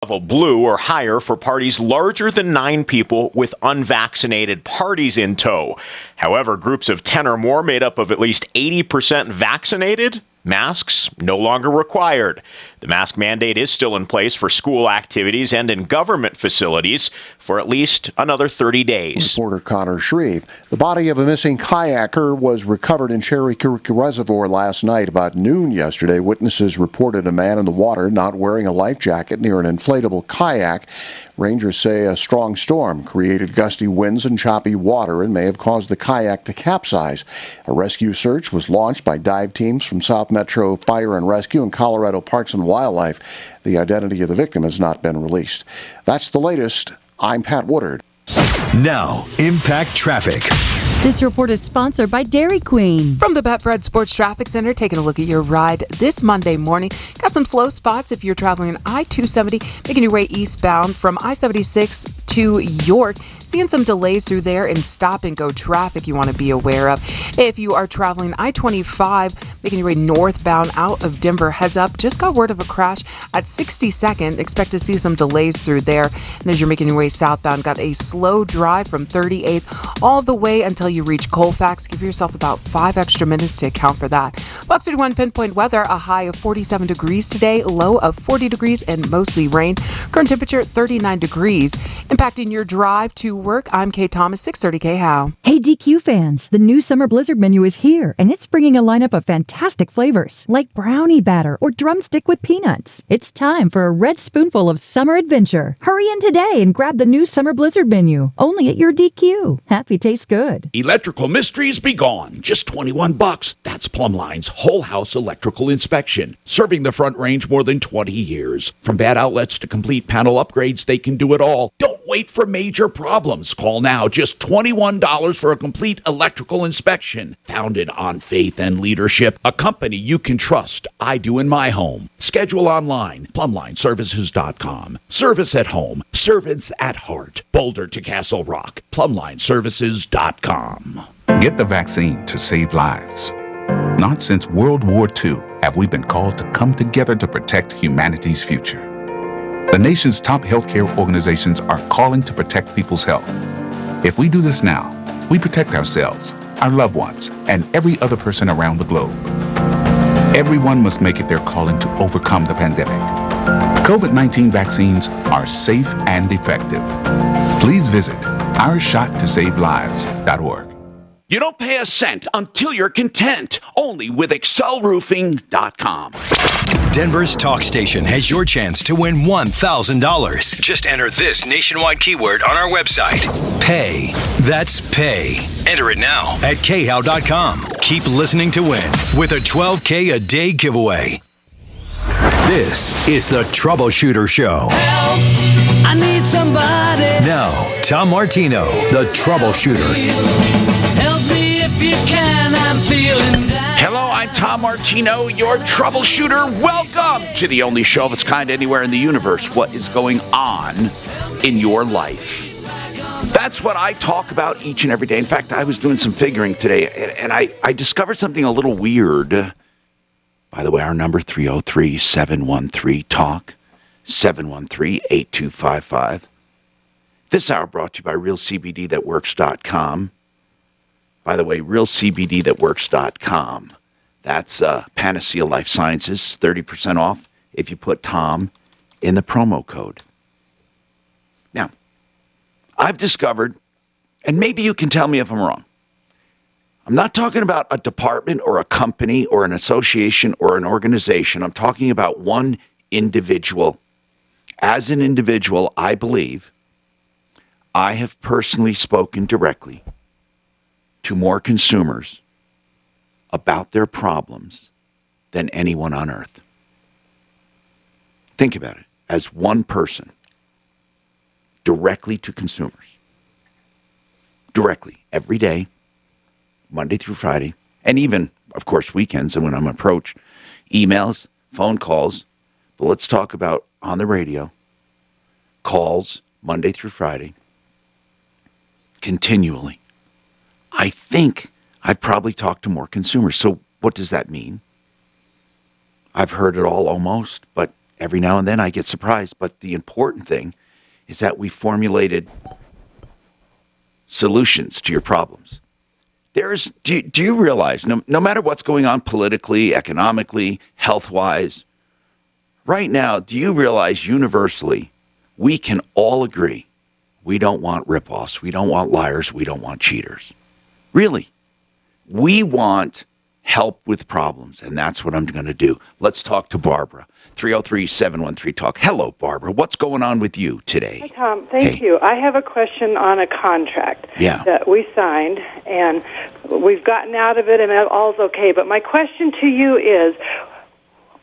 level blue or higher for parties larger than 9 people with unvaccinated parties in tow. However, groups of 10 or more made up of at least 80% vaccinated, masks no longer required. The mask mandate is still in place for school activities and in government facilities for at least another 30 days. Reporter Connor Shreve. The body of a missing kayaker was recovered in Cherry Creek Reservoir last night. About noon yesterday, witnesses reported a man in the water not wearing a life jacket near an inflatable kayak. Rangers say a strong storm created gusty winds and choppy water and may have caused the kayak to capsize. A rescue search was launched by dive teams from South Metro Fire and Rescue and Colorado Parks and Wildlife. The identity of the victim has not been released. That's the latest. I'm Pat Woodard. Now, Impact Traffic. This report is sponsored by Dairy Queen. From the Betfred Sports Traffic Center, taking a look at your ride this Monday morning. Got some slow spots if you're traveling on I-270, making your way eastbound from I-76 to York. Seeing some delays through there and stop-and-go traffic you want to be aware of. If you are traveling I-25, making your way northbound out of Denver, heads up. Just got word of a crash at 62nd. Expect to see some delays through there. And as you're making your way southbound, got a slow drive from 38th all the way until you reach Colfax. Give yourself about 5 extra minutes to account for that. Fox 31 pinpoint weather, a high of 47 degrees today, low of 40 degrees and mostly rain. Current temperature 39 degrees. Impacting your drive to work, I'm Kay Thomas, 630 KHOW. Hey DQ fans, the new Summer Blizzard menu is here, and it's bringing a lineup of fantastic flavors, like brownie batter or drumstick with peanuts. It's time for a red spoonful of summer adventure. Hurry in today and grab the new Summer Blizzard menu, only at your DQ. Happy tastes good. Electrical mysteries be gone. Just $21. That's Plumline's whole house electrical inspection, serving the Front Range more than 20 years. From bad outlets to complete panel upgrades, they can do it all. Don't wait for major problems. Call now. Just $21 for a complete electrical inspection. Founded on faith and leadership. A company you can trust. I do in my home. Schedule online. PlumlineServices.com. Service at home. Servants at heart. Boulder to Castle Rock. PlumlineServices.com. Get the vaccine to save lives. Not since World War II have we been called to come together to protect humanity's future. The nation's top healthcare organizations are calling to protect people's health. If we do this now, we protect ourselves, our loved ones, and every other person around the globe. Everyone must make it their calling to overcome the pandemic. COVID-19 vaccines are safe and effective. Please visit ourshottosavelives.org. You don't pay a cent until you're content. Only with excelroofing.com. Denver's talk station has your chance to win $1,000. Just enter this nationwide keyword on our website. Pay. That's pay. Enter it now at khow.com. Keep listening to win with a $12K a day giveaway. This is the Troubleshooter Show. Help, I need somebody. Now, Tom Martino, the Troubleshooter. Help me if you can, I'm feeling down. Hello, I'm Tom Martino, your troubleshooter. Welcome to the only show of its kind anywhere in the universe. What is going on in your life? That's what I talk about each and every day. In fact, I was doing some figuring today, and I discovered something a little weird. By the way, our number 303-713-TALK, 713-8255. This hour brought to you by RealCBDThatWorks.com. By the way, RealCBDThatWorks.com. That's Panacea Life Sciences, 30% off if you put Tom in the promo code. Now, I've discovered, and maybe you can tell me if I'm wrong, I'm not talking about a department or a company or an association or an organization. I'm talking about one individual. As an individual, I believe I have personally spoken directly to more consumers about their problems than anyone on earth. Think about it. As one person, directly to consumers. Directly, every day, Monday through Friday, and even, of course, weekends and when I'm approached, emails, phone calls, but let's talk about on the radio, calls, Monday through Friday, continually. I think I've probably talked to more consumers. So what does that mean? I've heard it all almost, but every now and then I get surprised. But the important thing is that we formulated solutions to your problems. Do you realize, no matter what's going on politically, economically, health-wise, right now, do you realize universally we can all agree we don't want rip-offs, we don't want liars, we don't want cheaters. Really. We want help with problems, and that's what I'm going to do. Let's talk to Barbara. 303-713-TALK. Hello, Barbara. What's going on with you today? Hi, Tom. Thank you. I have a question on a contract that we signed, and we've gotten out of it, and all's okay. But my question to you is,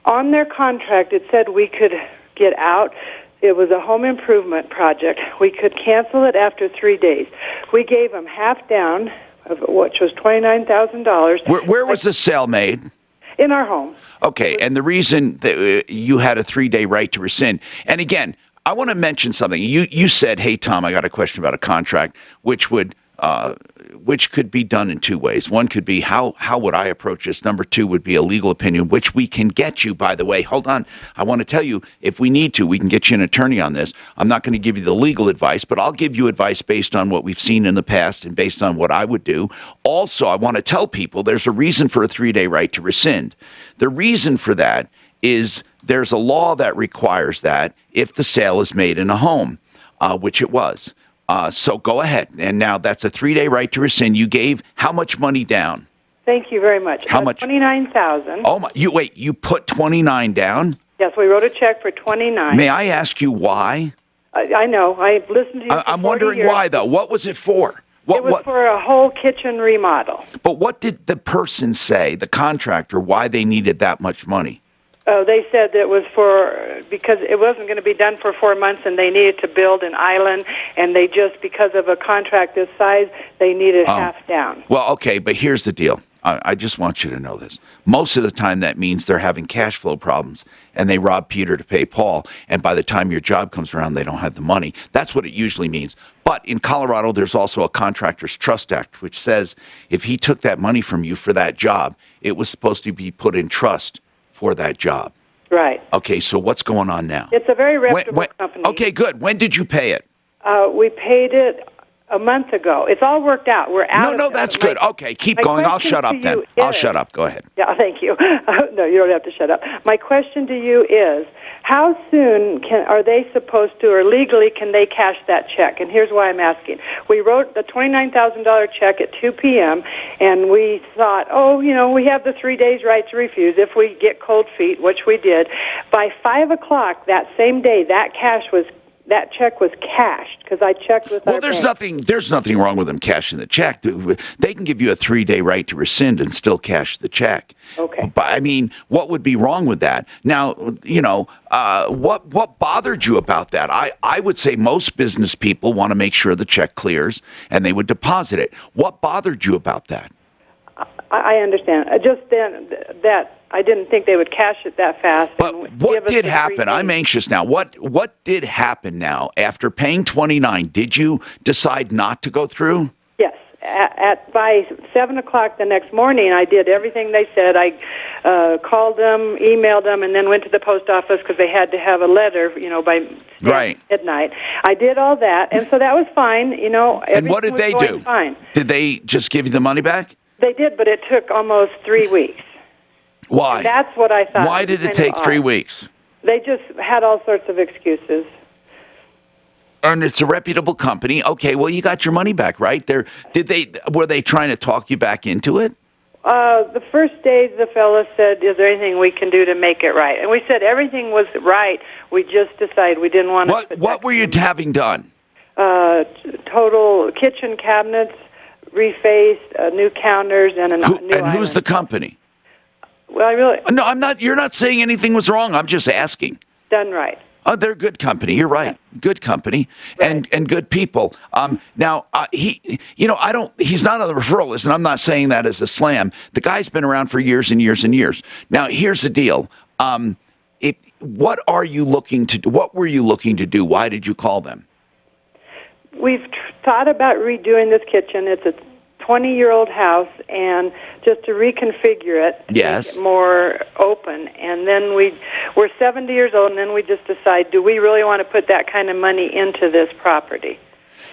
on their contract, it said we could get out. It was a home improvement project. We could cancel it after 3 days. We gave them half down, which was $29,000. Where was the sale made? In our home. Okay, and the reason that you had a 3-day right to rescind, and again, I want to mention something. You said, hey, Tom, I got a question about a contract, which could be done in two ways. One could be, how would I approach this? Number two would be a legal opinion, which we can get you, by the way. Hold on. I want to tell you, if we need to, we can get you an attorney on this. I'm not going to give you the legal advice, but I'll give you advice based on what we've seen in the past and based on what I would do. Also, I want to tell people there's a reason for a 3-day right to rescind. The reason for that is there's a law that requires that if the sale is made in a home, which it was. So go ahead. And now that's a 3-day right to rescind. You gave how much money down? Thank you very much. How much? $29,000. Oh my! You put 29 down? Yes, we wrote a check for 29. May I ask you why? I know. I've listened to you. I'm wondering why though. What was it for? It was for a whole kitchen remodel. But what did the person say, the contractor, why they needed that much money? Oh, they said it was because it wasn't going to be done for 4 months, and they needed to build an island, and they just, because of a contract this size, they needed half down. Well, okay, but here's the deal. I just want you to know this. Most of the time that means they're having cash flow problems, and they rob Peter to pay Paul, and by the time your job comes around, they don't have the money. That's what it usually means. But in Colorado, there's also a Contractor's Trust Act, which says if he took that money from you for that job, it was supposed to be put in trust for that job. Right. Okay, so what's going on now? It's a very reputable company. Okay, good. When did you pay it? We paid it a month ago. It's all worked out. We're out. No, that's good. Okay, keep going. I'll shut up then. I'll shut up. Go ahead. Yeah, thank you. No, you don't have to shut up. My question to you is, how soon are they supposed to, or legally can they cash that check? And here's why I'm asking. We wrote the $29,000 check at 2 p.m., and we thought, we have the 3 days right to refuse if we get cold feet, which we did. By 5 o'clock that same day, that check was cashed, because I checked with our bank. There's nothing wrong with them cashing the check. They can give you a 3-day right to rescind and still cash the check. Okay. But I mean, what would be wrong with that? Now, what bothered you about that? I would say most business people want to make sure the check clears, and they would deposit it. What bothered you about that? I understand. Just then that I didn't think they would cash it that fast. But what did happen? I'm anxious now. What did happen now? After paying $29, did you decide not to go through? Yes. By 7 o'clock the next morning, I did everything they said. I called them, emailed them, and then went to the post office because they had to have a letter, by midnight. I did all that, and so that was fine. And what did they do? Fine. Did they just give you the money back? They did, but it took almost 3 weeks. Why? And that's what I thought. Why did it take 3 weeks? They just had all sorts of excuses. And it's a reputable company. Okay, well, you got your money back, right? Were they trying to talk you back into it? The first day, the fellow said, "Is there anything we can do to make it right?" And we said everything was right. We just decided we didn't want to. What were you having done? Total kitchen cabinets, refaced, new counters, and new And who's island. the company? Well, No, I'm not. You're not saying anything was wrong. I'm just asking. Done right. Oh, they're a good company. You're right. Good company and good people. Now I don't. He's not on the referral list, and I'm not saying that as a slam. The guy's been around for years and years and years. Now, here's the deal. What are you looking to do? What were you looking to do? Why did you call them? We've thought about redoing this kitchen. It's a 20-year-old house, and just to reconfigure it, Yes. make it more open. And then we're 70 years old, and then we just decide, do we really want to put that kind of money into this property?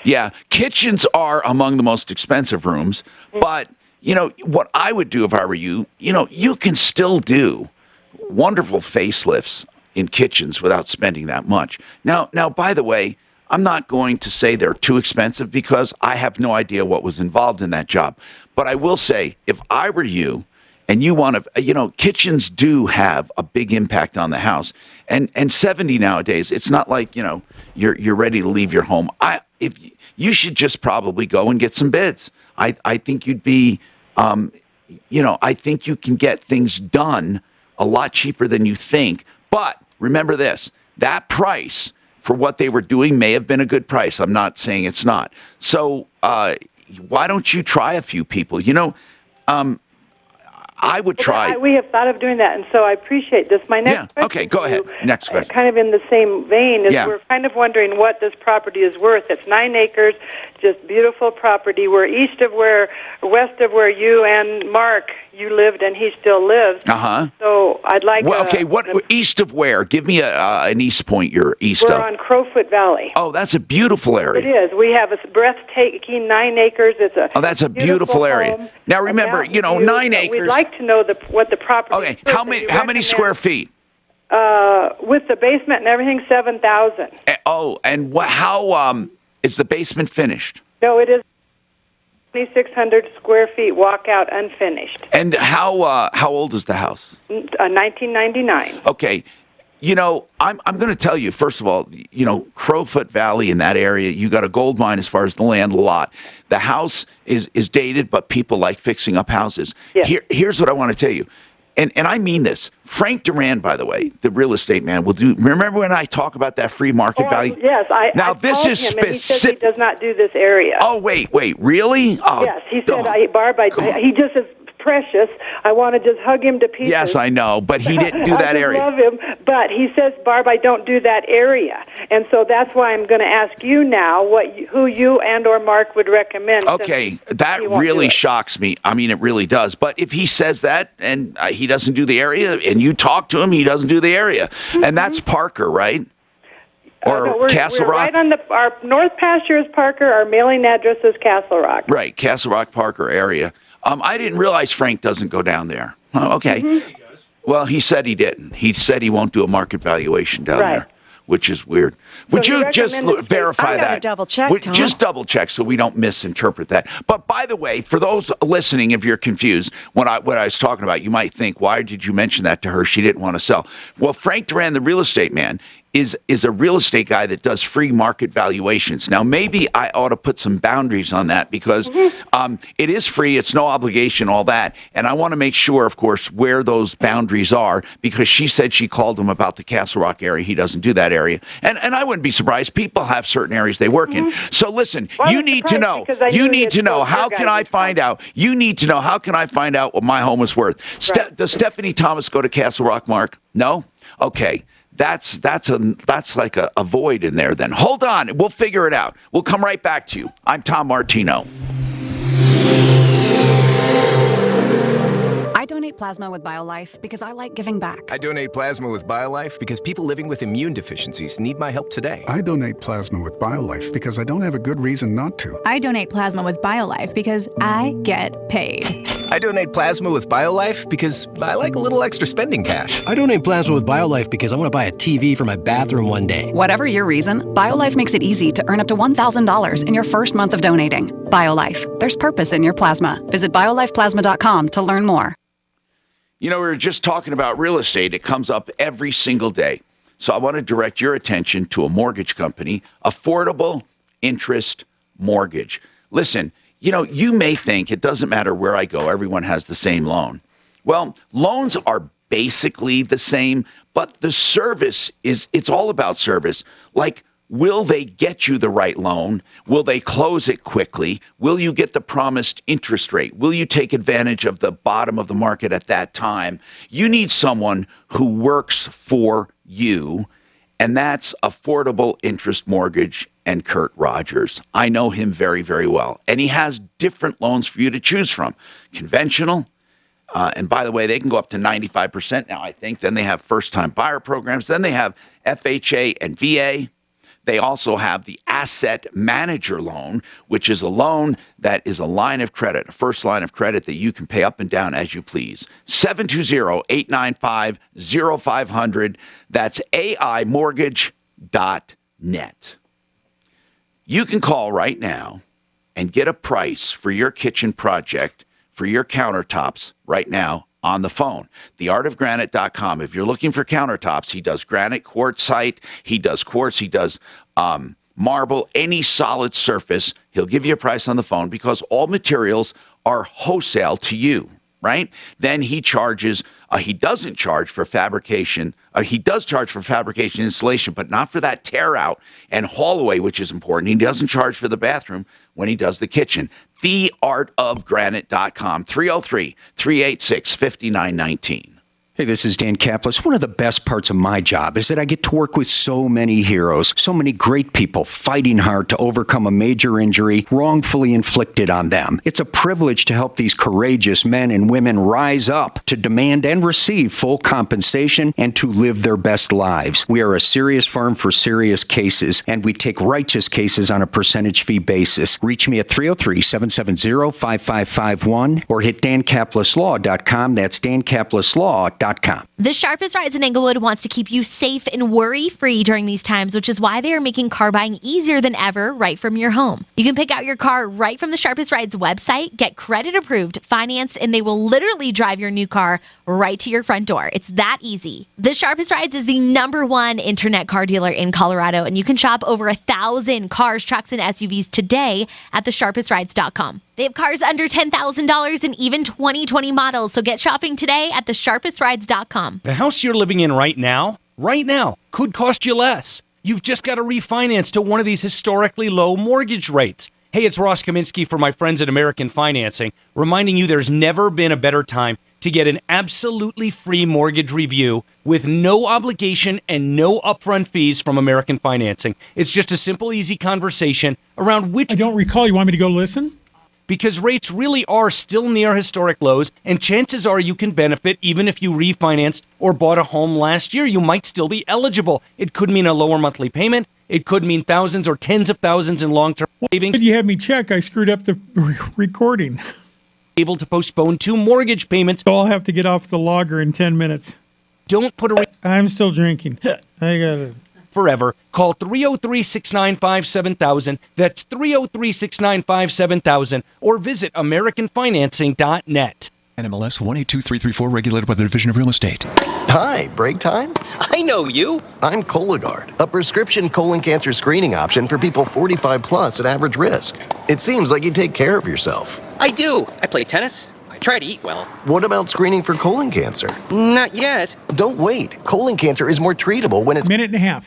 Yeah, kitchens are among the most expensive rooms, but, you know, what I would do if I were you, you know, you can still do wonderful facelifts in kitchens without spending that much. Now, by the way, I'm not going to say they're too expensive because I have no idea what was involved in that job. But I will say, if I were you and you want to, you know, kitchens do have a big impact on the house. And 70 nowadays, it's not like, you know, you're ready to leave your home. If you should just probably go and get some bids. I think you'd be, you know, I think you can get things done a lot cheaper than you think. But remember this, that price for what they were doing may have been a good price. I'm not saying it's not. So why don't you try a few people? You know, I would try. We have thought of doing that, and so I appreciate this. My next question okay, go ahead. Next question. Kind of in the same vein, is Yeah. we're kind of wondering what this property is worth. It's 9 acres, just beautiful property. We're west of where you and Mark, you lived, and he still lives. Uh-huh. So I'd like what east of where? Give me an east point you're east We're of. on Crowfoot Valley. Oh, that's a beautiful area. It is. We have a breathtaking 9 acres. It's a that's a beautiful area. home. Now remember, you know, 9 acres. We'd like to know what the property. Okay, is how many square feet? With the basement and everything, 7,000. And how is the basement finished? No, it is 2,600 square feet, walkout, unfinished. And how old is the house? 1999. Okay. You know, I'm going to tell you, first of all, you know, Crowfoot Valley in that area, you got a gold mine as far as the land lot. The house is dated, but people like fixing up houses. Yes. Here's what I want to tell you. And I mean this. Frank Duran, by the way, the real estate man, will do. Remember when I talk about that free market value? Yes, Now I this called is him, and he says he specific. does not do this area. Oh wait, really? Oh, yes, he said, Barb, he just is precious. I want to just hug him to pieces. Yes, I know, but he didn't do that area. I love him, but he says, Barb, I don't do that area, and so that's why I'm going to ask you now who you and or Mark would recommend. Okay, that really shocks me. I mean, it really does. But if he says that and he doesn't do the area, and you talk to him, he doesn't do the area, and that's Parker, right? Or no, Castle we're Rock? right on our north pasture is Parker. Our mailing address is Castle Rock. Right, Castle Rock, Parker area. I didn't realize Frank doesn't go down there. Oh, okay. Well, he said he didn't. He said he won't do a market valuation down there, which is weird. Would you just verify that? Double check, Tom. Just double check so we don't misinterpret that. But by the way, for those listening, if you're confused, what I was talking about, you might think, why did you mention that to her? She didn't want to sell. Well, Frank Duran, the real estate man, is a real estate guy that does free market valuations. Now, maybe I ought to put some boundaries on that because it is free, it's no obligation, all that. And I want to make sure, of course, where those boundaries are because she said she called him about the Castle Rock area. He doesn't do that area. And I wouldn't be surprised. People have certain areas they work in. So listen, you need to know. You need to know. How can I find out? You need to know. How can I find out what my home is worth? Does Stephanie Thomas go to Castle Rock, Mark? No? Okay. That's like a void in there then. Hold on. We'll figure it out. We'll come right back to you. I'm Tom Martino. I donate plasma with BioLife because I like giving back. I donate plasma with BioLife because people living with immune deficiencies need my help today. I donate plasma with BioLife because I don't have a good reason not to. I donate plasma with BioLife because I get paid. I donate plasma with BioLife because I like a little extra spending cash. I donate plasma with BioLife because I want to buy a TV for my bathroom one day. Whatever your reason, BioLife makes it easy to earn up to $1,000 in your first month of donating. BioLife. There's purpose in your plasma. Visit biolifeplasma.com to learn more. You know, we were just talking about real estate. It comes up every single day. So I want to direct your attention to a mortgage company, Affordable Interest Mortgage. Listen, you know, you may think it doesn't matter where I go, everyone has the same loan. Well, loans are basically the same, but the service it's all about service. Like, will they get you the right loan? Will they close it quickly? Will you get the promised interest rate? Will you take advantage of the bottom of the market at that time? You need someone who works for you And that's Affordable Interest Mortgage and Kurt Rogers. I know him very, very well. And he has different loans for you to choose from. Conventional. And by the way, they can go up to 95% now, I think. Then they have first-time buyer programs. Then they have FHA and VA. They also have the Asset Manager Loan, which is a loan that is a line of credit, a first line of credit that you can pay up and down as you please. 720-895-0500. That's aimortgage.net. You can call right now and get a price for your kitchen project, for your countertops right now on the phone. Theartofgranite.com. If you're looking for countertops, he does granite, quartzite, he does quartz, he does marble, any solid surface. He'll give you a price on the phone because all materials are wholesale to you, right? Then he charges, he doesn't charge for fabrication. He does charge for fabrication and installation, but not for that tear out and haul away, which is important. He doesn't charge for the bathroom when he does the kitchen. Theartofgranite.com, 303-386-5919. Hey, this is Dan Kaplis. One of the best parts of my job is that I get to work with so many heroes, so many great people fighting hard to overcome a major injury wrongfully inflicted on them. It's a privilege to help these courageous men and women rise up to demand and receive full compensation and to live their best lives. We are a serious firm for serious cases, and we take righteous cases on a percentage fee basis. Reach me at 303-770-5551 or hit dankapleslaw.com. That's dankapleslaw.com. The Sharpest Rides in Englewood wants to keep you safe and worry-free during these times, which is why they are making car buying easier than ever right from your home. You can pick out your car right from the Sharpest Rides website, get credit approved, financed, and they will literally drive your new car right to your front door. It's that easy. The Sharpest Rides is the #1 internet car dealer in Colorado, and you can shop over 1,000 cars, trucks, and SUVs today at thesharpestrides.com. They have cars under $10,000 and even 2020 models, so get shopping today at thesharpestrides.com. The house you're living in right now, could cost you less. You've just got to refinance to one of these historically low mortgage rates. Hey, it's Ross Kaminsky for my friends at American Financing, reminding you there's never been a better time to get an absolutely free mortgage review with no obligation and no upfront fees from American Financing. It's just a simple, easy conversation around which... I don't recall. You want me to go listen? Because rates really are still near historic lows, and chances are you can benefit even if you refinanced or bought a home last year. You might still be eligible. It could mean a lower monthly payment. It could mean thousands or tens of thousands in long-term savings. Did you have me check? I screwed up the recording. Able to postpone 2 mortgage payments. So I'll have to get off the logger in 10 minutes. Don't put a... I'm still drinking. I got it. Forever. Call 303-695-7000. That's 303-695-7000. Or visit AmericanFinancing.net. NMLS 182334, regulated by the Division of Real Estate. Hi, break time? I know you. I'm Cologuard, a prescription colon cancer screening option for people 45 plus at average risk. It seems like you take care of yourself. I do. I play tennis. I try to eat well. What about screening for colon cancer? Not yet. Don't wait. Colon cancer is more treatable when it's... Minute and a half.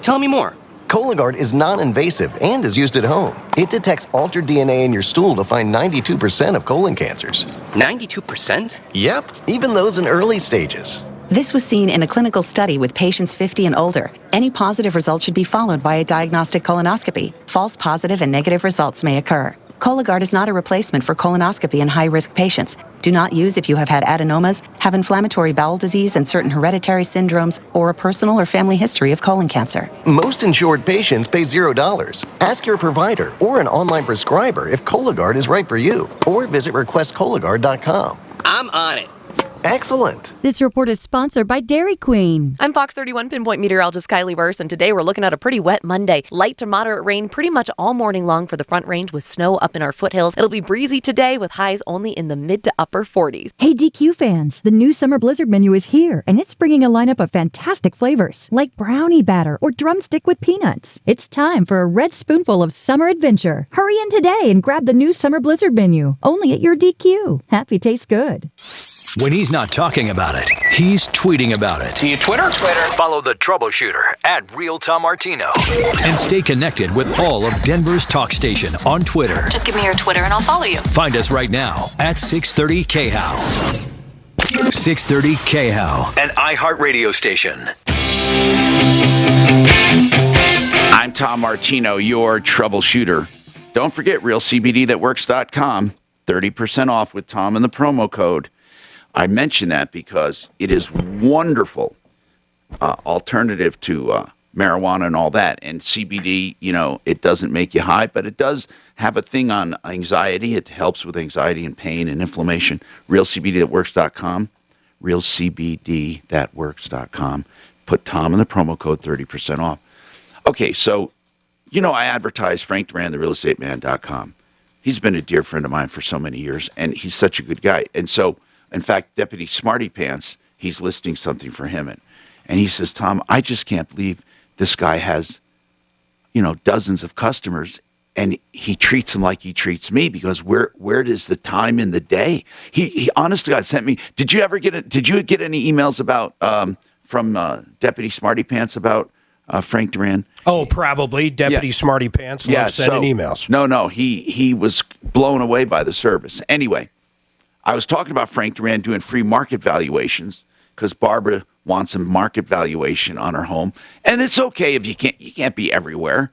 Tell me more. Cologuard is non-invasive and is used at home. It detects altered DNA in your stool to find 92% of colon cancers. 92%? Yep, even those in early stages. This was seen in a clinical study with patients 50 and older. Any positive result should be followed by a diagnostic colonoscopy. False positive and negative results may occur. Cologuard is not a replacement for colonoscopy in high-risk patients. Do not use if you have had adenomas, have inflammatory bowel disease and certain hereditary syndromes, or a personal or family history of colon cancer. Most insured patients pay $0. Ask your provider or an online prescriber if Cologuard is right for you, or visit requestcologuard.com. I'm on it. Excellent. This report is sponsored by Dairy Queen. I'm Fox 31 Pinpoint meteorologist Kylie Verse, and today we're looking at a pretty wet Monday. Light to moderate rain pretty much all morning long for the Front Range with snow up in our foothills. It'll be breezy today with highs only in the mid to upper 40s. Hey DQ fans, the new Summer Blizzard menu is here, and it's bringing a lineup of fantastic flavors like brownie batter or drumstick with peanuts. It's time for a red spoonful of summer adventure. Hurry in today and grab the new Summer Blizzard menu, only at your DQ. Happy tastes good. When he's not talking about it, he's tweeting about it. Do you Twitter? Follow the Troubleshooter at Real Tom Martino. And stay connected with all of Denver's talk station on Twitter. Just give me your Twitter and I'll follow you. Find us right now at 630 KHOW. 630 KHOW, an iHeart radio station. Tom Martino, your troubleshooter. Don't forget realcbdthatworks.com. 30% off with Tom and the promo code. I mention that because it is wonderful alternative to marijuana and all that. And CBD, it doesn't make you high, but it does have a thing on anxiety. It helps with anxiety and pain and inflammation. realcbdthatworks.com. realcbdthatworks.com. Put Tom in the promo code, 30% off. Okay, so, I advertise Frank Duran, therealestateman.com. He's been a dear friend of mine for so many years, and he's such a good guy. And so, in fact, Deputy Smarty Pants, he's listing something for him. And he says, Tom, I just can't believe this guy has, dozens of customers, and he treats them like he treats me, because where does the time in the day? He honest to God sent me. Did you get any emails about from Deputy Smarty Pants about Frank Duran? Oh, probably. Deputy Smarty Pants sending emails. No, he was blown away by the service. Anyway, I was talking about Frank Duran doing free market valuations because Barbara wants a market valuation on her home, and it's okay if you can't be everywhere.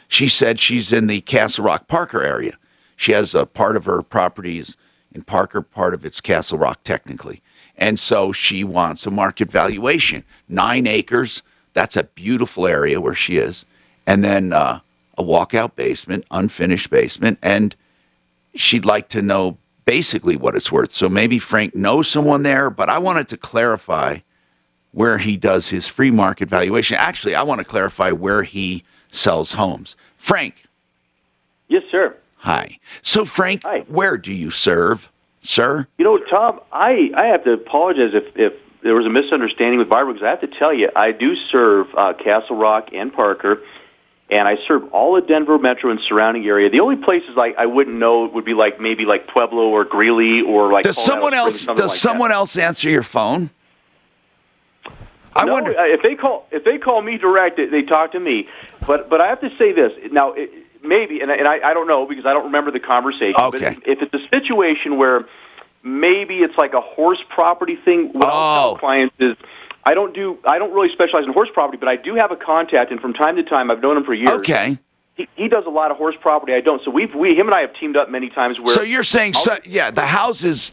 She said she's in the Castle Rock Parker area. She has a part of her properties in Parker, part of it's Castle Rock technically, and so she wants a market valuation. 9 acres. That's a beautiful area where she is. And then a walkout basement, unfinished basement, and she'd like to know basically what it's worth. So maybe Frank knows someone there, but I wanted to clarify where he does his free market valuation. Actually, I want to clarify where he sells homes. Frank. Yes, sir. Hi. So, Frank, where do you serve, sir? Tom, I have to apologize if there was a misunderstanding with Barbara, because I have to tell you, I do serve Castle Rock and Parker, and I serve all of Denver Metro and surrounding area. The only places I wouldn't know would be maybe Pueblo or Greeley or Does someone else answer your phone? I wonder if they call me direct, they talk to me. But I have to say this now. Maybe, and I don't know because I don't remember the conversation. Okay. But if it's a situation where maybe it's like a horse property thing, what I'll tell clients is I don't really specialize in horse property, but I do have a contact, and from time to time I've known him for years. Okay. He does a lot of horse property. I don't. So him and I have teamed up many times. Where so you're saying, the houses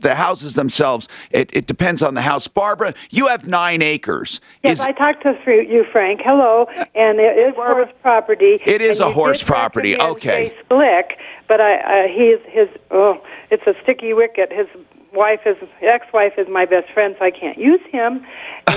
themselves. It depends on the house. Barbara, you have 9 acres. Yes, I talked to you, Frank. Hello, and it is horse property. It is a horse property. Okay. Slick, but it's a sticky wicket. His ex-wife is my best friend, so I can't use him. As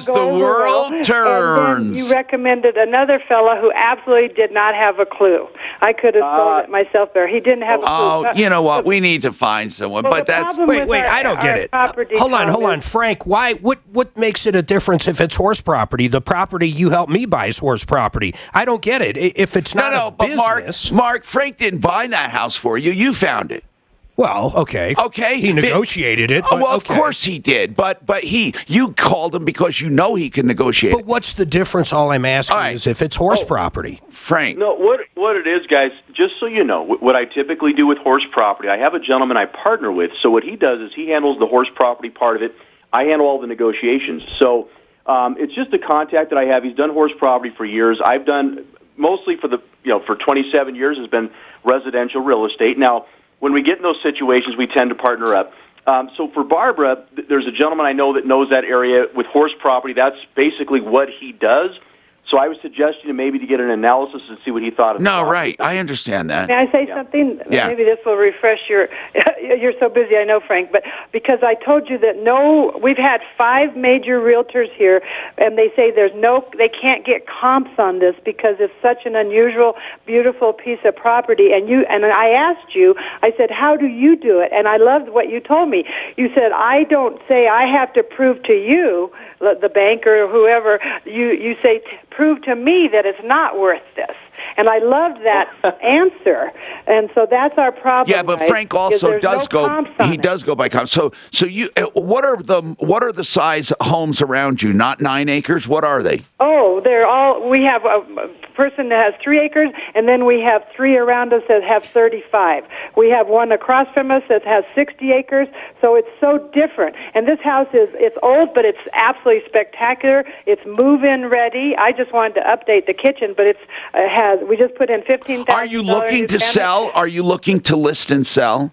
the world turns. And then you recommended another fella who absolutely did not have a clue. I could have sold it myself there. He didn't have a clue. Oh, you know what? We need to find someone. Well, but that's wait. I don't get it. Hold on, Frank. Why? What makes it a difference if it's horse property? The property you helped me buy is horse property. I don't get it. If it's not a business. But Mark, Frank didn't buy that house for you. You found it. Well, okay. Okay. He negotiated it. Oh, well, of course he did. But you called him because you know he can negotiate. But what's the difference? All I'm asking is if it's horse property. Frank. No, what it is, guys, just so you know, what I typically do with horse property, I have a gentleman I partner with. So what he does is he handles the horse property part of it. I handle all the negotiations. So it's just a contact that I have. He's done horse property for years. I've done mostly for 27 years has been residential real estate. Now, when we get in those situations, we tend to partner up. So for Barbara, there's a gentleman I know that knows that area with horse property. That's basically what he does. So I would suggest you maybe to get an analysis and see what he thought of it. No, right. I understand that. May I say something? Yeah. Maybe this will refresh your... You're so busy, I know, Frank, but because I told you that we've had 5 major realtors here, and they say they can't get comps on this because it's such an unusual, beautiful piece of property. And I asked you, I said, how do you do it? And I loved what you told me. You said, I don't say I have to prove to you, the banker or whoever, you say, prove to me that it's not worth this. And I loved that answer. And so that's our problem. Yeah, but Frank also does does go by comps. So you what are the size homes around you? Not 9 acres. What are they? Oh, we have a person that has 3 acres, and then we have 3 around us that have 35. We have one across from us that has 60 acres, so it's so different. And this house it's old, but it's absolutely spectacular. It's move-in ready. I just wanted to update the kitchen, but we just put in $15,000. Are you looking to sell? Are you looking to list and sell?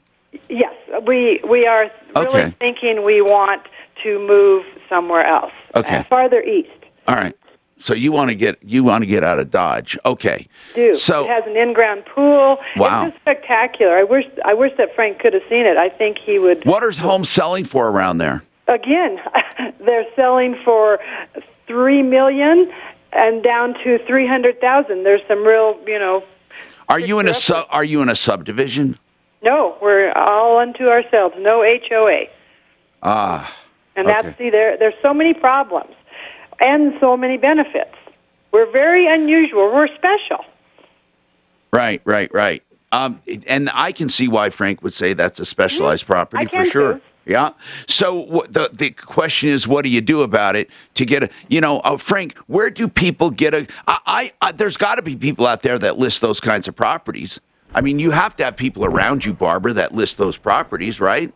Yes, we are really thinking we want to move somewhere else. Okay. Farther east. All right. So you want to get out of Dodge. Okay. So it has an in-ground pool. Wow. It's just spectacular. I wish that Frank could have seen it. I think he would. What are homes selling for around there? Again, they're selling for $3 million and down to $300,000. There's some real, Are you in a subdivision? No, we're all unto ourselves. No HOA. And there's so many problems and so many benefits. We're very unusual. We're special. Right. And I can see why Frank would say that's a specialized property for sure. Too. Yeah. So the question is, what do you do about it to get Frank, where do people get there's got to be people out there that list those kinds of properties. I mean, you have to have people around you, Barbara, that list those properties, right?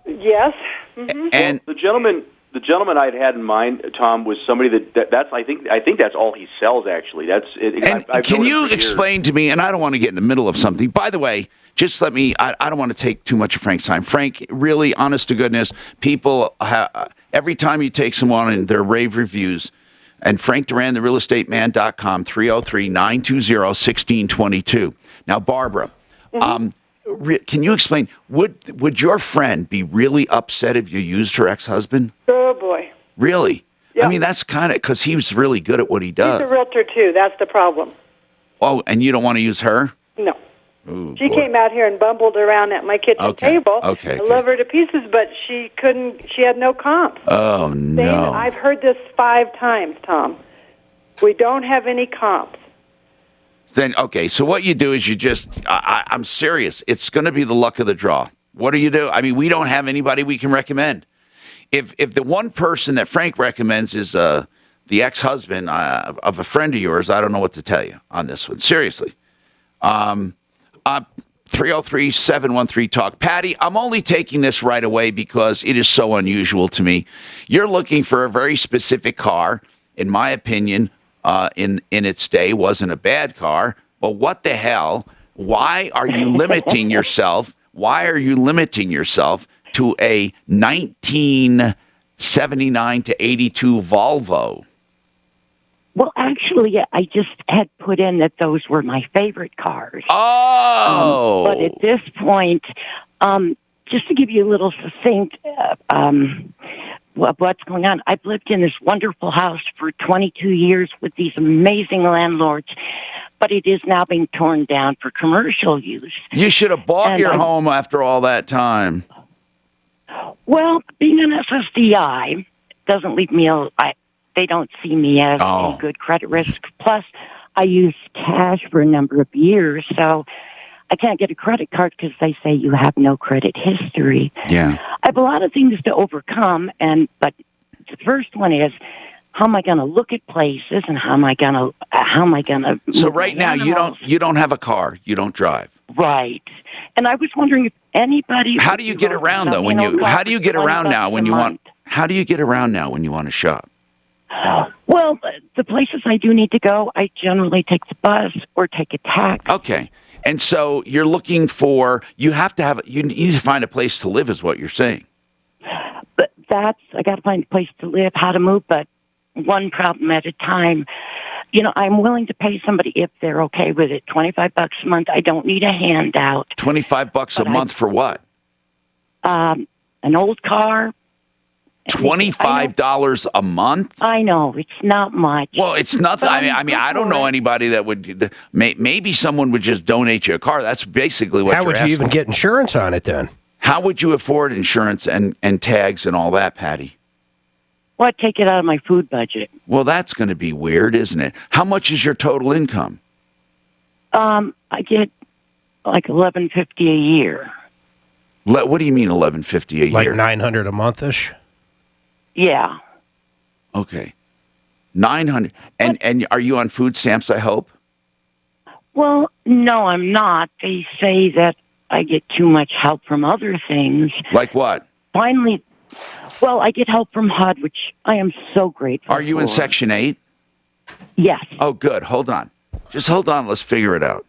Yes. Mm-hmm. And the gentleman I'd had in mind, Tom, was somebody that's I think that's all he sells actually. That's it. And can you explain to me? And I don't want to get in the middle of something. By the way, just let me. I don't want to take too much of Frank's time. Frank, really, honest to goodness, people every time you take someone in their rave reviews. And Frank Duran, therealestateman.com, 303-920-1622. Now, Barbara, can you explain, would your friend be really upset if you used her ex-husband? Oh, boy. Really? Yep. I mean, that's kind of, because he was really good at what he does. He's a realtor, too. That's the problem. Oh, and you don't want to use her? No. Ooh, she came out here and bumbled around at my kitchen table. Okay. I love her to pieces, but she had no comps. Oh, no. I've heard this 5 times, Tom. We don't have any comps. Then, okay, so what you do is I'm serious. It's going to be the luck of the draw. What do you do? I mean, we don't have anybody we can recommend. If the one person that Frank recommends is the ex-husband of a friend of yours, I don't know what to tell you on this one. Seriously. 303-713-TALK. Patty, I'm only taking this right away because it is so unusual to me. You're looking for a very specific car. In my opinion, in its day, wasn't a bad car. But what the hell? Why are you limiting yourself? Why are you limiting yourself to a 1979 to 82 Volvo? Well, actually, I just had put in that those were my favorite cars. Oh! But at this point, just to give you a little succinct what's going on, I've lived in this wonderful house for 22 years with these amazing landlords, but it is now being torn down for commercial use. You should have bought your home after all that time. Well, being an SSDI doesn't leave me they don't see me as a good credit risk. Plus, I used cash for a number of years, so I can't get a credit card because they say you have no credit history. Yeah. I have a lot of things to overcome, but the first one is, how am I going to look at places, and how am I going to? So right now you don't have a car. You don't drive. Right. And I was wondering if anybody. How do you get around though? How do you get around now when you want? How do you get around now when you want to shop? Well, the places I do need to go, I generally take the bus or take a taxi. Okay. And so you're looking for, you need to find a place to live is what you're saying. But I got to find a place to live, how to move, but one problem at a time. I'm willing to pay somebody if they're okay with it. $25 a month. I don't need a handout. $25 a month for what? An old car. $25 a month? I know, it's not much. Well, it's nothing. I mean, I don't know anybody that would. Maybe someone would just donate you a car. That's basically what. How would you even get insurance on it then? How would you afford insurance and tags and all that, Patty? Well, I'd take it out of my food budget. Well, that's going to be weird, isn't it? How much is your total income? I get like $11.50 a year. What do you mean $11.50 a year? Like $900 a month-ish? Yeah. Okay. $900. And are you on food stamps, I hope? Well, no, I'm not. They say that I get too much help from other things. Like what? Finally, well, I get help from HUD, which I am so grateful Are you in Section 8? Yes. Oh, good. Hold on. Just hold on. Let's figure it out.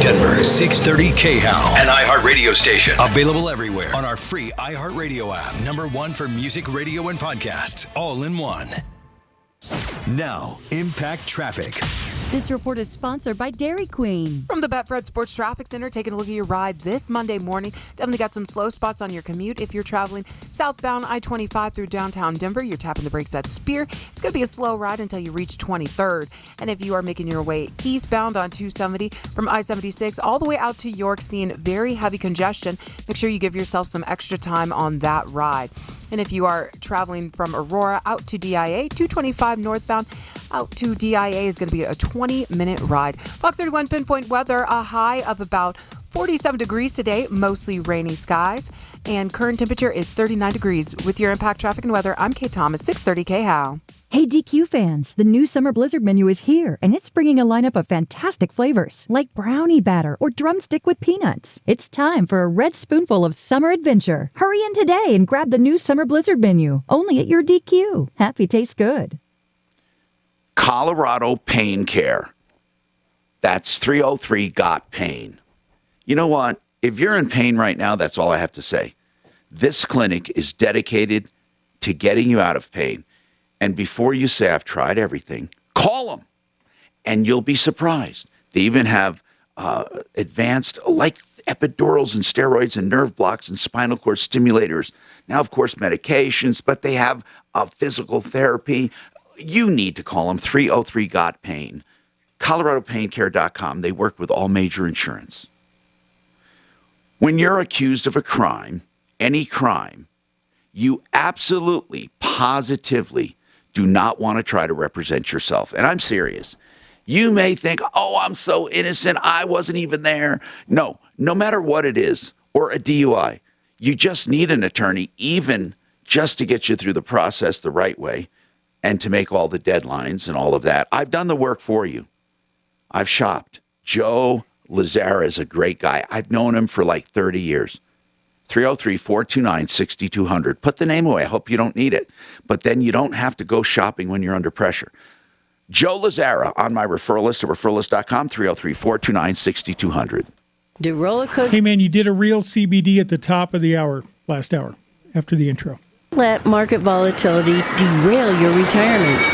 Denver 630 KHOW, an iHeartRadio station. Available everywhere on our free iHeartRadio app. #1 for music, radio, and podcasts, all in one. Now, Impact Traffic. This report is sponsored by Dairy Queen. From the Betfred Sports Traffic Center, taking a look at your ride this Monday morning. Definitely got some slow spots on your commute. If you're traveling southbound I-25 through downtown Denver, you're tapping the brakes at Spear. It's going to be a slow ride until you reach 23rd. And if you are making your way eastbound on 270 from I-76 all the way out to York, seeing very heavy congestion, make sure you give yourself some extra time on that ride. And if you are traveling from Aurora out to DIA, 225 northbound out to DIA is going to be a 20-minute ride. Fox 31 pinpoint weather, a high of about 47 degrees today, mostly rainy skies, and current temperature is 39 degrees. With your Impact Traffic and Weather, I'm Kate Thomas, 630 KHOW. Hey DQ fans, the new Summer Blizzard menu is here, and it's bringing a lineup of fantastic flavors, like brownie batter or drumstick with peanuts. It's time for a red spoonful of summer adventure. Hurry in today and grab the new Summer Blizzard menu, only at your DQ. Happy tastes good. Colorado Pain Care. That's 303-GOT-PAIN. You know what? If you're in pain right now, that's all I have to say. This clinic is dedicated to getting you out of pain. And before you say, I've tried everything, call them, and you'll be surprised. They even have advanced, like epidurals and steroids and nerve blocks and spinal cord stimulators. Now, of course, medications, but they have physical therapy. You need to call them, 303-GOT-PAIN. ColoradoPainCare.com. They work with all major insurance. When you're accused of a crime, any crime, you absolutely, positively do not want to try to represent yourself. And I'm serious. You may think, oh, I'm so innocent, I wasn't even there. No matter what it is, or a DUI, you just need an attorney, even just to get you through the process the right way and to make all the deadlines and all of that. I've done the work for you. I've shopped. Joe Lazara is a great guy. I've known him for like 30 years. 303-429-6200. Put the name away. I hope you don't need it. But then you don't have to go shopping when you're under pressure. Joe Lazara on my referral list at referralist.com, 303-429-6200. Do roller coasters... Hey, man, you did a real CBD at the top of the hour, last hour, after the intro. Let market volatility derail your retirement.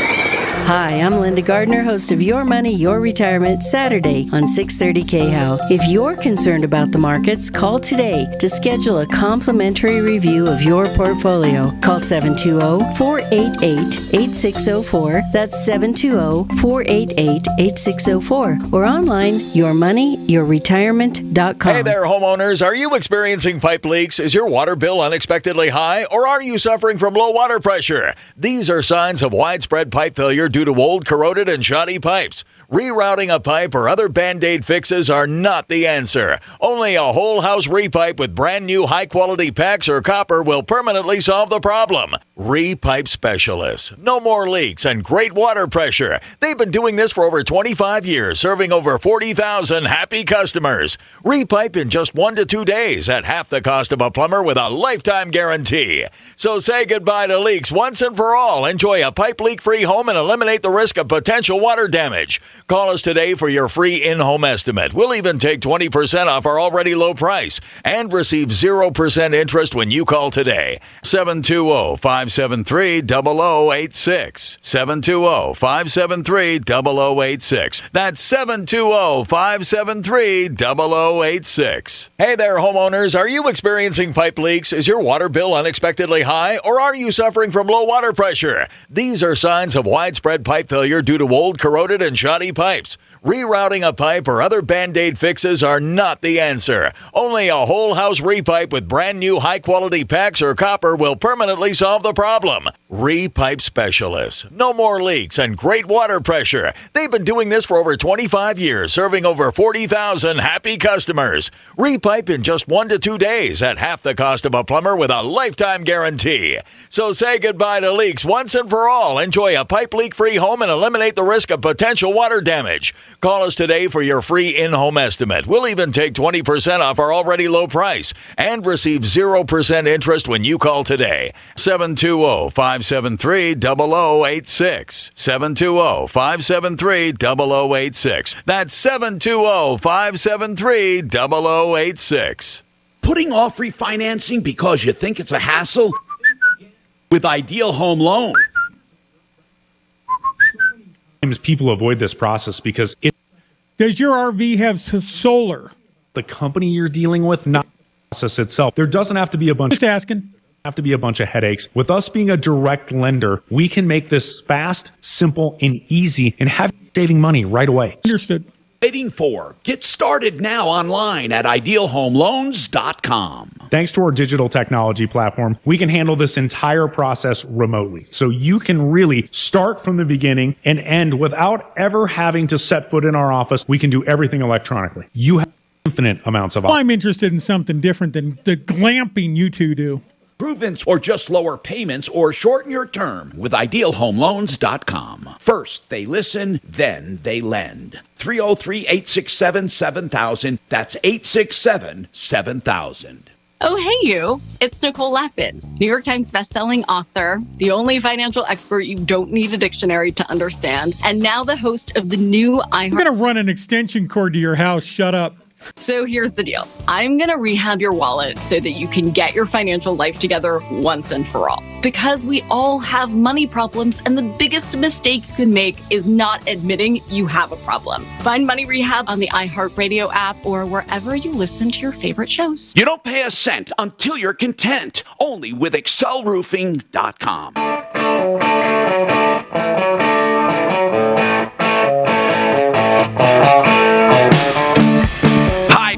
Hi, I'm Linda Gardner, host of Your Money, Your Retirement, Saturday on 630 KHOW. If you're concerned about the markets, call today to schedule a complimentary review of your portfolio. Call 720-488-8604. That's 720-488-8604. Or online, yourmoneyyourretirement.com. Hey there, homeowners. Are you experiencing pipe leaks? Is your water bill unexpectedly high? Or are you suffering from low water pressure? These are signs of widespread pipe failure due to old, corroded, and shoddy pipes. Rerouting a pipe or other Band-Aid fixes are not the answer. Only a whole house repipe with brand new high-quality PAX or copper will permanently solve the problem. Repipe specialists. No more leaks and great water pressure. They've been doing this for over 25 years, serving over 40,000 happy customers. Repipe in just 1 to 2 days at half the cost of a plumber with a lifetime guarantee. So say goodbye to leaks once and for all. Enjoy a pipe leak-free home and eliminate the risk of potential water damage. Call us today for your free in-home estimate. We'll even take 20% off our already low price and receive 0% interest when you call today. 720-573-0086. 720-573-0086. That's 720-573-0086. Hey there, homeowners. Are you experiencing pipe leaks? Is your water bill unexpectedly high? Or are you suffering from low water pressure? These are signs of widespread pipe failure due to old, corroded, and shoddy pipes. Rerouting a pipe or other Band-Aid fixes are not the answer. Only a whole house repipe with brand new high-quality PAX or copper will permanently solve the problem. Repipe specialists. No more leaks and great water pressure. They've been doing this for over 25 years, serving over 40,000 happy customers. Repipe in just 1 to 2 days at half the cost of a plumber with a lifetime guarantee. So say goodbye to leaks once and for all. Enjoy a pipe leak-free home and eliminate the risk of potential water damage. Call us today for your free in-home estimate. We'll even take 20% off our already low price and receive 0% interest when you call today. 720-573-0086. 720-573-0086. That's 720-573-0086. Putting off refinancing because you think it's a hassle? With Ideal Home Loan. People avoid this process because does your RV have solar? The company you're dealing with, not the process itself. There doesn't have to be a bunch. Just asking. Have to be a bunch of headaches. With us being a direct lender, we can make this fast, simple, and easy, and have you saving money right away. Understood. Waiting for? Get started now online at idealhomeloans.com. Thanks to our digital technology platform, we can handle this entire process remotely. So you can really start from the beginning and end without ever having to set foot in our office. We can do everything electronically. You have infinite amounts of options. I'm interested in something different than the glamping you two do. Improvements or just lower payments or shorten your term with idealhomeloans.com. First, they listen, then they lend. 303-867-7000. That's 867-7000. Oh, hey, you. It's Nicole Lappin, New York Times bestselling author, the only financial expert you don't need a dictionary to understand, and now the host of the new iHeart. I'm going to run an extension cord to your house. Shut up. So here's the deal. I'm going to rehab your wallet so that you can get your financial life together once and for all. Because we all have money problems, and the biggest mistake you can make is not admitting you have a problem. Find Money Rehab on the iHeartRadio app or wherever you listen to your favorite shows. You don't pay a cent until you're content. Only with excelroofing.com.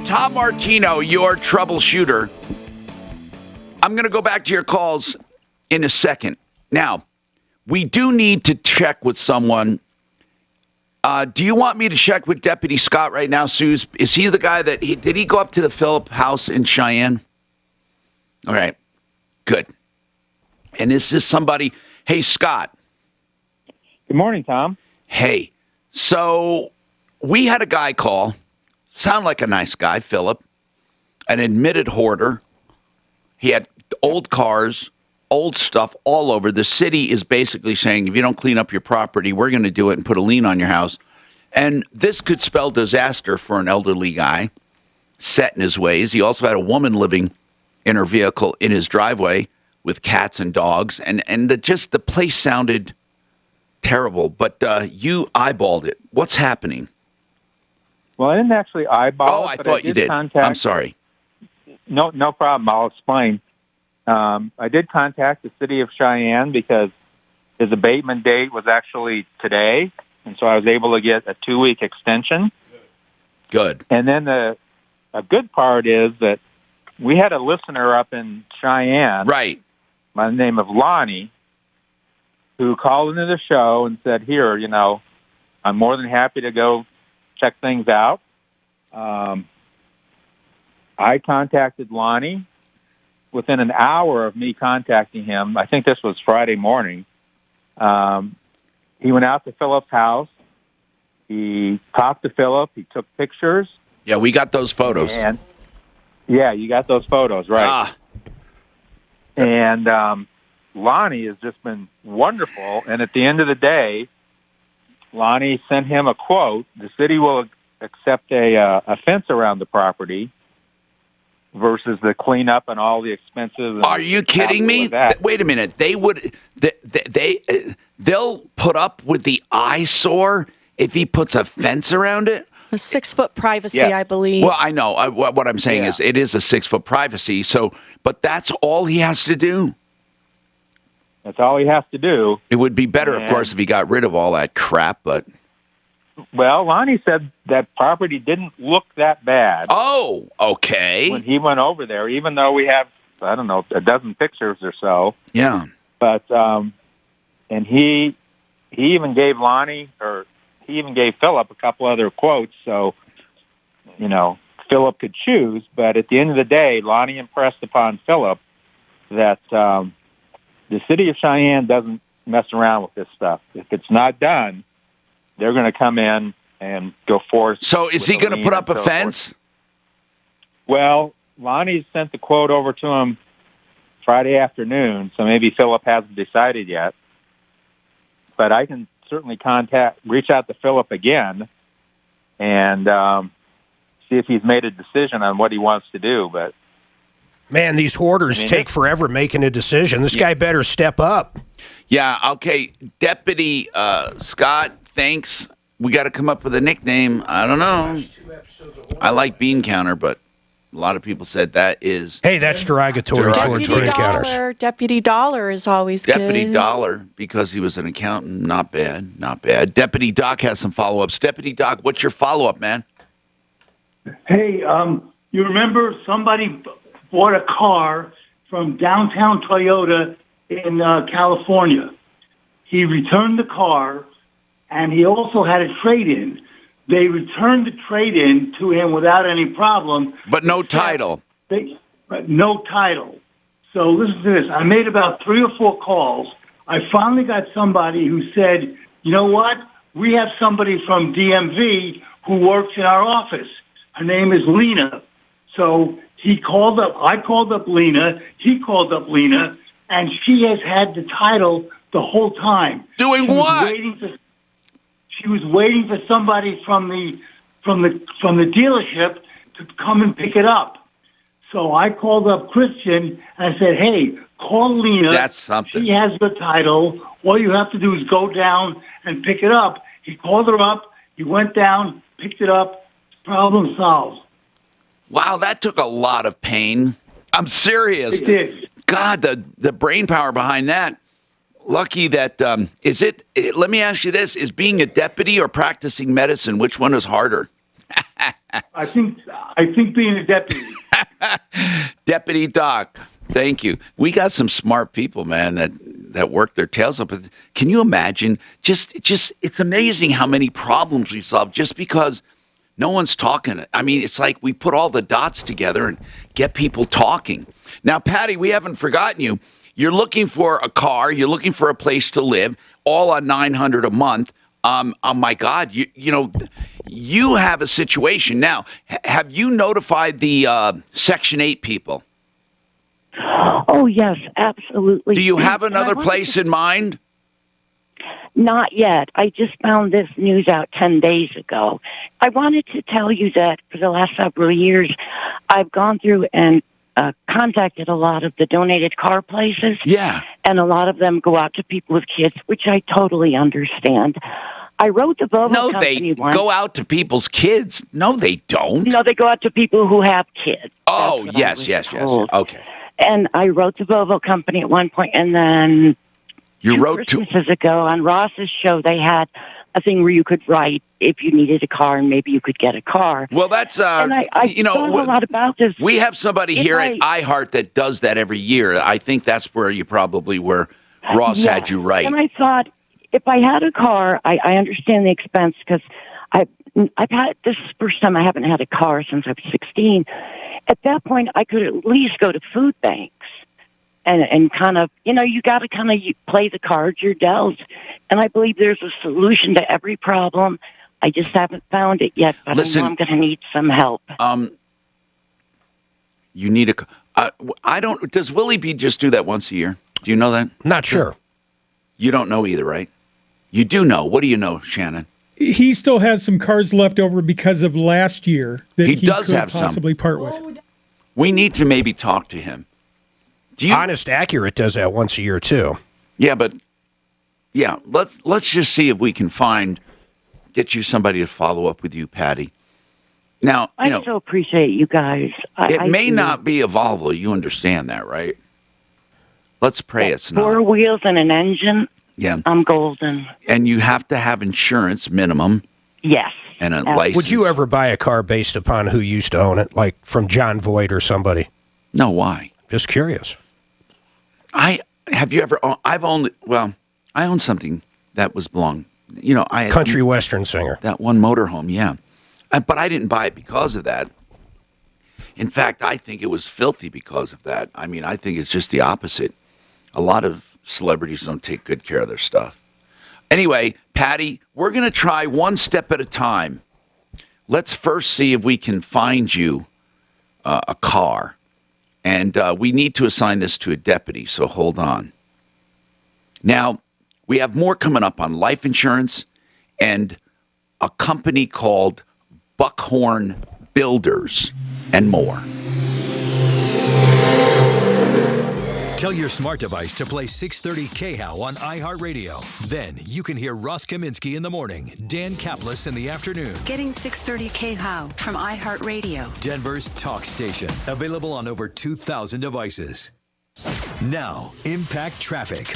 Tom Martino, your troubleshooter. I'm going to go back to your calls in a second. Now, we do need to check with someone. Do you want me to check with Deputy Scott right now, Suze? Is he the guy that did he go up to the Phillip house in Cheyenne? All right, good. And is this somebody? Hey, Scott. Good morning, Tom. Hey, so we had a guy call. Sound like a nice guy, Philip. An admitted hoarder. He had old cars, old stuff all over. The city is basically saying, if you don't clean up your property, we're going to do it and put a lien on your house. And this could spell disaster for an elderly guy set in his ways. He also had a woman living in her vehicle in his driveway with cats and dogs. And the place sounded terrible. But you eyeballed it. What's happening? Well, I didn't actually eyeball it. I thought you did. I'm sorry. No problem. I'll explain. I did contact the city of Cheyenne because his abatement date was actually today, and so I was able to get a 2-week extension. Good. And then a good part is that we had a listener up in Cheyenne, right, by the name of Lonnie, who called into the show and said, here, I'm more than happy to go check things out. I contacted Lonnie. Within an hour of me contacting him, I think this was Friday morning, he went out to Philip's house. He talked to Philip. He took pictures. Yeah, we got those photos. And yeah, you got those photos, right? And Lonnie has just been wonderful. And at the end of the day, Lonnie sent him a quote. The city will accept a fence around the property versus the cleanup and all the expenses. Are you kidding me? Wait a minute. They'll put up with the eyesore if he puts a fence around it? A 6-foot privacy, I believe. Well, I know. What I'm saying is it is a 6-foot privacy. But that's all he has to do. That's all he has to do. It would be better, of course, if he got rid of all that crap, but... Well, Lonnie said that property didn't look that bad. Oh, okay. When he went over there, even though we have, I don't know, a dozen pictures or so. Yeah. But, and he even gave Philip a couple other quotes, so, Philip could choose. But at the end of the day, Lonnie impressed upon Philip that the city of Cheyenne doesn't mess around with this stuff. If it's not done, they're going to come in and go forth. So is he going to put up a fence? Well, Lonnie sent the quote over to him Friday afternoon, so maybe Philip hasn't decided yet. But I can certainly reach out to Philip again and see if he's made a decision on what he wants to do. But man, these hoarders take forever making a decision. This guy better step up. Yeah, okay. Deputy Scott, thanks. We got to come up with a nickname. I don't know. I like Bean Counter, but a lot of people said that is... Hey, that's derogatory towards bean counters. Deputy Dollar is always Deputy good. Dollar, because he was an accountant. Not bad, not bad. Deputy Doc has some follow-ups. Deputy Doc, what's your follow-up, man? Hey, you remember somebody bought a car from downtown Toyota in California. He returned the car, and he also had a trade-in. They returned the trade-in to him without any problem. But no title. No title. So listen to this. I made about 3 or 4 calls. I finally got somebody who said, you know what? We have somebody from DMV who works in our office. Her name is Lena. So he called up. I called up Lena. He called up Lena. And she has had the title the whole time. Doing what? She was waiting for somebody from the dealership to come and pick it up. So I called up Christian and I said, "Hey, call Lena. That's something. She has the title. All you have to do is go down and pick it up." He called her up. He went down, picked it up. Problem solved. Wow, that took a lot of pain. I'm serious. It did. God, the brain power behind that. Lucky that, let me ask you this, is being a deputy or practicing medicine, which one is harder? I think being a deputy. Deputy Doc, thank you. We got some smart people, man, that work their tails up. Can you imagine? Just it's amazing how many problems we solve just because no one's talking. I mean, it's like we put all the dots together and get people talking. Now, Patty, we haven't forgotten you. You're looking for a car. You're looking for a place to live, all on $900 a month. Oh, my God. You have a situation. Now, have you notified the Section 8 people? Oh, yes, absolutely. Do you have another place in mind? Not yet. I just found this news out 10 days ago. I wanted to tell you that for the last several years, I've gone through and contacted a lot of the donated car places. Yeah. And a lot of them go out to people with kids, which I totally understand. I wrote the Volvo company once. Go out to people's kids. No, they don't. No, they go out to people who have kids. Oh, yes. Okay. And I wrote the Volvo company at one point, and then you wrote Christmases ago on Ross's show, they had a thing where you could write if you needed a car and maybe you could get a car. Well, that's and I thought a lot about this. We have somebody here at iHeart that does that every year. I think that's where you probably were. Ross had you right. And I thought, if I had a car, I understand the expense because I've had this is the first time I haven't had a car since I was 16. At that point, I could at least go to food banks. And kind of, you got to kind of play the cards you're dealt. And I believe there's a solution to every problem. I just haven't found it yet, but I know I'm going to need some help. You need does Willie B just do that once a year? Do you know that? Not sure. You don't know either, right? You do know. What do you know, Shannon? He still has some cars left over because of last year that he does could have possibly some. part with. We need to maybe talk to him. Honest Accurate does that once a year too. Yeah, but let's just see if we can get you somebody to follow up with you, Patty. Now, I so appreciate you guys. It may not be a Volvo. You understand that, right? Let's pray it's not. 4 wheels and an engine. Yeah, I'm golden. And you have to have insurance minimum. Yes. And a license. Would you ever buy a car based upon who used to own it, like from John Voight or somebody? No, why? Just curious. Have you ever owned, I owned something that was belonged, I had country western singer. That one motorhome, yeah. But I didn't buy it because of that. In fact, I think it was filthy because of that. I mean, I think it's just the opposite. A lot of celebrities don't take good care of their stuff. Anyway, Patty, we're going to try one step at a time. Let's first see if we can find you a car. And we need to assign this to a deputy, so hold on. Now, we have more coming up on life insurance and a company called Buckhorn Builders and more. Tell your smart device to play 630 KHOW on iHeartRadio. Then you can hear Ross Kaminsky in the morning, Dan Kaplis in the afternoon. Getting 630 KHOW from iHeartRadio. Denver's talk station. Available on over 2,000 devices. Now, Impact Traffic.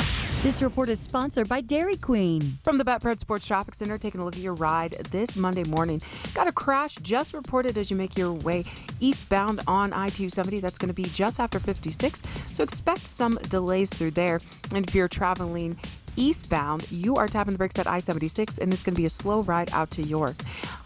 This report is sponsored by Dairy Queen. From the Betfred Sports Traffic Center, taking a look at your ride this Monday morning. Got a crash just reported as you make your way eastbound on I-270. That's going to be just after 56, so expect some delays through there. And if you're traveling eastbound, you are tapping the brakes at I-76, and it's going to be a slow ride out to York.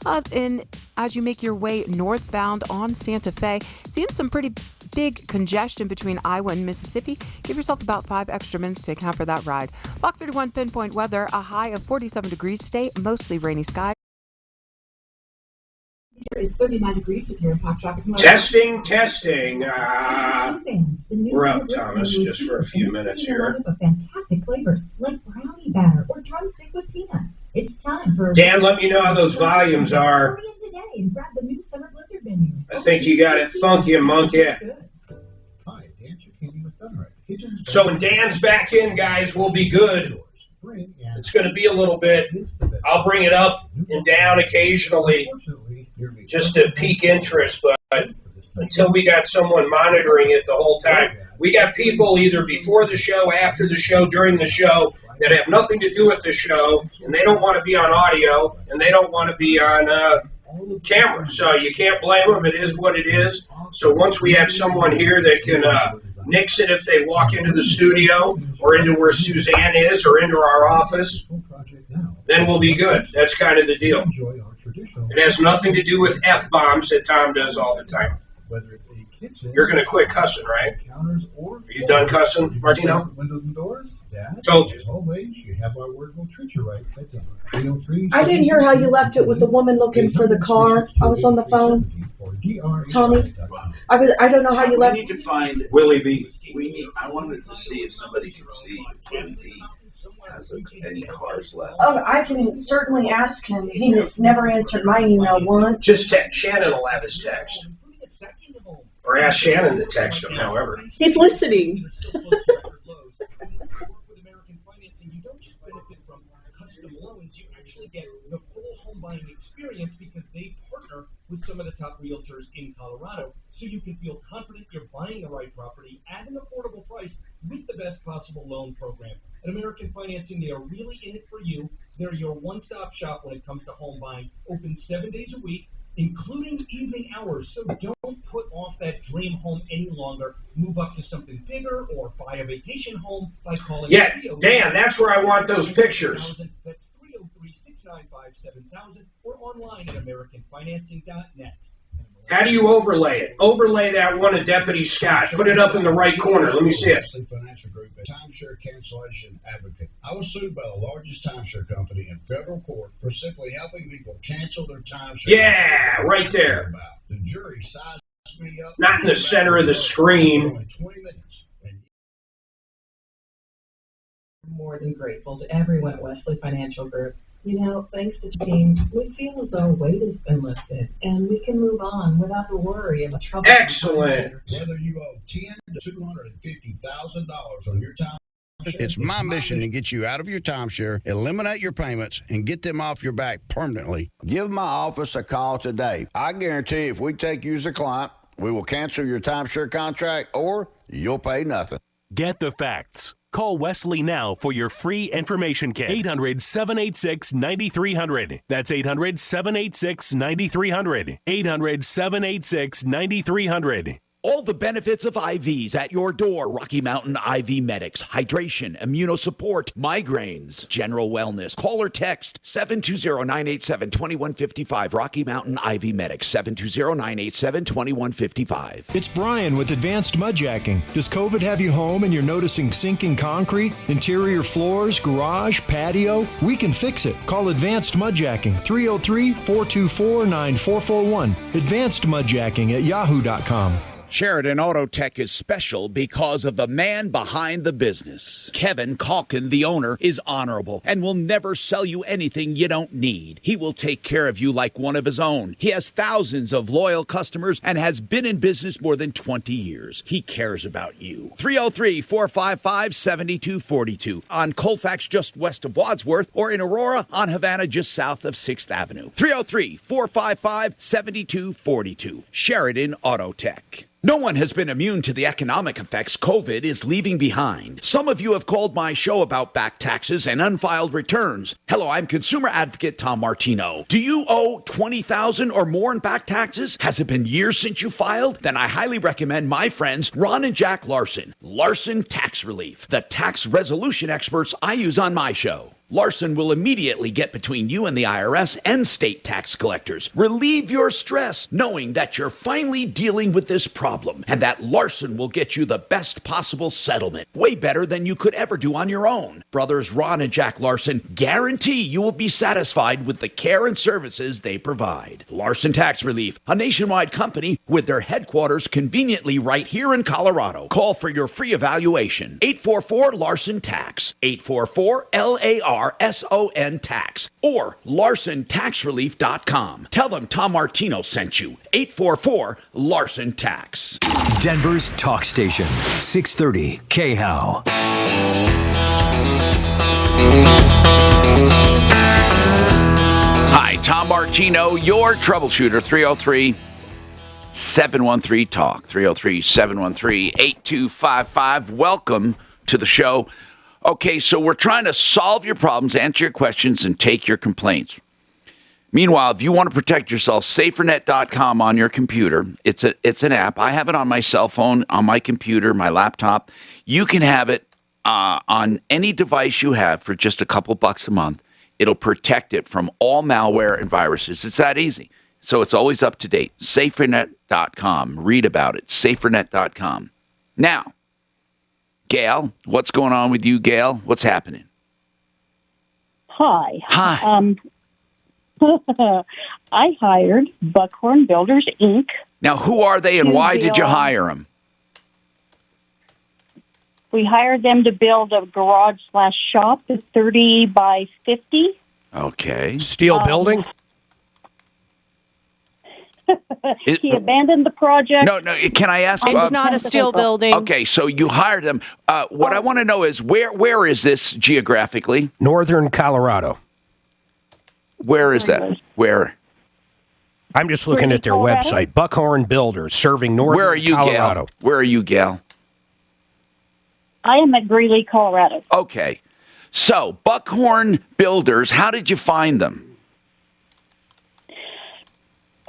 And as you make your way northbound on Santa Fe, seeing some pretty big congestion between Iowa and Mississippi. Give yourself about 5 extra minutes to account for that ride. Fox 31 pinpoint weather, a high of 47 degrees today, mostly rainy skies. There is 39 degrees with your impact traffic. Testing. We're up, Thomas, just for a few minutes here. Fantastic flavors like brownie batter or drumstick with peanuts. It's time for Dan, let me know how those volumes are. Hurry in today and grab the new summer blizzard menu. I think you got it funky, monkey. Hi, Dan Chicani with Dunright. So when Dan's back in, guys, we'll be good. It's going to be a little bit. I'll bring it up and down occasionally just to pique interest, but until we got someone monitoring it the whole time. We got people either before the show, after the show, during the show that have nothing to do with the show, and they don't want to be on audio, and they don't want to be on camera. So you can't blame them. It is what it is. So once we have someone here that can nix it if they walk into the studio or into where Suzanne is or into our office, then we'll be good. That's kind of the deal. It has nothing to do with F-bombs that Tom does all the time. You're going to quit cussing, right? Are you done cussing, Martino? Windows and doors? Told you. Always, you have our word, we'll treat you right. I didn't hear how you left it with the woman looking for the car. I was on the phone. Tommy, I don't know how you left. We need to find Willie B. I wanted to see if somebody could see when he has any cars left. Oh, I can certainly ask him. He has never answered my email once. Just text. Shannon will have his text. Or ask Shannon to text him, however. He's listening. Custom loans, you actually get the full home buying experience because they partner with some of the top realtors in Colorado, so you can feel confident you're buying the right property at an affordable price with the best possible loan program. At American Financing, they are really in it for you. They're your one-stop shop when it comes to home buying. Open 7 days a week, including evening hours, so don't put off that dream home any longer. Move up to something bigger or buy a vacation home by calling. Yeah, Dan, that's where I want those pictures. That's 303-695-7000 or online at AmericanFinancing.net. How do you overlay it? Overlay that one of Deputy Scott. Put it up in the right corner. Let me see it. Financial Group, a timeshare cancellation advocate. I was sued by the largest timeshare company in federal court for simply helping people cancel their timeshare. Yeah, right there. The jury sized me up. Not in the center of the screen. Only 20 minutes. More than grateful to everyone at Wesley Financial Group. You know, thanks to the team, we feel as though our weight has been lifted, and we can move on without the worry of a trouble. Excellent. Whether you owe $10,000 to $250,000 on your time. It's my mission to get you out of your timeshare, eliminate your payments, and get them off your back permanently. Give my office a call today. I guarantee if we take you as a client, we will cancel your timeshare contract or you'll pay nothing. Get the facts. Call Wesley now for your free information kit. 800-786-9300. That's 800-786-9300. 800-786-9300. All the benefits of IVs at your door. Rocky Mountain IV Medics. Hydration, immunosupport, migraines, general wellness. Call or text 720-987-2155. Rocky Mountain IV Medics. 720-987-2155. It's Brian with Advanced Mudjacking. Does COVID have you home and you're noticing sinking concrete, interior floors, garage, patio? We can fix it. Call Advanced Mudjacking. 303-424-9441. Advanced Mudjacking at yahoo.com. Sheridan Auto Tech is special because of the man behind the business. Kevin Calkin, the owner, is honorable and will never sell you anything you don't need. He will take care of you like one of his own. He has thousands of loyal customers and has been in business more than 20 years. He cares about you. 303-455-7242 on Colfax just west of Wadsworth, or in Aurora on Havana just south of 6th Avenue. 303-455-7242. Sheridan Auto Tech. No one has been immune to the economic effects COVID is leaving behind. Some of you have called my show about back taxes and unfiled returns. Hello, I'm consumer advocate Tom Martino. Do you owe $20,000 or more in back taxes? Has it been years since you filed? Then I highly recommend my friends Ron and Jack Larson. Larson Tax Relief, the tax resolution experts I use on my show. Larson will immediately get between you and the IRS and state tax collectors. Relieve your stress knowing that you're finally dealing with this problem, and that Larson will get you the best possible settlement. Way better than you could ever do on your own. Brothers Ron and Jack Larson guarantee you will be satisfied with the care and services they provide. Larson Tax Relief, a nationwide company with their headquarters conveniently right here in Colorado. Call for your free evaluation. 844-LARSON-TAX. 844-LARSON Tax, or LarsonTaxRelief.com. Tell them Tom Martino sent you. 844-LARSON-TAX. Denver's talk station, 630 KHOW. Hi, Tom Martino, your troubleshooter. 303-713-TALK. 303-713-8255. Welcome to the show. Okay, so we're trying to solve your problems, answer your questions, and take your complaints. Meanwhile, if you want to protect yourself, SaferNet.com on your computer. It's an app. I have it on my cell phone, on my computer, my laptop. You can have it on any device you have for just a couple bucks a month. It'll protect it from all malware and viruses. It's that easy. So it's always up to date. SaferNet.com. Read about it. SaferNet.com. Now, Gail, what's going on with you, Gail? What's happening? Hi. Hi. I hired Buckhorn Builders, Inc. Now, who are they and why did you hire them? We hired them to build a garage/shop at 30 by 50. Okay. Steel building? He abandoned the project. No. Can I ask? It's not a steel building. Okay, so you hired them. What I want to know is where is this geographically? Northern Colorado. Where is that? Where? I'm just looking at their website. Buckhorn Builders, serving Northern Where are you, Colorado. Gail? Where are you, Gail? I am at Greeley, Colorado. Okay. So, Buckhorn Builders, how did you find them?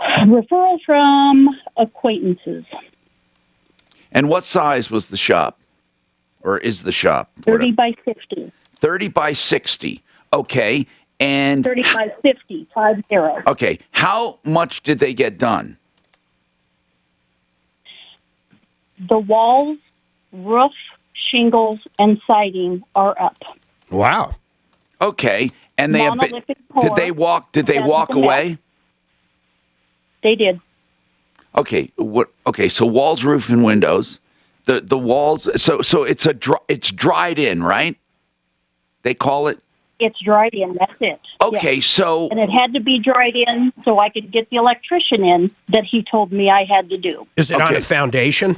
Referral from acquaintances. And what size was the shop? Or is the shop? 30 by 60. 30 by 60. Okay. And 30 by 50, 50. Okay. How much did they get done? The walls, roof, shingles, and siding are up. Wow. Okay. And Monolithic pour. Did they walk away? They did. Okay. Okay. So walls, roof, and windows. The walls. So it's dried in, right? They call it. It's dried in. That's it. Okay. Yes. So. And it had to be dried in so I could get the electrician in that he told me I had to do. Is it on a foundation?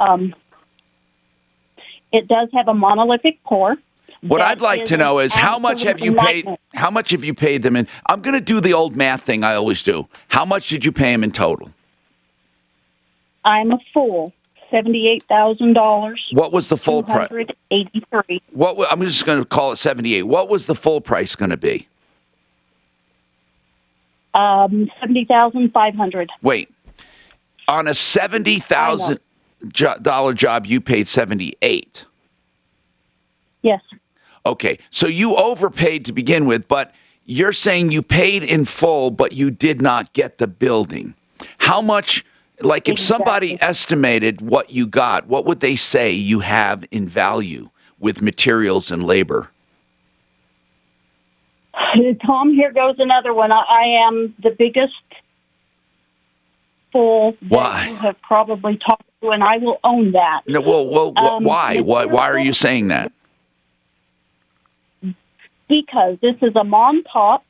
It does have a monolithic pour. What I'd like to know is how much have you paid? How much have you paid them? And I'm going to do the old math thing I always do. How much did you pay them in total? I'm a fool. $78,000. What was the full price? $283. I'm just going to call it 78. What was the full price going to be? $70,500. Wait, on a $70,000 job, you paid 78. Yes. Okay, so you overpaid to begin with, but you're saying you paid in full, but you did not get the building. How much? Like, if somebody estimated what you got, what would they say you have in value with materials and labor? Tom, here goes another one. I am the biggest fool that you have probably talked to, and I will own that. No, why? Why are you saying that? Because this is a mom pop.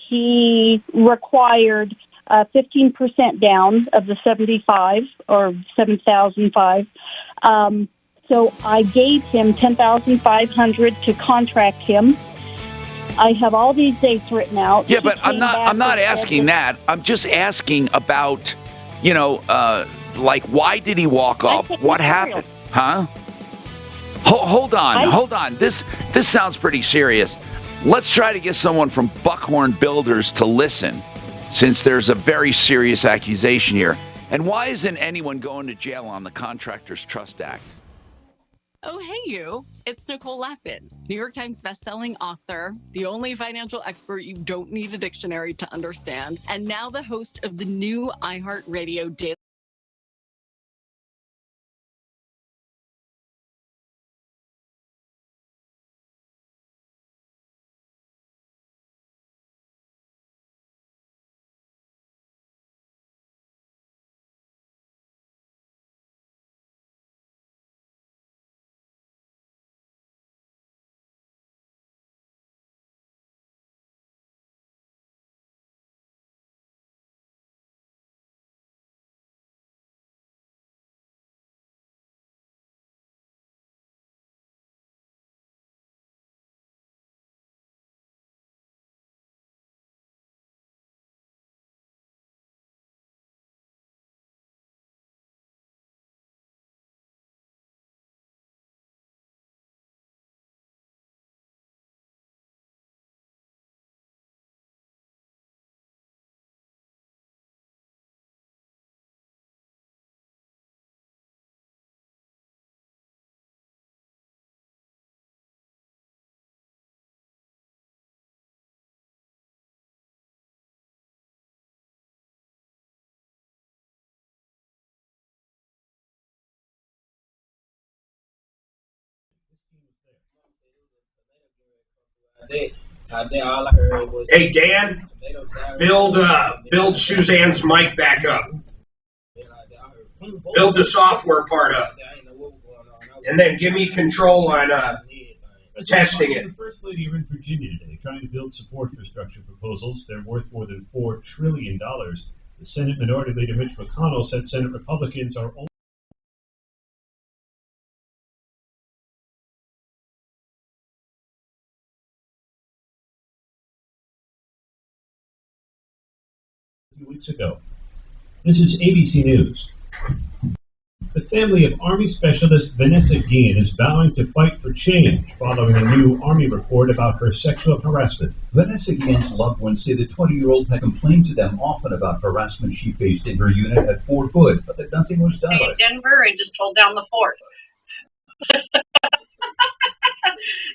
He required 15% down of the 75 or 7,005. So I gave him 10,500 to contract him. I have all these dates written out. Yeah, but I'm not asking that. I'm just asking about, like, why did he walk off? What happened? Huh? Hold on. This sounds pretty serious. Let's try to get someone from Buckhorn Builders to listen, since there's a very serious accusation here. And why isn't anyone going to jail on the Contractors Trust Act? Oh, hey, you. It's Nicole Lappin, New York Times bestselling author, the only financial expert you don't need a dictionary to understand, and now the host of the new iHeartRadio Daily Hey, Dan, build Suzanne's mic back up. Build the software part up. And then give me control on testing it. The First Lady are in Virginia today trying to build support for structure proposals. They're worth more than $4 trillion. The Senate Minority Leader Mitch McConnell said Senate Republicans are only a few weeks ago. This is ABC News. The family of Army Specialist Vanessa Guillen is vowing to fight for change following a new Army report about her sexual harassment. Vanessa Guillen's loved ones say the 20-year-old had complained to them often about harassment she faced in her unit at Fort Hood, but that nothing was done. In Denver and just hold down the fort.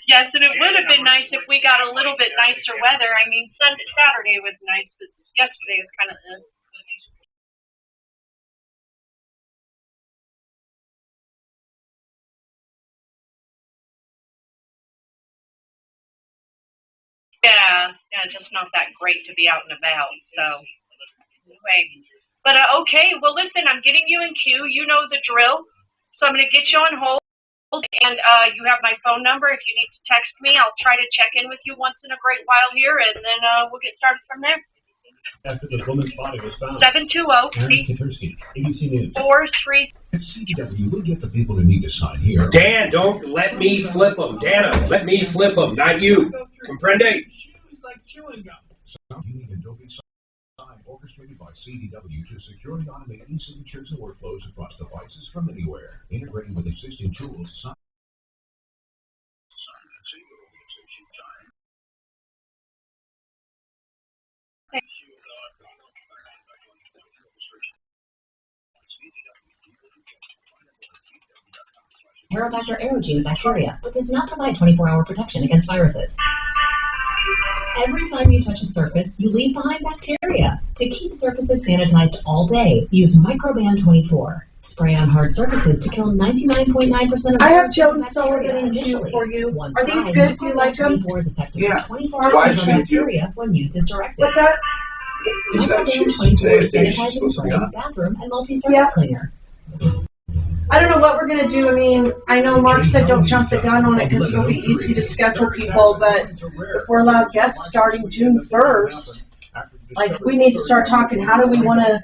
Yes, and it would have been nice if we got a little bit nicer weather. I mean, Saturday was nice, but yesterday was kind of... Yeah, just not that great to be out and about, so anyway. But okay, well listen, I'm getting you in queue, you know the drill, so I'm going to get you on hold, and you have my phone number. If you need to text me, I'll try to check in with you once in a great while here, and then we'll get started from there. After the woman's body was found. 720-43. ABC News. At CDW, we'll get the people who need to sign here. Dan, don't let me flip them. Dana, let me flip them, not you. Comprende? You need Adobe Orchestrated by CDW to securely automate e-signatures and workflows across devices from anywhere, integrating with existing tools. Helicobacter aerogenes bacteria, but does not provide 24-hour protection against viruses. Every time you touch a surface, you leave behind bacteria. To keep surfaces sanitized all day, use Microban 24. Spray on hard surfaces to kill 99.9% of I have viruses Joan and Sullivan bacteria and Q initially. for you. Once Are these dried, good? Do you like them? 24 is effective Yeah. for 24 Why hours on shouldn't you? bacteria when used as directed. What's that? Microban 24 sanitizing spray, bathroom, and multi-surface cleaner. I don't know what we're going to do. I mean, I know Mark said don't jump the gun on it because it'll be easy to schedule people, but if we're allowed guests starting June 1st, like, we need to start talking, how do we want to,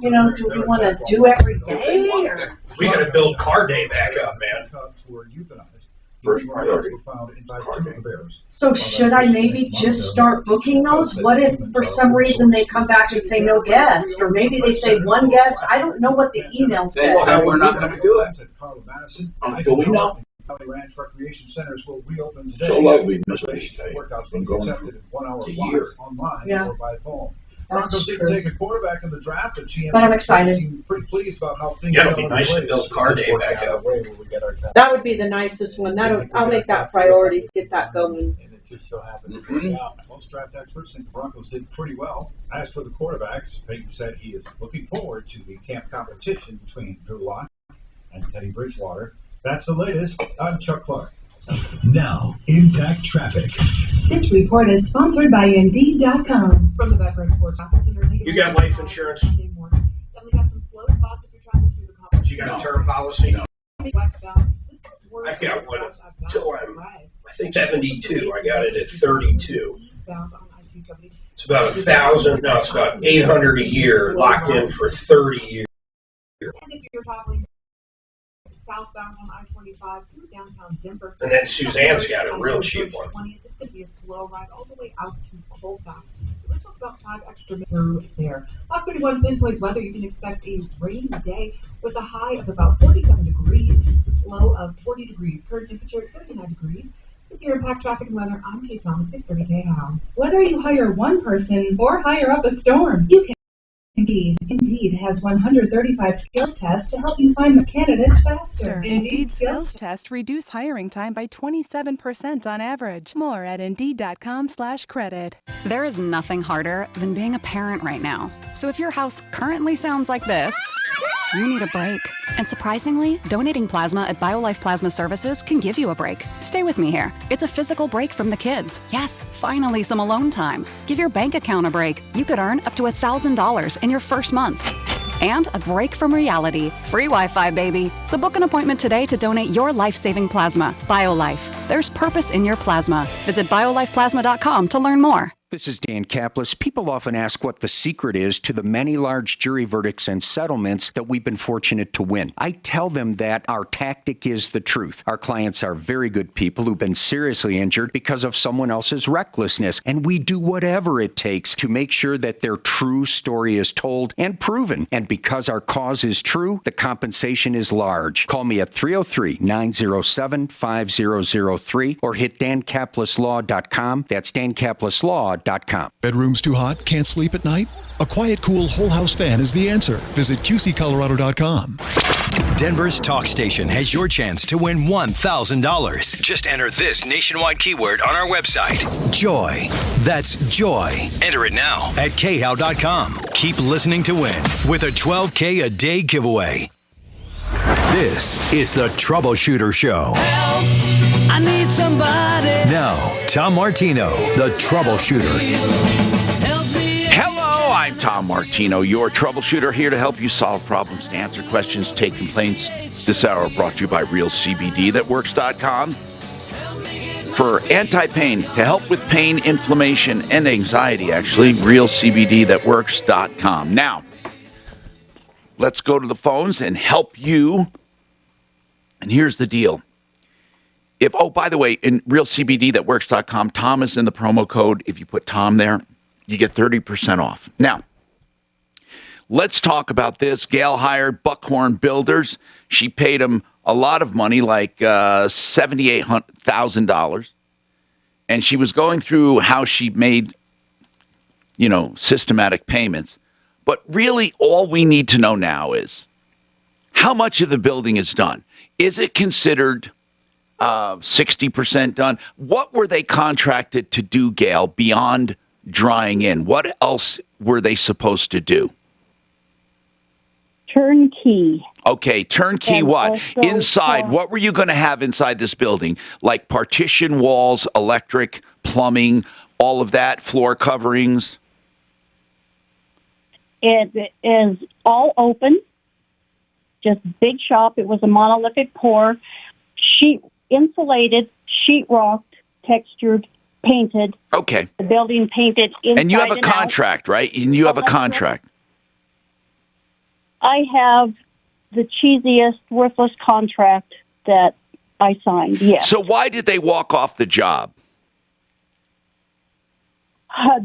you know, do we want to do every day? Or? We got to build car day back up, man. First priority. So should I maybe just start booking those? What if for some reason they come back and say no guest, or maybe they say one guest? I don't know what the email said. Well, we're not going to do it until we know. Valley Ranch Recreation Centers will reopen today. So lovely, Miss Lacey. Workouts will Been be going accepted in 1 hour a blocks year. online Yeah. or by phone. That's Broncos did true. take a quarterback in the draft, and GM But I'm excited. seemed pretty pleased about how things Yeah, it'd fell be into nice to place. build car day back up. That would be the nicest one. I'll make that priority, get that going. And it just so happened to work out. Most draft experts think the Broncos did pretty well. As for the quarterbacks, Peyton said he is looking forward to the camp competition between Drew Lock and Teddy Bridgewater. That's the latest. I'm Chuck Clark. Now, impact traffic. This report is sponsored by Indeed.com. From the Veterans Sports Traffic Center. You got life insurance? Definitely got some slow spots if you're traveling through the complex. You got a term policy? Westbound. Just I've got one until I'm, I think 72. I got it at 32. Eastbound on I-270. It's about 1,000, no, it's about 800 a year, locked in for 30 years. And if you're traveling southbound on I-25 through downtown Denver. And then Suzanne's got a real cheap one. It's going to be a slow ride all the way out to Colfax. There's about 5 extra minutes through there. Fox 31 pinpoint weather, you can expect a rainy day with a high of about 47 degrees, low of 40 degrees. Current temperature 39 degrees. With your impact traffic and weather, I'm Kate Thomas, 630 KHOW. Whether you hire one person or hire up a storm, you can. Indeed has 135 skills tests to help you find the candidates faster. Indeed skills tests reduce hiring time by 27% on average. More at Indeed.com/credit. There is nothing harder than being a parent right now. So if your house currently sounds like this, you need a break. And surprisingly, donating plasma at BioLife Plasma Services can give you a break. Stay with me here. It's a physical break from the kids. Yes, finally some alone time. Give your bank account a break. You could earn up to $1,000 in your first month. And a break from reality. Free Wi-Fi, baby. So book an appointment today to donate your life-saving plasma. BioLife. There's purpose in your plasma. Visit biolifeplasma.com to learn more. This is Dan Kaplis. People often ask what the secret is to the many large jury verdicts and settlements that we've been fortunate to win. I tell them that our tactic is the truth. Our clients are very good people who've been seriously injured because of someone else's recklessness, and we do whatever it takes to make sure that their true story is told and proven. And because our cause is true, the compensation is large. Call me at 303-907-5003 or hit dankapleslaw.com. That's dankapleslaw.com. Bedrooms too hot? Can't sleep at night? A quiet, cool whole house fan is the answer. Visit QCColorado.com. Denver's talk station has your chance to win $1,000. Just enter this nationwide keyword on our website. Joy. That's joy. Enter it now at KHOW.com. Keep listening to win with a $12K a day giveaway. This is the Troubleshooter Show. I need somebody. Now, Tom Martino, the Troubleshooter. Hello, I'm Tom Martino, your troubleshooter, here to help you solve problems, to answer questions, take complaints. This hour brought to you by RealCBDThatWorks.com. For anti-pain, to help with pain, inflammation, and anxiety, actually, RealCBDThatWorks.com. Now, let's go to the phones and help you. And here's the deal. By the way, in RealCBDThatWorks.com, Tom is in the promo code. If you put Tom there, You get 30% off. Now, let's talk about this. Gail hired Buckhorn Builders. She paid him a lot of money, like $78,000. And she was going through how she made, systematic payments. But really, all we need to know now is how much of the building is done. Is it considered 60% done? What were they contracted to do, Gail, beyond drying in? What else were they supposed to do? Turnkey. Okay, turnkey And what? also Inside, what were you going to have inside this building? Like partition walls, electric, plumbing, all of that, floor coverings? It is all open, just big shop. It was a monolithic pour, insulated, sheetrocked, textured, painted. Okay. The building painted inside And you have a and out. contract, right? And you have a contract. I have the cheesiest, worthless contract that I signed, yes. So why did they walk off the job?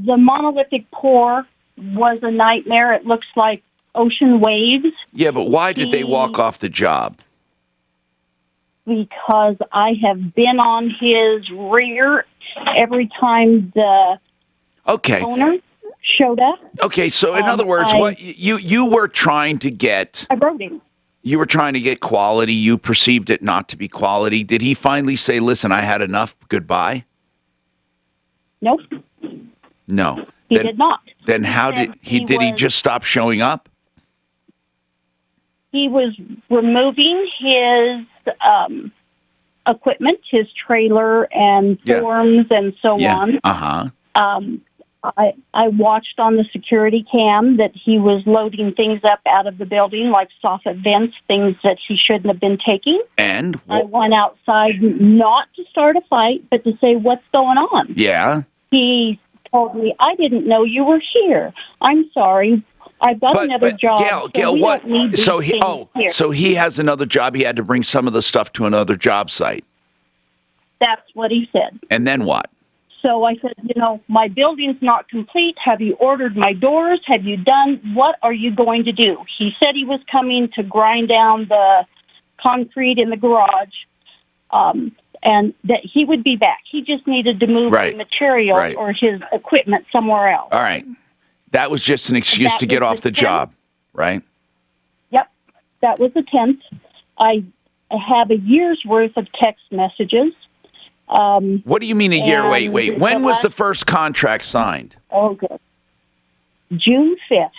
The monolithic pour was a nightmare. It looks like ocean waves. Yeah, but why did they walk off the job? Because I have been on his rear every time the owner showed up. Okay, so in other words, what you were trying to get? I wrote him. You were trying to get quality. You perceived it not to be quality. Did he finally say, "Listen, I had enough. Goodbye"? Nope. No. He did not. Then how did he? Did he just stop showing up? He was removing his equipment, his trailer and forms and so on. I watched on the security cam that he was loading things up out of the building, like soffit vents, things that he shouldn't have been taking. And I went outside not to start a fight, but to say, what's going on? Yeah. He told me, I didn't know you were here. I'm sorry. I've got another job. Gail, what? So he has another job. He had to bring some of the stuff to another job site. That's what he said. And then what? So I said, my building's not complete. Have you ordered my doors? Have you done? What are you going to do? He said he was coming to grind down the concrete in the garage, and that he would be back. He just needed to move the material or his equipment somewhere else. All right. That was just an excuse to get off the job, right? Yep. That was the 10th. I have a year's worth of text messages. What do you mean a year? Wait. When was the first contract signed? Okay. June 5th,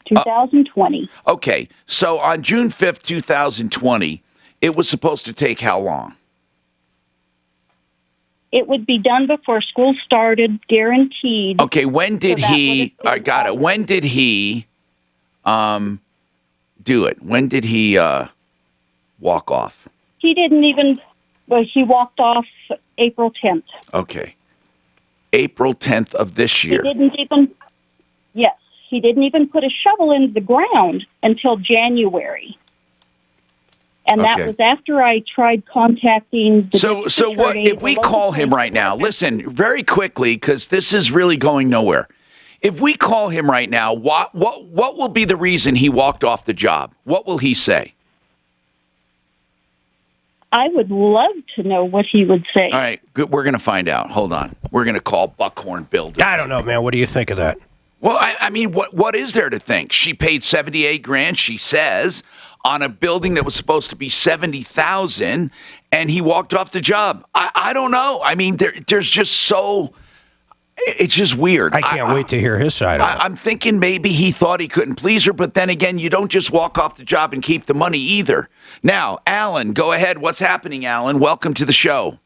2020. Okay. So on June 5th, 2020, it was supposed to take how long? It would be done before school started, guaranteed. Okay, when did he, I got it, when did he do it? When did he walk off? He didn't even, he walked off April 10th. Okay. April 10th of this year. He didn't even put a shovel into the ground until January. And that was after I tried contacting the So what if we call him right now? Listen, very quickly, because this is really going nowhere. If we call him right now, what will be the reason he walked off the job? What will he say? I would love to know what he would say. All right, good. We're going to find out. Hold on. We're going to call Buckhorn Builders. I don't know, man. What do you think of that? Well, I mean, what is there to think? She paid $78,000, she says, on a building that was supposed to be $70,000, and he walked off the job. I don't know. I mean, there's just it's just weird. I can't wait to hear his side of it. I'm thinking maybe he thought he couldn't please her, but then again, you don't just walk off the job and keep the money either. Now, Alan, go ahead. What's happening, Alan? Welcome to the show.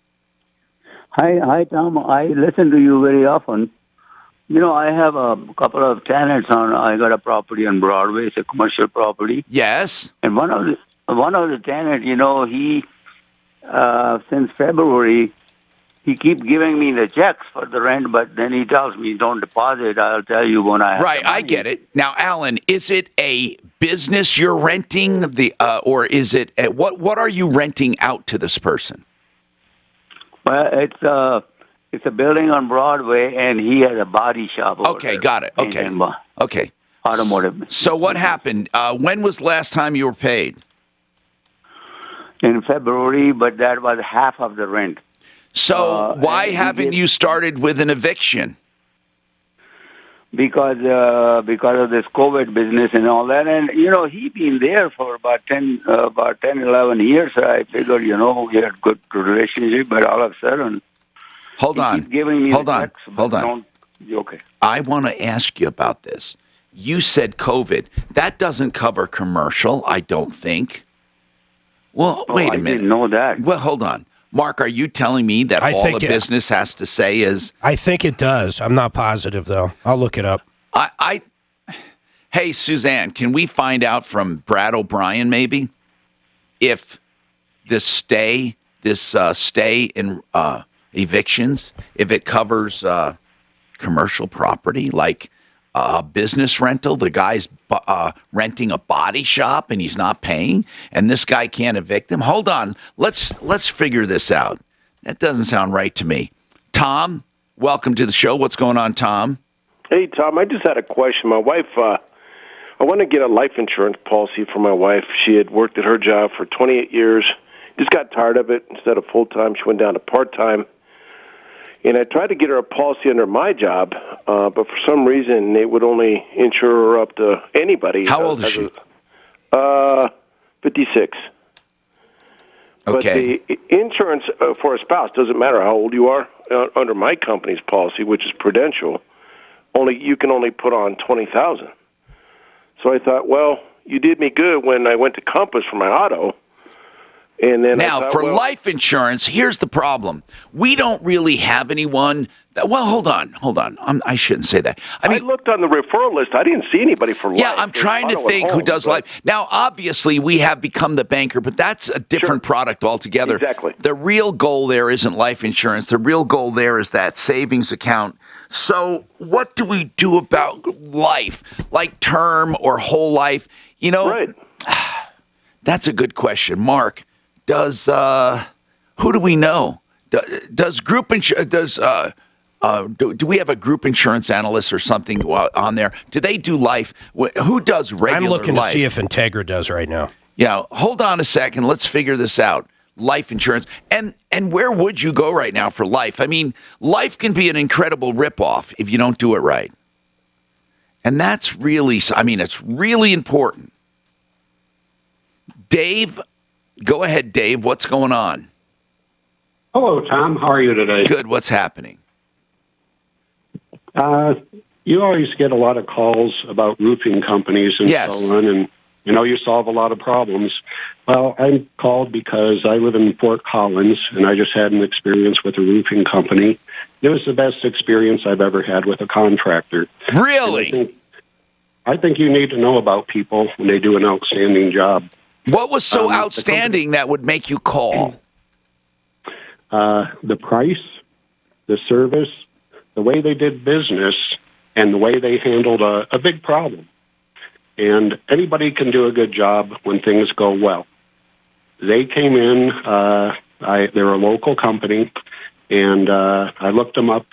Hi, Tom. I listen to you very often. I have a couple of tenants I got a property on Broadway. It's a commercial property. Yes. And one of the tenants, he since February, he keeps giving me the checks for the rent, but then he tells me, don't deposit. I'll tell you when I have Right, the money. I get it. Now, Alan, is it a business you're renting, or is it what are you renting out to this person? Well, It's a building on Broadway, and he has a body shop over Okay, there. got it. Okay. Okay. Automotive. So what happened? When was the last time you were paid? In February, but that was half of the rent. So why haven't you started with an eviction? Because of this COVID business and all that, and he been there for about 10, 11 years. I figured we had good relationship, but all of a sudden, Hold on. keep giving me Hold the on. checks, Hold but on. Okay. I want to ask you about this. You said COVID. That doesn't cover commercial, I don't think. Well, wait a minute. I didn't know that. Well, hold on. Mark, are you telling me that all the business has to say is... I think it does. I'm not positive, though. I'll look it up. Hey, Suzanne, can we find out from Brad O'Brien, maybe, if this stay in evictions, if it covers commercial property, like business rental, the guy's renting a body shop and he's not paying, and this guy can't evict him? Hold on. Let's figure this out. That doesn't sound right to me. Tom, welcome to the show. What's going on, Tom? Hey, Tom, I just had a question. My wife, I want to get a life insurance policy for my wife. She had worked at her job for 28 years, just got tired of it. Instead of full-time, she went down to part-time. And I tried to get her a policy under my job, but for some reason they would only insure her up to anybody. How old is she? 56. Okay. But the insurance for a spouse doesn't matter how old you are. Under my company's policy, which is Prudential, you can only put on 20,000. So I thought, well, you did me good when I went to Compass for my auto. And then life insurance, here's the problem. We don't really have anyone that, well, hold on. I shouldn't say that. I looked on the referral list. I didn't see anybody for life. Yeah, I'm trying to think who does life. Now, obviously, we have become the banker, but that's a different product altogether. Exactly. The real goal there isn't life insurance. The real goal there is that savings account. So what do we do about life, like term or whole life? Right. That's a good question. Mark, who do we know? Does group insurance, do we have a group insurance analyst or something on there? Do they do life? Who does regular life? I'm looking to see if Integra does right now. Yeah, hold on a second. Let's figure this out. Life insurance. And where would you go right now for life? I mean, life can be an incredible ripoff if you don't do it right. And that's really, it's really important. Dave, go ahead, Dave. What's going on? Hello, Tom. How are you today? Good. What's happening? You always get a lot of calls about roofing companies and so on, and you solve a lot of problems. Well, I called because I live in Fort Collins, and I just had an experience with a roofing company. It was the best experience I've ever had with a contractor. Really? I think you need to know about people when they do an outstanding job. What was so outstanding that would make you call? The price, the service, the way they did business, and the way they handled a big problem. And anybody can do a good job when things go well. They came in, they're a local company, and I looked them up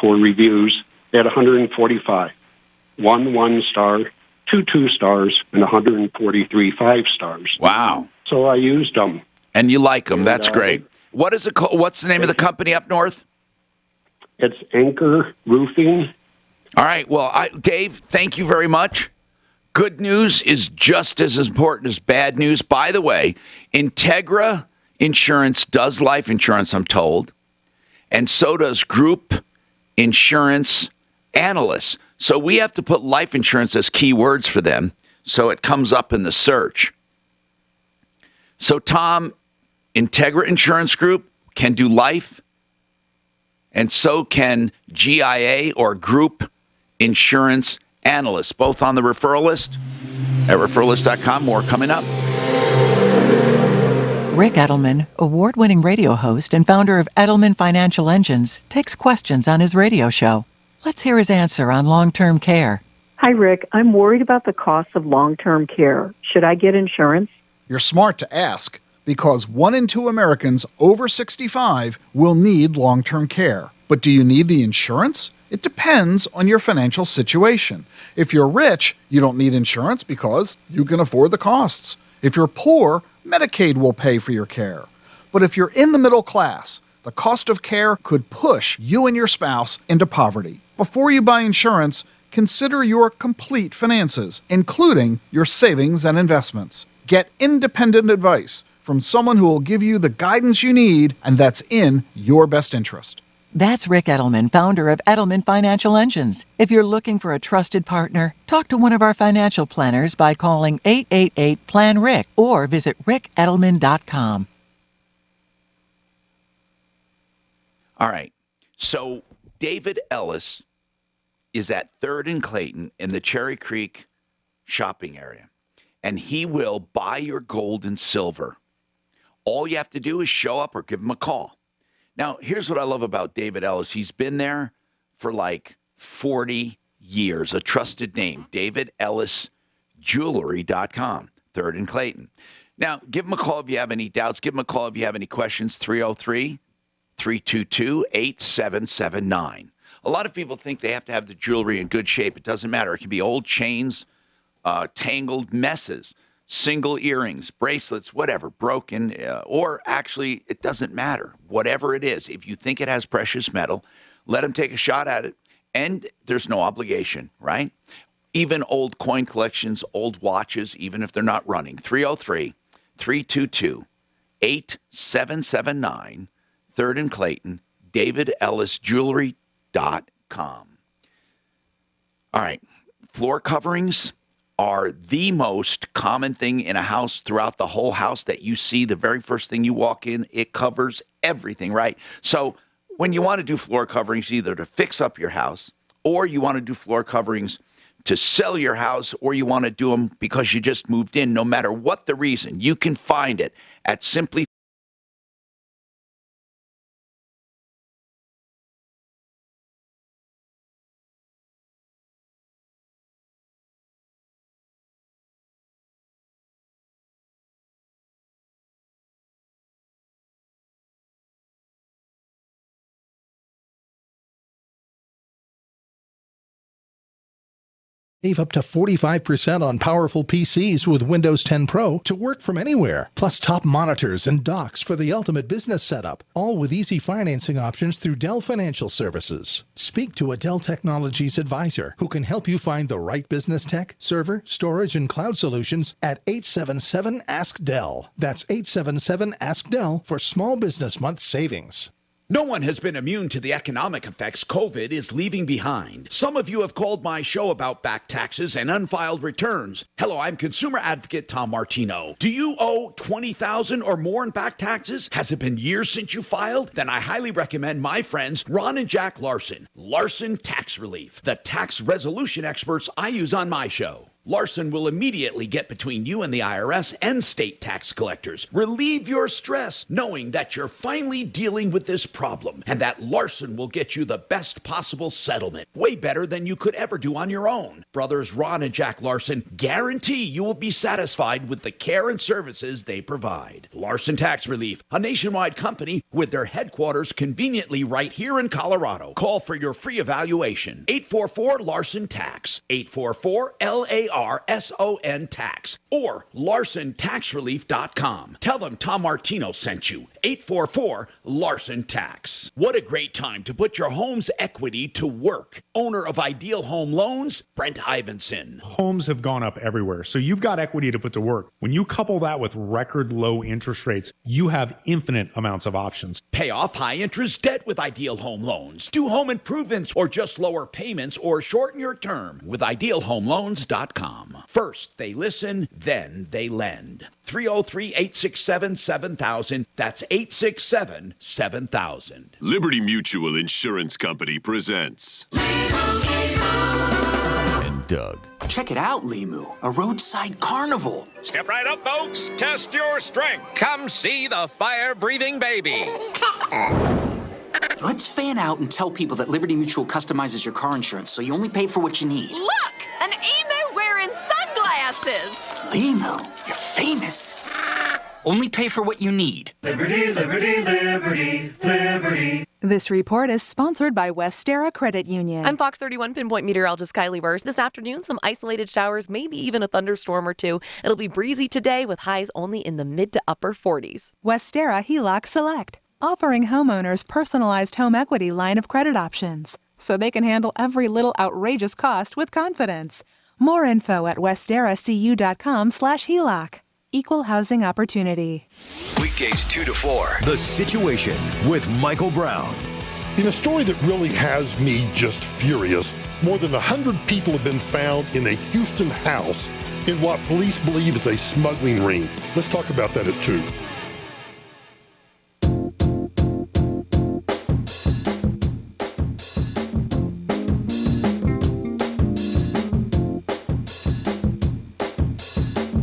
for reviews. They had 145, 1 star, 2 stars, and 143 5 stars. Wow. So I used them. And you like them. That's great. What is it called? What's the name of the company up north? It's Anchor Roofing. All right. Well, Dave, thank you very much. Good news is just as important as bad news. By the way, Integra Insurance does life insurance, I'm told, and so does Group Insurance Analysts. So we have to put life insurance as keywords for them so it comes up in the search. So, Tom, Integra Insurance Group can do life, and so can GIA or Group Insurance Analysts, both on the referral list at referrallist.com. More coming up. Rick Edelman, award-winning radio host and founder of Edelman Financial Engines, takes questions on his radio show. Let's hear his answer on long-term care. Hi, Rick. I'm worried about the cost of long-term care. Should I get insurance? You're smart to ask, because 1 in 2 Americans over 65 will need long-term care. But do you need the insurance? It depends on your financial situation. If you're rich, you don't need insurance because you can afford the costs. If you're poor, Medicaid will pay for your care. But if you're in the middle class, the cost of care could push you and your spouse into poverty. Before you buy insurance, consider your complete finances, including your savings and investments. Get independent advice from someone who will give you the guidance you need, and that's in your best interest. That's Rick Edelman, founder of Edelman Financial Engines. If you're looking for a trusted partner, talk to one of our financial planners by calling 888-PLAN-RICK or visit rickedelman.com. All right. So David Ellis is at 3rd and Clayton in the Cherry Creek shopping area, and he will buy your gold and silver. All you have to do is show up or give him a call. Now, here's what I love about David Ellis. He's been there for like 40 years, a trusted name, DavidEllisJewelry.com, 3rd and Clayton. Now, give him a call if you have any doubts. Give him a call if you have any questions, 303-322-8779. A lot of people think they have to have the jewelry in good shape. It doesn't matter. It can be old chains, tangled messes, single earrings, bracelets, whatever, broken, or actually it doesn't matter. Whatever it is, if you think it has precious metal, let them take a shot at it, and there's no obligation, right? Even old coin collections, old watches, even if they're not running. 303-322-8779, 3rd and Clayton, DavidEllisJewelry.com. All right, floor coverings are the most common thing in a house throughout the whole house that you see. The very first thing you walk in, it covers everything, right? So when you want to do floor coverings, either to fix up your house, or you want to do floor coverings to sell your house, or you want to do them because you just moved in, no matter what the reason, you can find it at Simply. Save up to 45% on powerful PCs with Windows 10 Pro to work from anywhere. Plus top monitors and docks for the ultimate business setup. All with easy financing options through Dell Financial Services. Speak to a Dell Technologies advisor who can help you find the right business tech, server, storage, and cloud solutions at 877-ASK-DELL. That's 877-ASK-DELL for small business month savings. No one has been immune to the economic effects COVID is leaving behind. Some of you have called my show about back taxes and unfiled returns. Hello, I'm consumer advocate Tom Martino. Do you owe $20,000 or more in back taxes? Has it been years since you filed? Then I highly recommend my friends Ron and Jack Larson. Larson Tax Relief, the tax resolution experts I use on my show. Larson will immediately get between you and the IRS and state tax collectors. Relieve your stress knowing that you're finally dealing with this problem and that Larson will get you the best possible settlement. Way better than you could ever do on your own. Brothers Ron and Jack Larson guarantee you will be satisfied with the care and services they provide. Larson Tax Relief, a nationwide company with their headquarters conveniently right here in Colorado. Call for your free evaluation. 844-LARSON-TAX. 844-LARSON tax or LarsonTaxRelief.com. Tell them Tom Martino sent you. 844-LARSON-TAX. What a great time to put your home's equity to work. Owner of Ideal Home Loans, Brent Ivinson. Homes have gone up everywhere, so you've got equity to put to work. When you couple that with record low interest rates, you have infinite amounts of options. Pay off high interest debt with Ideal Home Loans. Do home improvements or just lower payments or shorten your term with IdealHomeLoans.com. First, they listen, then they lend. 303-867-7000. That's 867-7000. Liberty Mutual Insurance Company presents. And Doug. Check it out, Limu. A roadside carnival. Step right up, folks. Test your strength. Come see the fire-breathing baby. Let's fan out and tell people that Liberty Mutual customizes your car insurance so you only pay for what you need. Look! An emu wearing sunglasses! Limu, you're famous. Only pay for what you need. Liberty, liberty, liberty, liberty. This report is sponsored by Westera Credit Union. I'm Fox 31 Pinpoint meteorologist Kylie Burrs. This afternoon, some isolated showers, maybe even a thunderstorm or two. It'll be breezy today with highs only in the mid to upper 40s. Westera HELOC Select, offering homeowners personalized home equity line of credit options, so they can handle every little outrageous cost with confidence. More info at westeracu.com/HELOC. Equal housing opportunity. Weekdays 2 to 4. The Situation with Michael Brown. In a story that really has me just furious, more than 100 people have been found in a Houston house in what police believe is a smuggling ring. Let's talk about that at 2.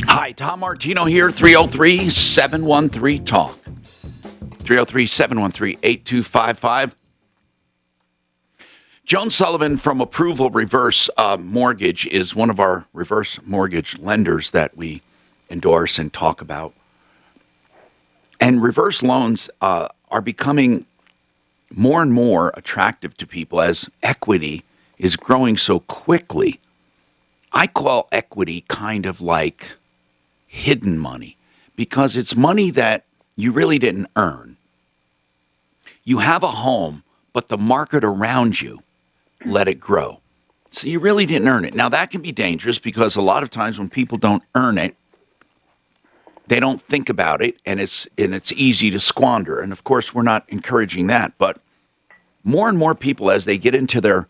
Hi, Tom Martino here, 303-713-TALK. 303-713-8255. Joan Sullivan from Approval Reverse Mortgage is one of our reverse mortgage lenders that we endorse and talk about. And reverse loans are becoming more and more attractive to people as equity is growing so quickly. I call equity kind of like hidden money, because it's money that you really didn't earn. You have a home, but the market around you let it grow. So you really didn't earn it. Now, that can be dangerous because a lot of times when people don't earn it, they don't think about it, and it's easy to squander. And, of course, we're not encouraging that. But more and more people, as they get into their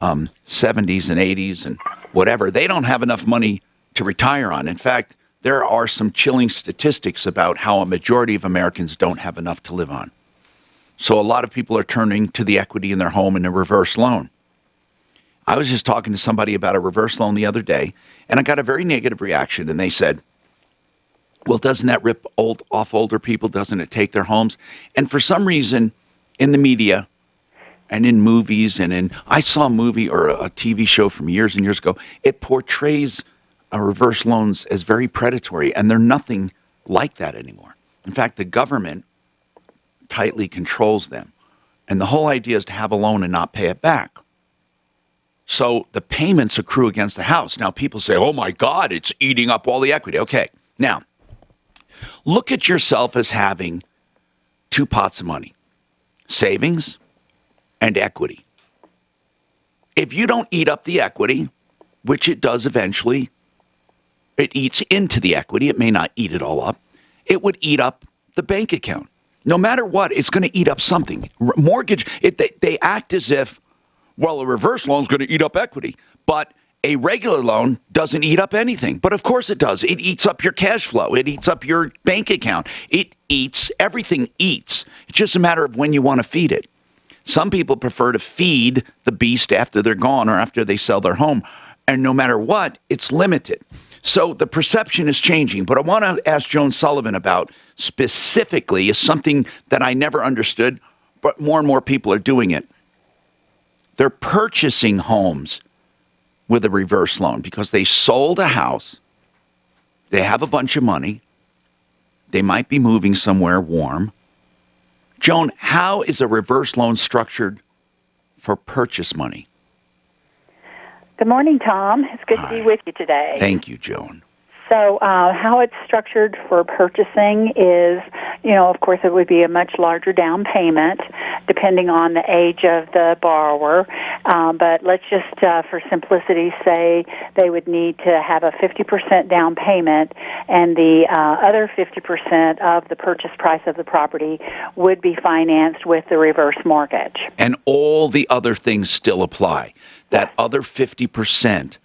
70s and 80s and whatever, they don't have enough money to retire on. In fact, there are some chilling statistics about how a majority of Americans don't have enough to live on. So a lot of people are turning to the equity in their home in a reverse loan. I was just talking to somebody about a reverse loan the other day, and I got a very negative reaction, and they said, well, doesn't that rip off older people? Doesn't it take their homes? And for some reason, in the media and in movies I saw a movie or a TV show from years and years ago, it portrays reverse loans as very predatory, and they're nothing like that anymore. In fact, the government tightly controls them, and the whole idea is to have a loan and not pay it back. So the payments accrue against the house. Now, people say, oh my God, it's eating up all the equity. Okay, now, look at yourself as having two pots of money, savings and equity. If you don't eat up the equity, which it does eventually, it eats into the equity. It may not eat it all up. It would eat up the bank account. No matter what, it's going to eat up something. Mortgage, they act as if, well, a reverse loan is going to eat up equity. But a regular loan doesn't eat up anything. But of course it does. It eats up your cash flow. It eats up your bank account. It eats, everything eats. It's just a matter of when you want to feed it. Some people prefer to feed the beast after they're gone or after they sell their home. And no matter what, it's limited. So the perception is changing. But I want to ask Joan Sullivan about specifically is something that I never understood, but more and more people are doing it. They're purchasing homes with a reverse loan because they sold a house. They have a bunch of money. They might be moving somewhere warm. Joan, how is a reverse loan structured for purchase money? Good morning, Tom. It's good to be with you today. Thank you, Joan. So how it's structured for purchasing is, of course, it would be a much larger down payment depending on the age of the borrower. But let's just, for simplicity's say, they would need to have a 50% down payment, and the other 50% of the purchase price of the property would be financed with the reverse mortgage. And all the other things still apply. That other 50%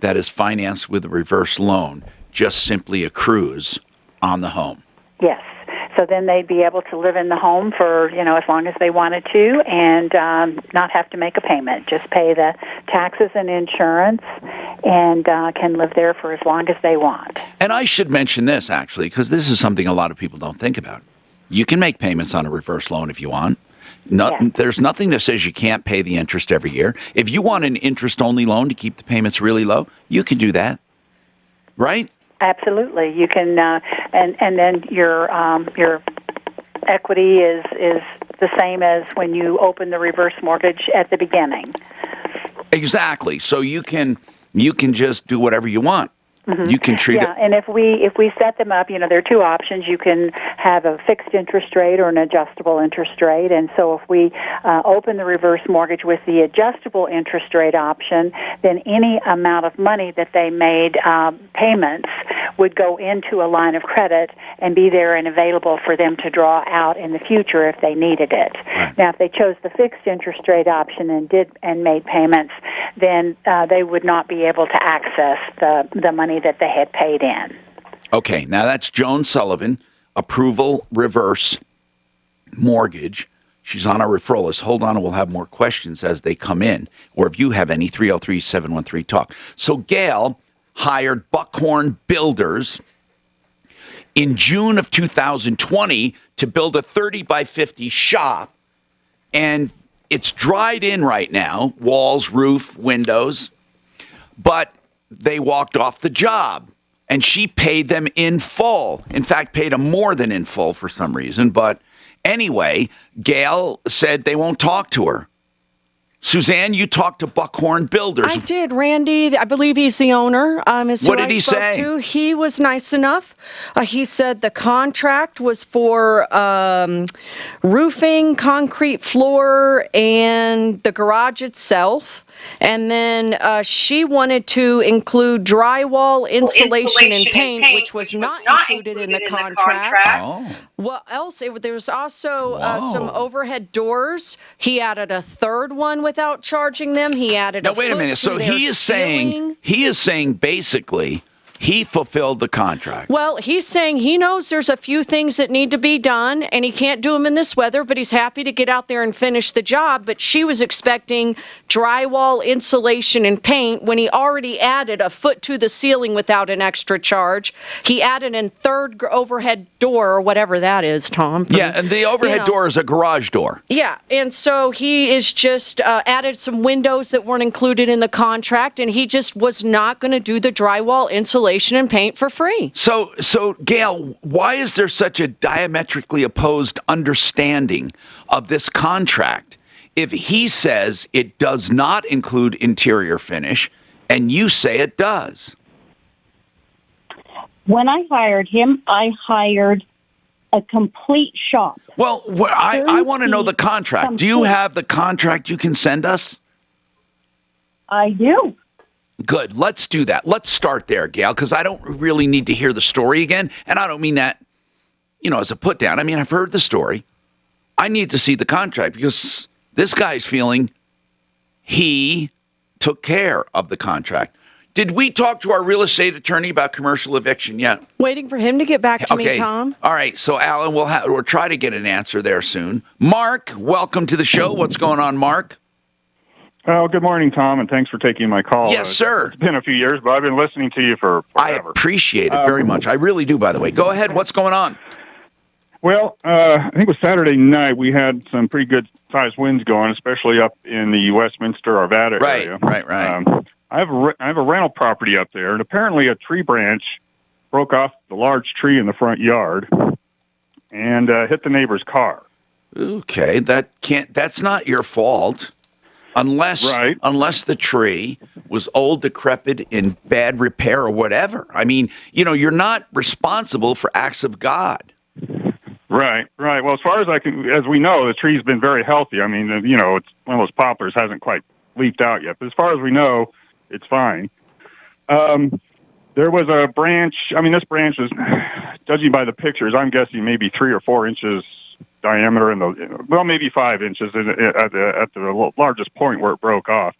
that is financed with a reverse loan just simply accrues on the home. Yes. So then they'd be able to live in the home for, as long as they wanted to and not have to make a payment. Just pay the taxes and insurance and can live there for as long as they want. And I should mention this, actually, because this is something a lot of people don't think about. You can make payments on a reverse loan if you want. There's nothing that says you can't pay the interest every year. If you want an interest-only loan to keep the payments really low, you can do that, right? Absolutely, you can, and then your equity is the same as when you open the reverse mortgage at the beginning. Exactly. So you can just do whatever you want. Mm-hmm. You can treat it. Yeah, and if we set them up, there are two options. You can have a fixed interest rate or an adjustable interest rate. And so if we open the reverse mortgage with the adjustable interest rate option, then any amount of money that they made payments would go into a line of credit and be there and available for them to draw out in the future if they needed it. Right. Now, if they chose the fixed interest rate option and made payments, then they would not be able to access the money that they had paid in. Okay, now that's Joan Sullivan, approval reverse mortgage. She's on our referral list. Hold on, and we'll have more questions as they come in, or if you have any, 303-713-TALK. So Gail hired Buckhorn Builders in June of 2020 to build a 30 by 50 shop, and it's dried in right now, walls, roof, windows, but they walked off the job, and she paid them in full. In fact, paid them more than in full for some reason. But anyway, Gail said they won't talk to her. Suzanne, you talked to Buckhorn Builders. I did, Randy. I believe he's the owner. What did he say? He was nice enough. He said the contract was for roofing, concrete floor, and the garage itself. And then she wanted to include drywall, insulation, and paint, which was not included in the contract. Oh. What else? There was also some overhead doors. He added a third one without charging them. He added Now, wait a minute. So he is saying basically he fulfilled the contract. Well, he's saying he knows there's a few things that need to be done, and he can't do them in this weather, but he's happy to get out there and finish the job. But she was expecting drywall, insulation, and paint when he already added a foot to the ceiling without an extra charge. He added a third overhead door, or whatever that is, Tom. Yeah, and the overhead door is a garage door. Yeah, and so he is just added some windows that weren't included in the contract, and he just was not going to do the drywall, insulation, and paint for free. So Gail, why is there such a diametrically opposed understanding of this contract if he says it does not include interior finish and you say it does? When I hired him, I hired a complete shop. Well, I want to know the contract. Do you have the contract you can send us? I do. Good. Let's do that. Let's start there, Gail, because I don't really need to hear the story again. And I don't mean that, as a put down. I mean, I've heard the story. I need to see the contract because this guy's feeling he took care of the contract. Did we talk to our real estate attorney about commercial eviction yet? Waiting for him to get back to me, Tom. All right. So, Alan, we'll try to get an answer there soon. Mark, welcome to the show. What's going on, Mark? Oh, good morning, Tom, and thanks for taking my call. Yes, sir. It's been a few years, but I've been listening to you for forever. I appreciate it very much. I really do, by the way. Go ahead. What's going on? Well, I think it was Saturday night. We had some pretty good-sized winds going, especially up in the Westminster, Arvada area. Right. I have a rental property up there, and apparently a tree branch broke off the large tree in the front yard and hit the neighbor's car. Okay, that's not your fault. Unless the tree was old, decrepit, in bad repair or whatever. I mean, you're not responsible for acts of God. Right. Well, as far as we know, the tree's been very healthy. I mean, it's one of those poplars, hasn't quite leafed out yet. But as far as we know, it's fine. There was a branch. I mean, this branch is, judging by the pictures, I'm guessing maybe 3 or 4 inches diameter maybe 5 inches at the largest point where it broke off,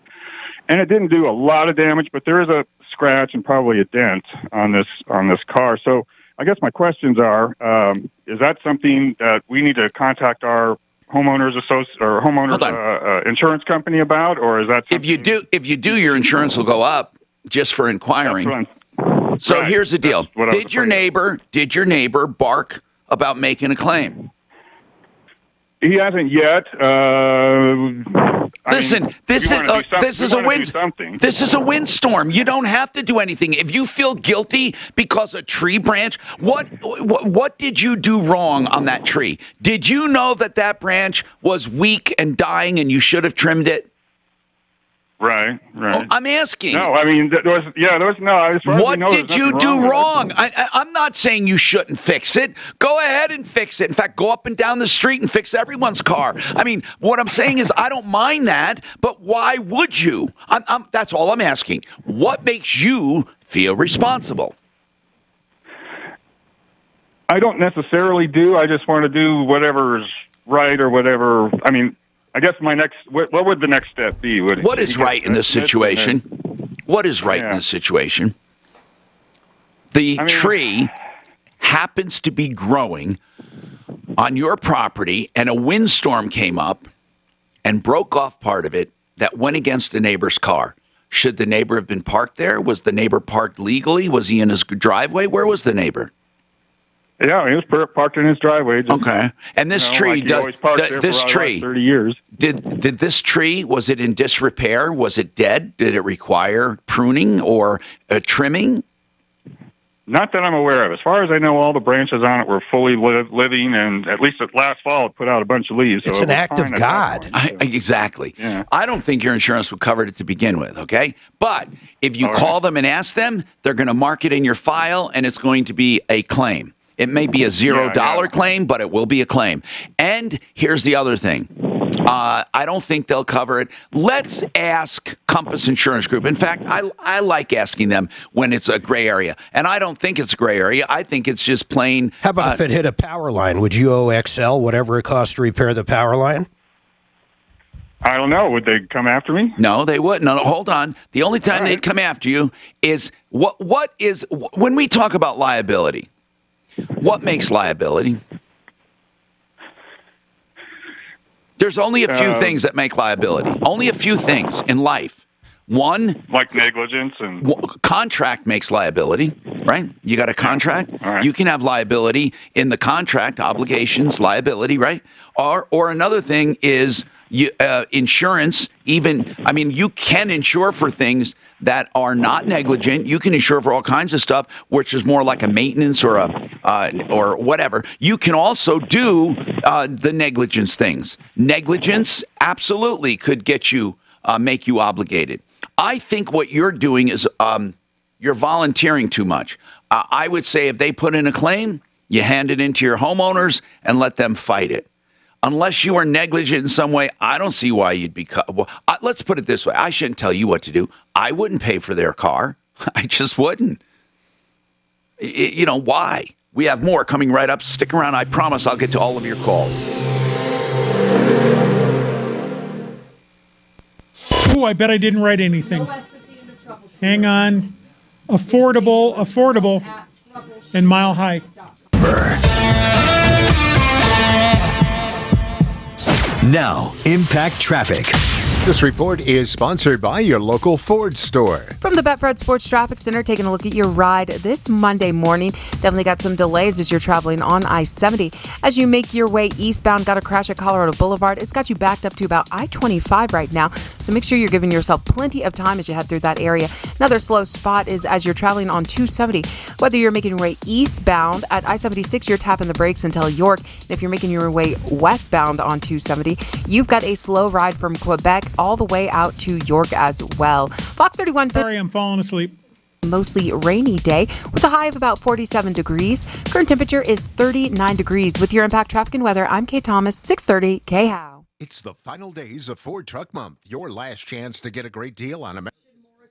and it didn't do a lot of damage, but there is a scratch and probably a dent on this car. So I guess my questions are: is that something that we need to contact our homeowners insurance company about, or is that something... if you do, your insurance will go up just for inquiring. So right. Here's the deal: did your neighbor bark about making a claim? He hasn't yet. Listen, this is a windstorm. You don't have to do anything. If you feel guilty because a tree branch, what did you do wrong on that tree? Did you know that branch was weak and dying and you should have trimmed it? Right. Oh, I'm asking. No, I mean, there was no. As far What as we know, did you do wrong? I'm not saying you shouldn't fix it. Go ahead and fix it. In fact, go up and down the street and fix everyone's car. I mean, what I'm saying is I don't mind that, but why would you? That's all I'm asking. What makes you feel responsible? I don't necessarily do. I just want to do whatever's right or whatever. I mean, I guess what would the next step be? What is right in this situation? What is right in this situation? The tree happens to be growing on your property, and a windstorm came up and broke off part of it that went against a neighbor's car. Should the neighbor have been parked there? Was the neighbor parked legally? Was he in his driveway? Where was the neighbor? Yeah, he was parked in his driveway. Okay. And this tree, this tree, 30 years. Did this tree, was it in disrepair? Was it dead? Did it require pruning or trimming? Not that I'm aware of. As far as I know, all the branches on it were fully living, and at least last fall it put out a bunch of leaves. It's an act of God. Exactly. Yeah. I don't think your insurance would cover it to begin with, okay? But if you call them and ask them, they're going to mark it in your file, and it's going to be a claim. It may be a $0 claim, but it will be a claim. And here's the other thing. I don't think they'll cover it. Let's ask Compass Insurance Group. In fact, I like asking them when it's a gray area. And I don't think it's a gray area. I think it's just plain. How about if it hit a power line? Would you owe XL whatever it costs to repair the power line? I don't know. Would they come after me? No, they wouldn't. No, hold on. The only time they'd come after you is when we talk about liability. What makes liability? There's only a few things that make liability. Only a few things in life. One, like negligence and contract makes liability, right? You got a contract, you can have liability in the contract, obligations, liability, right? Or another thing is insurance. You can insure for things that are not negligent. You can insure for all kinds of stuff, which is more like a maintenance or or whatever. You can also do the negligence things. Negligence absolutely could get you, make you obligated. I think what you're doing is you're volunteering too much. I would say if they put in a claim, you hand it into your homeowners and let them fight it. Unless you are negligent in some way, I don't see why you'd be. Let's put it this way. I shouldn't tell you what to do. I wouldn't pay for their car. I just wouldn't. Why? We have more coming right up. Stick around. I promise I'll get to all of your calls. Oh, I bet I didn't write anything. Hang on. Affordable, and Mile High. Now, Impact Traffic. This report is sponsored by your local Ford store. From the Betfred Sports Traffic Center, taking a look at your ride this Monday morning. Definitely got some delays as you're traveling on I-70. As you make your way eastbound, got a crash at Colorado Boulevard. It's got you backed up to about I-25 right now, so make sure you're giving yourself plenty of time as you head through that area. Another slow spot is as you're traveling on 270. Whether you're making your way eastbound at I-76, you're tapping the brakes until York. And if you're making your way westbound on 270, you've got a slow ride from Quebec all the way out to York as well. Fox 31. Sorry, I'm falling asleep. Mostly rainy day with a high of about 47 degrees. Current temperature is 39 degrees. With your Impact Traffic and Weather, I'm Kate Thomas, 630 KHOW. It's the final days of Ford Truck Month. Your last chance to get a great deal on a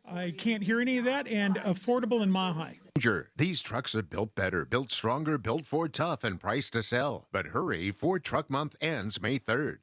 I can't hear any of that, and affordable and Mile High. These trucks are built better, built stronger, built Ford tough, and priced to sell. But hurry, Ford Truck Month ends May 3rd.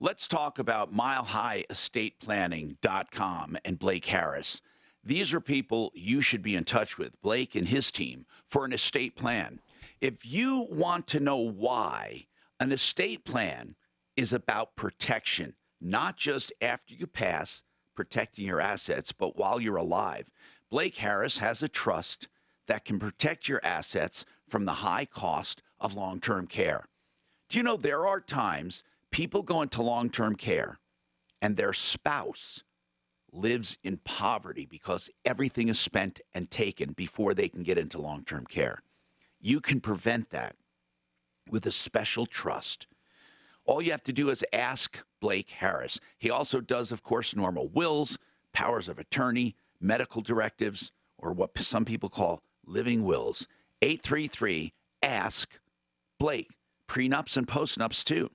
Let's talk about MileHighEstatePlanning.com and Blake Harris. These are people you should be in touch with, Blake and his team, for an estate plan. If you want to know why, an estate plan is about protection, not just after you pass, protecting your assets, but while you're alive. Blake Harris has a trust that can protect your assets from the high cost of long-term care. Do you know there are times people go into long-term care and their spouse lives in poverty because everything is spent and taken before they can get into long-term care? You can prevent that with a special trust. All you have to do is ask Blake Harris. He also does, of course, normal wills, powers of attorney, medical directives, or what some people call living wills. 833-ASK-BLAKE. Prenups and postnups, too.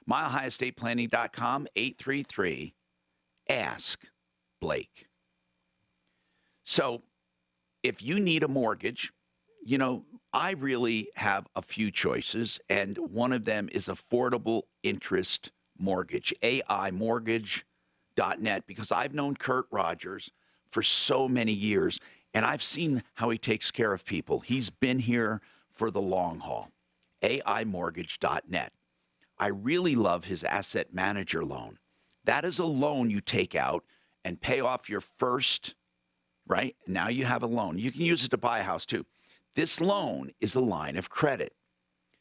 MileHighEstatePlanning.com, 833-ASK-BLAKE. So if you need a mortgage, you know, I really have a few choices, and one of them is affordable interest mortgage, AImortgage.net, because I've known Kurt Rogers for so many years, and I've seen how he takes care of people. He's been here for the long haul. AImortgage.net. I really love his asset manager loan. That is a loan you take out and pay off your first, right? Now you have a loan. You can use it to buy a house too. This loan is a line of credit.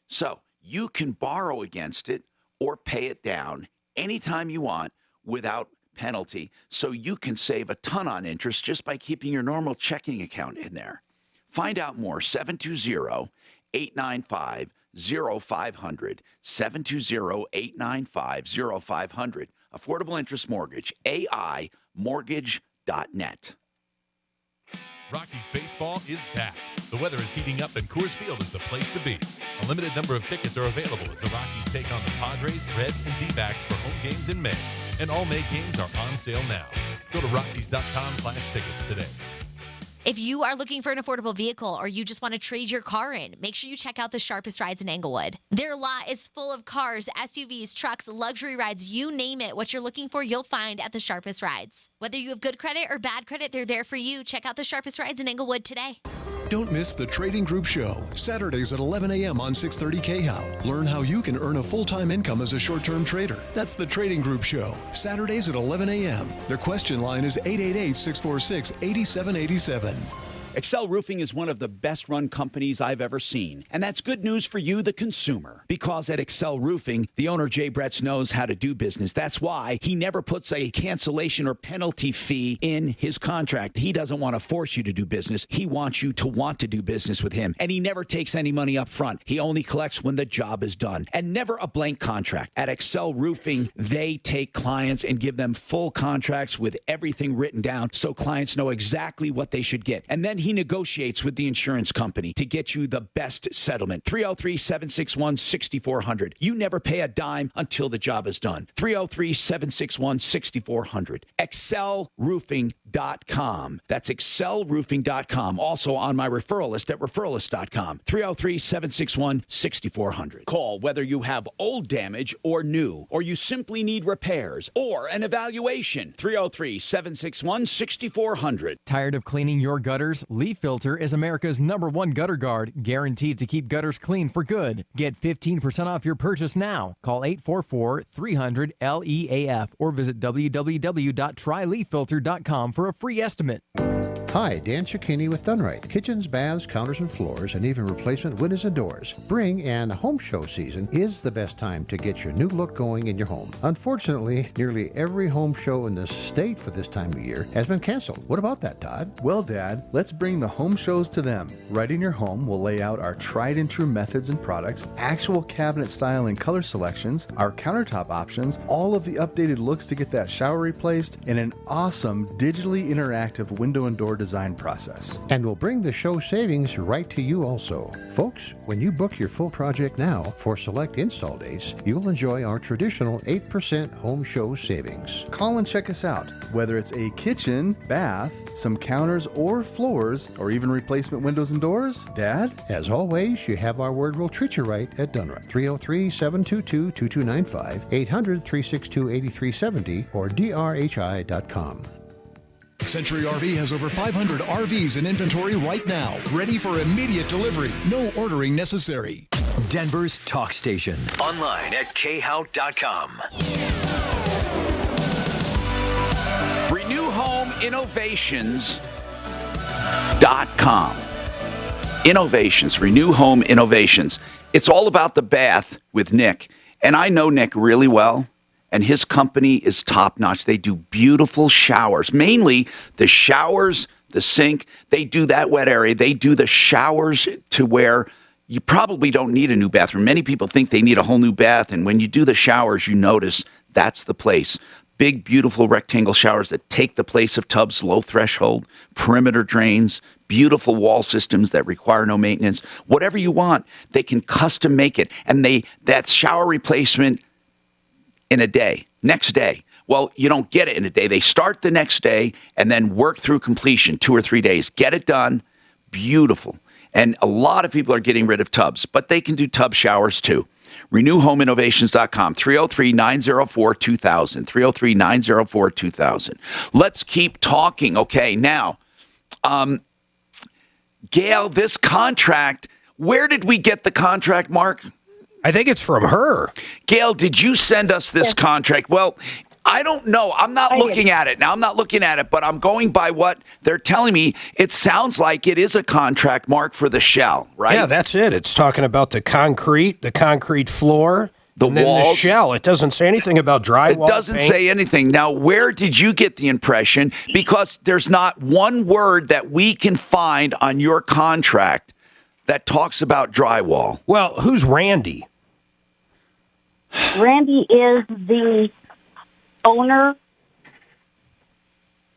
So you can borrow against it or pay it down anytime you want without penalty. So you can save a ton on interest just by keeping your normal checking account in there. Find out more, 720-895-0500, 720-895-0500. Affordable interest mortgage, AImortgage.net. Rockies baseball is back. The weather is heating up, and Coors Field is the place to be. A limited number of tickets are available as the Rockies take on the Padres, Reds, and D-backs for home games in May. And all May games are on sale now. Go to Rockies.com/tickets today. If you are looking for an affordable vehicle or you just want to trade your car in, make sure you check out the Sharpest Rides in Englewood. Their lot is full of cars, SUVs, trucks, luxury rides, you name it. What you're looking for, you'll find at the Sharpest Rides. Whether you have good credit or bad credit, they're there for you. Check out the Sharpest Rides in Englewood today. Don't miss the Trading Group Show, Saturdays at 11 a.m. on 630 KHOW. Learn how you can earn a full-time income as a short-term trader. That's the Trading Group Show, Saturdays at 11 a.m. The question line is 888-646-8787. Excel Roofing is one of the best-run companies I've ever seen. And that's good news for you, the consumer. Because at Excel Roofing, the owner, Jay Bretz, knows how to do business. That's why he never puts a cancellation or penalty fee in his contract. He doesn't want to force you to do business. He wants you to want to do business with him. And he never takes any money up front. He only collects when the job is done. And never a blank contract. At Excel Roofing, they take clients and give them full contracts with everything written down so clients know exactly what they should get. And then he negotiates with the insurance company to get you the best settlement. 303-761-6400. You never pay a dime until the job is done. 303-761-6400. ExcelRoofing.com. That's ExcelRoofing.com. Also on my referral list at referralist.com. 303-761-6400. Call whether you have old damage or new, or you simply need repairs or an evaluation. 303-761-6400. Tired of cleaning your gutters? Leaf Filter is America's #1 gutter guard, guaranteed to keep gutters clean for good. Get 15% off your purchase now. Call 844-300-LEAF or visit www.tryleaffilter.com for a free estimate. Hi, Dan Cicchini with Dunright. Kitchens, baths, counters, and floors, and even replacement windows and doors. Spring and home show season is the best time to get your new look going in your home. Unfortunately, nearly every home show in the state for this time of year has been canceled. What about that, Todd? Well, Dad, let's bring the home shows to them. Right in your home, we'll lay out our tried and true methods and products, actual cabinet style and color selections, our countertop options, all of the updated looks to get that shower replaced, and an awesome digitally interactive window and door design process. And we'll bring the show savings right to you also. Folks, when you book your full project now for select install days, you'll enjoy our traditional 8% home show savings. Call and check us out. Whether it's a kitchen, bath, some counters or floors, or even replacement windows and doors, Dad? As always, you have our word we'll treat you right at Dunright. 303-722-2295, 800-362-8370, or drhi.com. Century RV has over 500 RVs in inventory right now, ready for immediate delivery. No ordering necessary. Denver's talk station. Online at khow.com. RenewHomeInnovations.com. Innovations, Renew Home Innovations. it's all about the bath with Nick. And I know Nick really well, and his company is top-notch. They do beautiful showers, mainly the showers, the sink. They do that wet area. They do the showers to where you probably don't need a new bathroom. Many people think they need a whole new bath, and when you do the showers, you notice that's the place. Big, beautiful rectangle showers that take the place of tubs, low threshold, perimeter drains, beautiful wall systems that require no maintenance. Whatever you want, they can custom make it. And that shower replacement in a day, next day. Well, you don't get it in a day. They start the next day and then work through completion, 2 or 3 days. Get it done. Beautiful. And a lot of people are getting rid of tubs, but they can do tub showers too. RenewHomeInnovations.com, 303-904-2000, 303-904-2000. Let's keep talking. Okay, now, Gail, this contract, where did we get the contract, Mark? I think it's from her. Gail, did you send us this contract? Well, I don't know. I'm not looking at it. Now, I'm not looking at it, but I'm going by what they're telling me. It sounds like it is a contract, Mark, for the shell, right? Yeah, that's it. It's talking about the concrete floor, the walls, the shell. It doesn't say anything about drywall. It doesn't say anything. Now, where did you get the impression? Because there's not one word that we can find on your contract that talks about drywall. Well, who's Randy? Randy is the owner,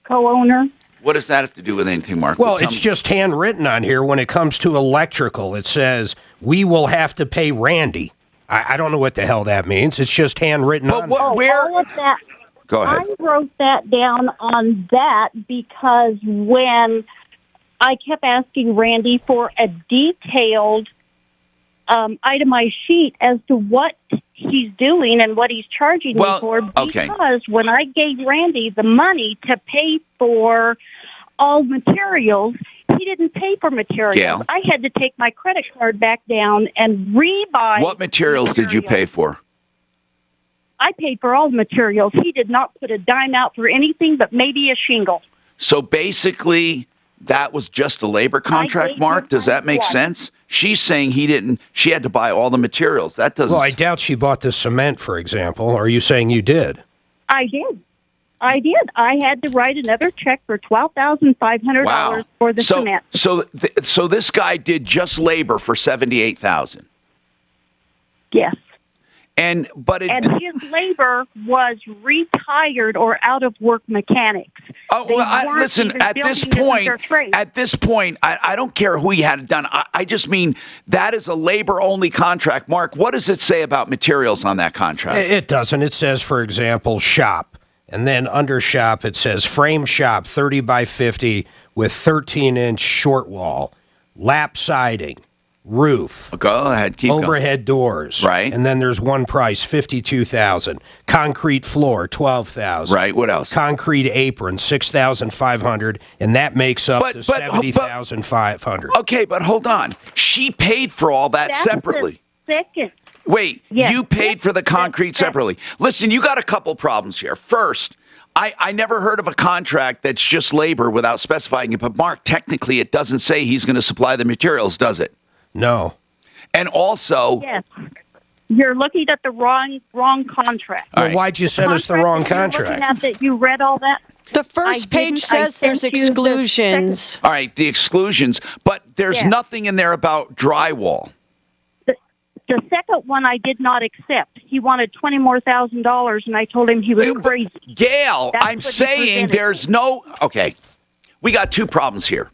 co-owner. What does that have to do with anything, Mark? Well, it's just handwritten on here. When it comes to electrical, it says, we will have to pay Randy. I don't know what the hell that means. It's just handwritten on there. Where? All of that. Go ahead. I wrote that down on that because when I kept asking Randy for a detailed itemized sheet as to what he's doing and what he's charging me for, because when I gave Randy the money to pay for all materials, he didn't pay for materials. Gail. I had to take my credit card back down and rebuy. What materials did you pay for? I paid for all the materials. He did not put a dime out for anything but maybe a shingle. So basically, that was just a labor contract, Mark? Does that make sense? She's saying she had to buy all the materials. That doesn't... Well, I doubt she bought the cement, for example. Are you saying you did? I did. I had to write another check for $12,500 for the cement. So this guy did just labor for $78,000. Yes. And his labor was retired or out of work mechanics. Oh, well, listen, at this point, I don't care who he had it done. I just mean that is a labor-only contract. Mark, what does it say about materials on that contract? It doesn't. It says, for example, shop. And then under shop, it says frame shop, 30 by 50 with 13-inch short wall, lap siding, roof. Go ahead, keep overhead doors. Right. And then there's one price, $52,000. Concrete floor, $12,000. Right. What else? Concrete apron, $6,500, and that makes up the $70,500. Okay, but hold on. She paid for all that separately. Second. Wait, you paid for the concrete separately. Listen, you got a couple problems here. First, I never heard of a contract that's just labor without specifying it. But, Mark, technically it doesn't say he's going to supply the materials, does it? No. And also... Yes. You're looking at the wrong contract. Well, why'd you send us the wrong contract? Looking at that, you read all that? The first page says there's exclusions. All right, the exclusions. But there's nothing in there about drywall. The second one I did not accept. He wanted $20,000 more, and I told him he was crazy. Gail, I'm saying there's no... Okay, we got two problems here.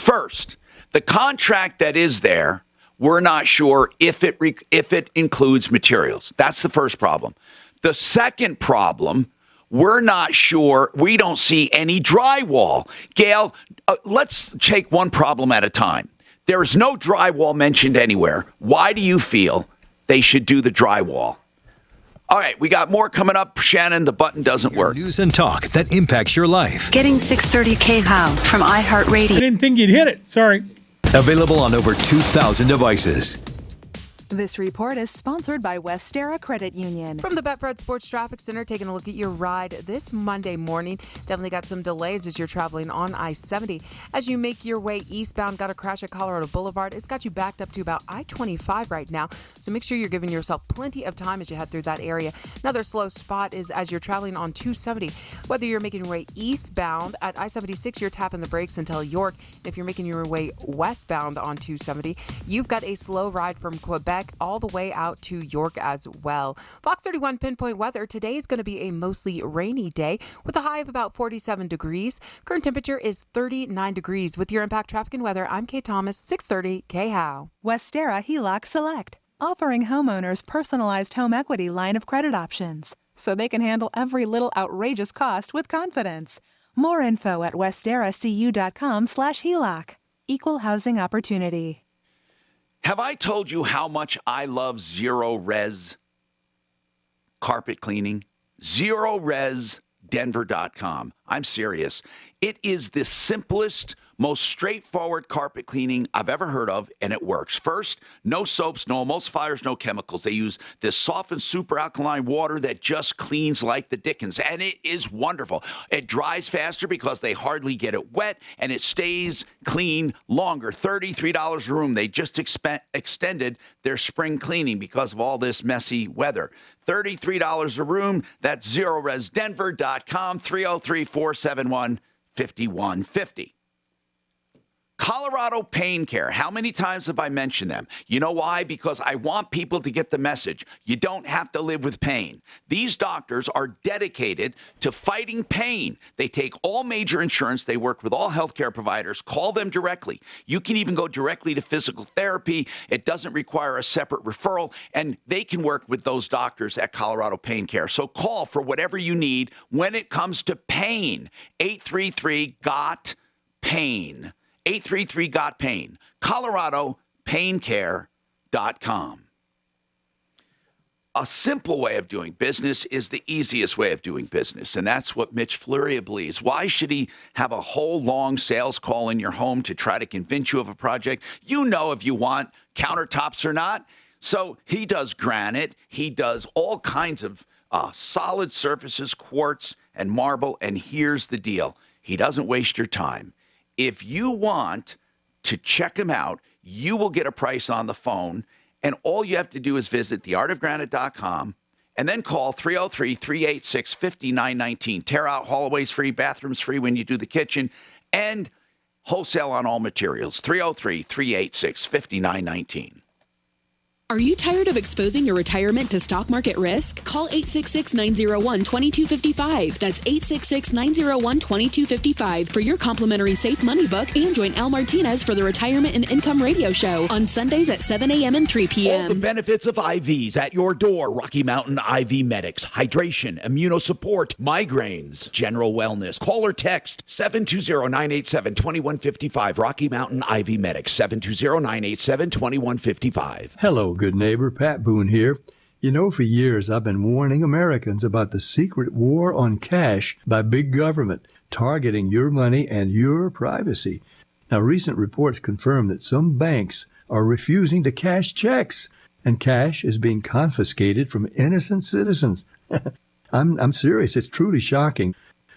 First, the contract that is there, we're not sure if it includes materials. That's the first problem. The second problem, we're not sure. We don't see any drywall. Gail, let's take one problem at a time. There is no drywall mentioned anywhere. Why do you feel they should do the drywall? All right, we got more coming up. Shannon, the button doesn't work. News and talk that impacts your life. Getting 630 KHOW from iHeartRadio. I didn't think you'd hit it. Sorry. Available on over 2,000 devices. This report is sponsored by Westera Credit Union. From the Betfred Sports Traffic Center, taking a look at your ride this Monday morning. Definitely got some delays as you're traveling on I-70. As you make your way eastbound, got a crash at Colorado Boulevard. It's got you backed up to about I-25 right now, so make sure you're giving yourself plenty of time as you head through that area. Another slow spot is as you're traveling on 270. Whether you're making your way eastbound at I-76, you're tapping the brakes until York. If you're making your way westbound on 270, you've got a slow ride from Quebec all the way out to York as well. Fox 31 pinpoint weather. Today is going to be a mostly rainy day with a high of about 47 degrees. Current temperature is 39 degrees. With your impact traffic and weather, I'm Kay Thomas, 630 KHOW. Westera HELOC Select, offering homeowners personalized home equity line of credit options, so they can handle every little outrageous cost with confidence. More info at westeracu.com/HELOC. Equal housing opportunity. Have I told you how much I love Zero Res carpet cleaning? ZeroResDenver.com. I'm serious. It is the simplest, most straightforward carpet cleaning I've ever heard of, and it works. First, no soaps, no emulsifiers, no chemicals. They use this softened super alkaline water that just cleans like the dickens, and it is wonderful. It dries faster because they hardly get it wet, and it stays clean longer. $33 a room. They just extended their spring cleaning because of all this messy weather. $33 a room. That's ZeroResDenver.com, 303-471-5150. Colorado Pain Care. How many times have I mentioned them? You know why? Because I want people to get the message. You don't have to live with pain. These doctors are dedicated to fighting pain. They take all major insurance. They work with all healthcare providers. Call them directly. You can even go directly to physical therapy. It doesn't require a separate referral, and they can work with those doctors at Colorado Pain Care. So call for whatever you need when it comes to pain. 833-GOT-PAIN. 833-GOT-PAIN. ColoradoPainCare.com. A simple way of doing business is the easiest way of doing business, and that's what Mitch Fleury believes. Why should he have a whole long sales call in your home to try to convince you of a project? You know if you want countertops or not. So he does granite. He does all kinds of solid surfaces, quartz and marble, and here's the deal. He doesn't waste your time. If you want to check him out, you will get a price on the phone, and all you have to do is visit theartofgranite.com and then call 303-386-5919. Tear out hallways free, bathrooms free when you do the kitchen, and wholesale on all materials. 303-386-5919. Are you tired of exposing your retirement to stock market risk? Call 866-901-2255. That's 866-901-2255 for your complimentary Safe Money book, and join Al Martinez for the Retirement and Income Radio Show on Sundays at 7 a.m. and 3 p.m. All the benefits of IVs at your door. Rocky Mountain IV Medics. Hydration, immunosupport, migraines, general wellness. Call or text 720-987-2155. Rocky Mountain IV Medics. 720-987-2155. Hello, good neighbor. Pat Boone here. You know, for years I've been warning Americans about the secret war on cash by big government, targeting your money and your privacy. Now, recent reports confirm that some banks are refusing to cash checks, and cash is being confiscated from innocent citizens. I'm serious. It's truly shocking.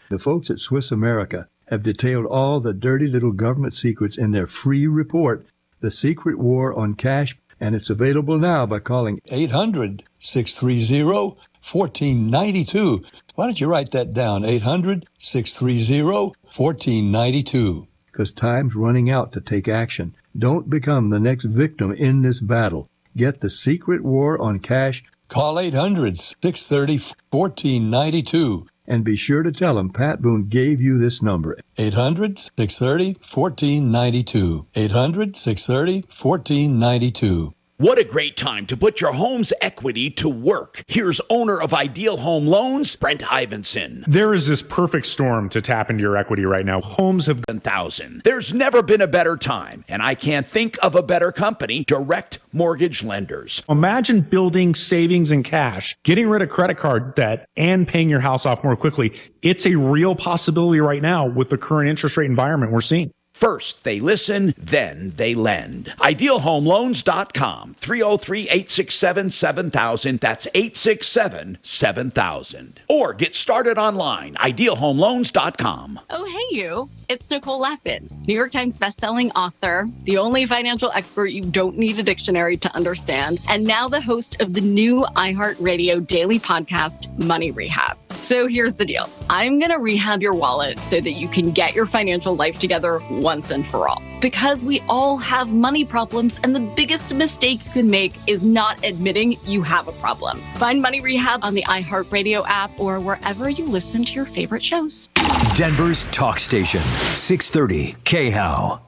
The folks at Swiss America have detailed all the dirty little government secrets in their free report, The Secret War on Cash, and it's available now by calling 800-630-1492. Why don't you write that down, 800-630-1492, because time's running out to take action. Don't become the next victim in this battle. Get The Secret War on Cash. Call 800-630-1492. And be sure to tell them Pat Boone gave you this number, 800-630-1492. 800-630-1492. What a great time to put your home's equity to work. Here's owner of Ideal Home Loans, Brent Ivinson. There is this perfect storm to tap into your equity right now. Homes have 1,000. There's never been a better time, and I can't think of a better company, Direct Mortgage Lenders. Imagine building savings and cash, getting rid of credit card debt, and paying your house off more quickly. It's a real possibility right now with the current interest rate environment we're seeing. First, they listen, then they lend. IdealHomeLoans.com, 303-867-7000. That's 867-7000. Or get started online, IdealHomeLoans.com. Oh, hey, you. It's Nicole Lappin, New York Times bestselling author, the only financial expert you don't need a dictionary to understand, and now the host of the new iHeartRadio daily podcast, Money Rehab. So here's the deal. I'm going to rehab your wallet so that you can get your financial life together once and for all. Because we all have money problems, and the biggest mistake you can make is not admitting you have a problem. Find Money Rehab on the iHeartRadio app or wherever you listen to your favorite shows. Denver's Talk Station, 630 KHOW.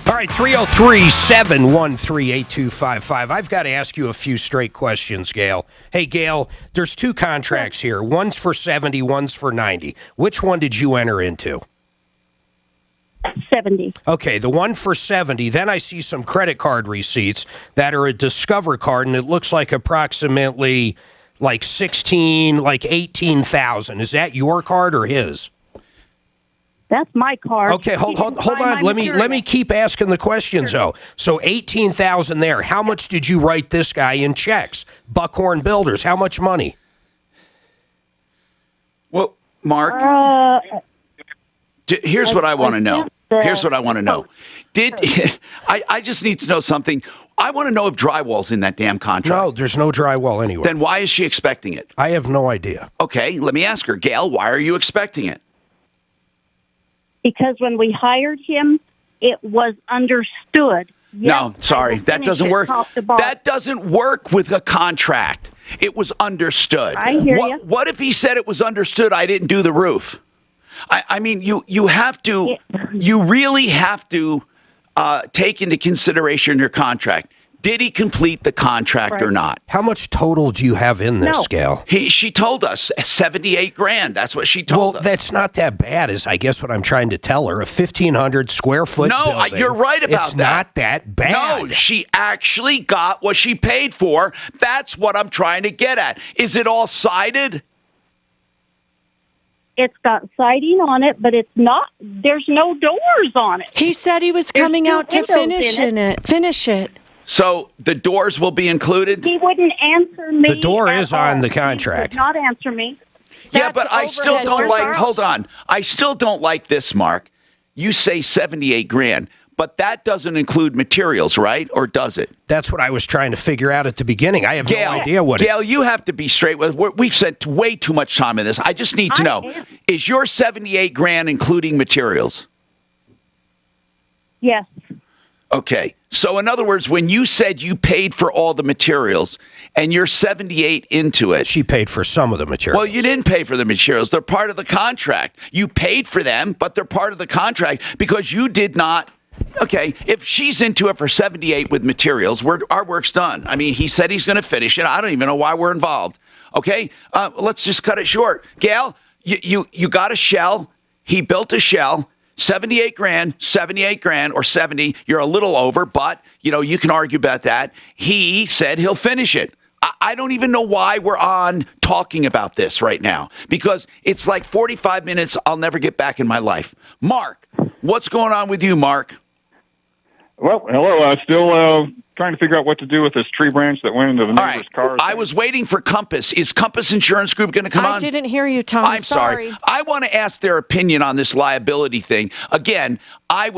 All right, 303-713-8255. I've got to ask you a few straight questions, Gail. Hey, Gail, there's two contracts here. One's for 70, one's for 90. Which one did you enter into? 70. Okay, the one for 70. Then I see some credit card receipts that are a Discover card, and it looks like approximately like 18,000. Is that your card or his? That's my card. Okay, hold on. Let me keep asking the questions, though. So 18,000 there. How much did you write this guy in checks? Buckhorn Builders. How much money? Well, Mark, here's what I want to know. Here's what I want to know. I just need to know something. I want to know if drywall's in that damn contract. No, there's no drywall anywhere. Then why is she expecting it? I have no idea. Okay, let me ask her. Gail, why are you expecting it? Because when we hired him, it was understood. No, sorry, that doesn't work. That doesn't work with a contract. It was understood. I hear you. What if he said it was understood I didn't do the roof? I mean, you have to, you really have to take into consideration your contract. Did he complete the contract or not? How much total do you have in this, Gail? She told us $78,000. That's what she told us. Well, that's not that bad, is I guess what I'm trying to tell her. A 1,500 square foot building. You're right about that. It's not that bad. No, she actually got what she paid for. That's what I'm trying to get at. Is it all sided? It's got siding on it, but it's not. There's no doors on it. He said he was coming out to finish it. So the doors will be included? He wouldn't answer me. The door is on the contract. He would not answer me. Yeah, but I still don't like, hold on. I still don't like this, Mark. You say $78,000, but that doesn't include materials, right? Or does it? That's what I was trying to figure out at the beginning. I have no idea what Gail, you have to be straight with. We've spent way too much time in this. I just need to know, is your $78,000 including materials? Yes. Okay. So in other words, when you said you paid for all the materials and you're 78 into it. She paid for some of the materials. Well, you didn't pay for the materials. They're part of the contract. You paid for them, but they're part of the contract because you did not. Okay, if she's into it for 78 with materials, our work's done. I mean, he said he's going to finish it. I don't even know why we're involved. Okay, let's just cut it short. Gail, you got a shell. He built a shell. $78,000 or 70. You're a little over, but you can argue about that. He said he'll finish it. I don't even know why we're on talking about this right now because it's like 45 minutes I'll never get back in my life. Mark, what's going on with you, Mark? Well, hello. Still trying to figure out what to do with this tree branch that went into the neighbor's car. I was waiting for Compass. Is Compass Insurance Group going to come on? I didn't hear you, Tom. I'm sorry. I want to ask their opinion on this liability thing. Again, I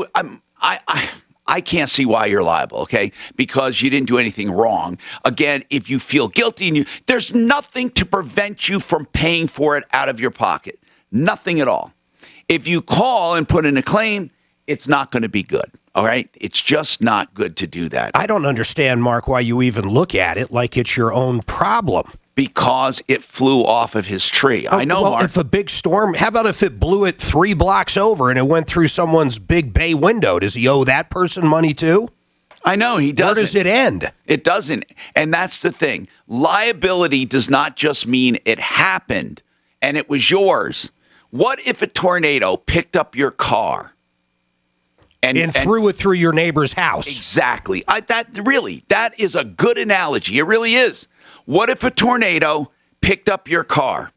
can't see why you're liable, okay? Because you didn't do anything wrong. Again, if you feel guilty, there's nothing to prevent you from paying for it out of your pocket. Nothing at all. If you call and put in a claim, it's not going to be good. All right? It's just not good to do that. I don't understand, Mark, why you even look at it like it's your own problem. Because it flew off of his tree. I know, Mark. If a big storm, how about if it blew it 3 blocks over and it went through someone's big bay window? Does he owe that person money too? I know, he doesn't. Where does it end? It doesn't. And that's the thing. Liability does not just mean it happened and it was yours. What if a tornado picked up your car? And threw it through your neighbor's house. Exactly. That is a good analogy. It really is. What if a tornado picked up your car?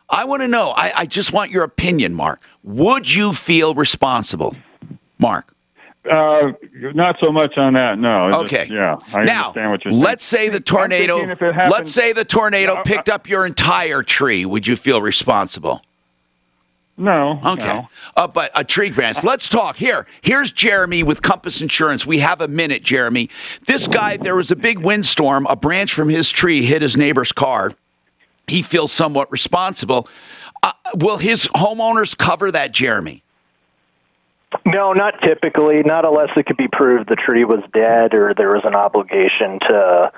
I want to know. I just want your opinion, Mark. Would you feel responsible, Mark? Not so much on that. No. Okay. I understand what you're saying. Let's say the tornado. I'm thinking if it happened, let's say the tornado picked up your entire tree. Would you feel responsible? No. Okay. No. But a tree branch. Let's talk. Here's Jeremy with Compass Insurance. We have a minute, Jeremy. This guy, there was a big windstorm. A branch from his tree hit his neighbor's car. He feels somewhat responsible. Will his homeowners cover that, Jeremy? No, not typically. Not unless it could be proved the tree was dead or there was an obligation to,